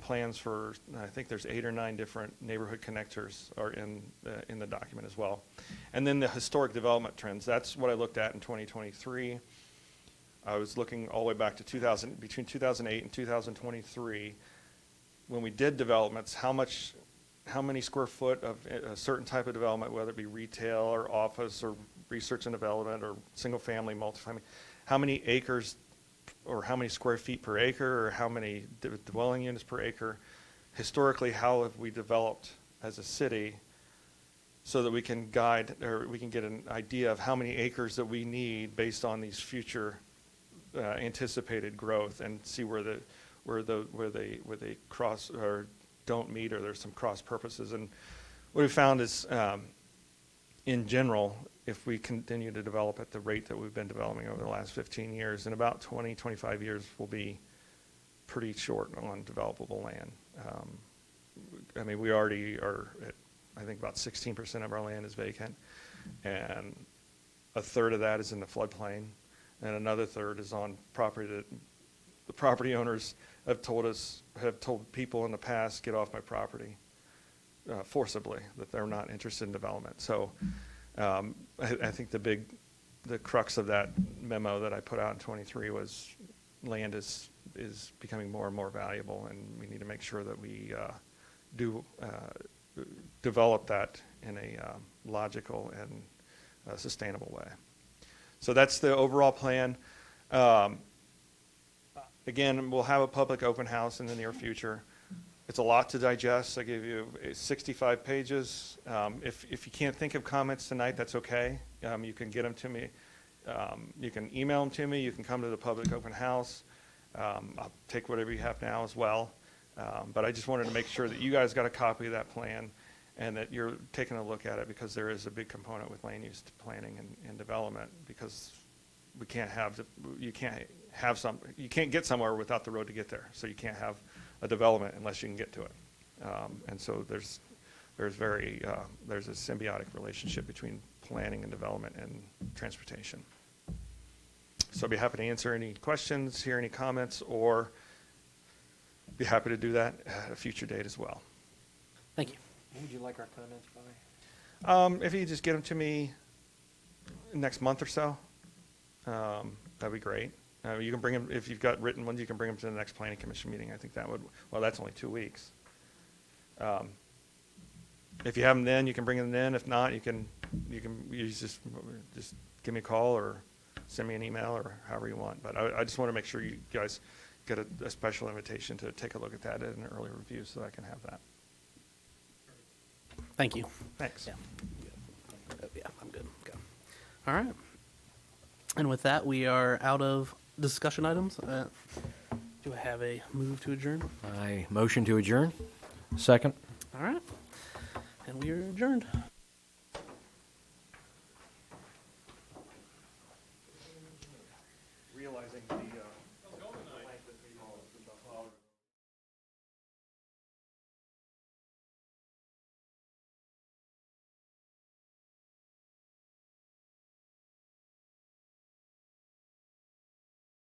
[SPEAKER 5] plans for, I think there's 8 or 9 different neighborhood connectors are in the document as well. And then the historic development trends, that's what I looked at in 2023. I was looking all the way back to between 2008 and 2023. When we did developments, how many square foot of a certain type of development, whether it be retail or office or research and development or single family, multifamily, how many acres or how many square feet per acre or how many dwelling units per acre. Historically, how have we developed as a city so that we can guide, or we can get an idea of how many acres that we need based on these future anticipated growth, and see where they cross or don't meet, or there's some cross purposes. And what we found is, in general, if we continue to develop at the rate that we've been developing over the last 15 years, in about 20, 25 years, we'll be pretty short on developable land. I mean, we already are at, I think, about 16% of our land is vacant, and a third of that is in the floodplain, and another third is on property that the property owners have told people in the past, get off my property, forcibly, that they're not interested in development. So I think the crux of that memo that I put out in 23 was land is becoming more and more valuable, and we need to make sure that we do develop that in a logical and sustainable way. So that's the overall plan. Again, we'll have a public open house in the near future. It's a lot to digest. I gave you 65 pages. If you can't think of comments tonight, that's okay. You can get them to me. You can email them to me. You can come to the public open house. I'll take whatever you have now as well. But I just wanted to make sure that you guys got a copy of that plan and that you're taking a look at it, because there is a big component with land use planning and development, because we can't have you can't get somewhere without the road to get there. So you can't have a development unless you can get to it. And so there's a symbiotic relationship between planning and development and transportation. So I'd be happy to answer any questions, hear any comments, or be happy to do that at a future date as well.
[SPEAKER 1] Thank you.
[SPEAKER 4] When would you like our comments by?
[SPEAKER 5] If you could just get them to me next month or so, that'd be great. You can bring them, if you've got written ones, you can bring them to the next planning commission meeting. I think that would, well, that's only 2 weeks. If you have them then, you can bring them then. If not, you just give me a call or send me an email or however you want. But I just want to make sure you guys get a special invitation to take a look at that in an early review, so that I can have that.
[SPEAKER 1] Thank you.
[SPEAKER 5] Thanks.
[SPEAKER 1] Yeah, I'm good. Okay. All right. And with that, we are out of discussion items. Do I have a move to adjourn?
[SPEAKER 3] I motion to adjourn.
[SPEAKER 4] Second.
[SPEAKER 1] All right. And we are adjourned.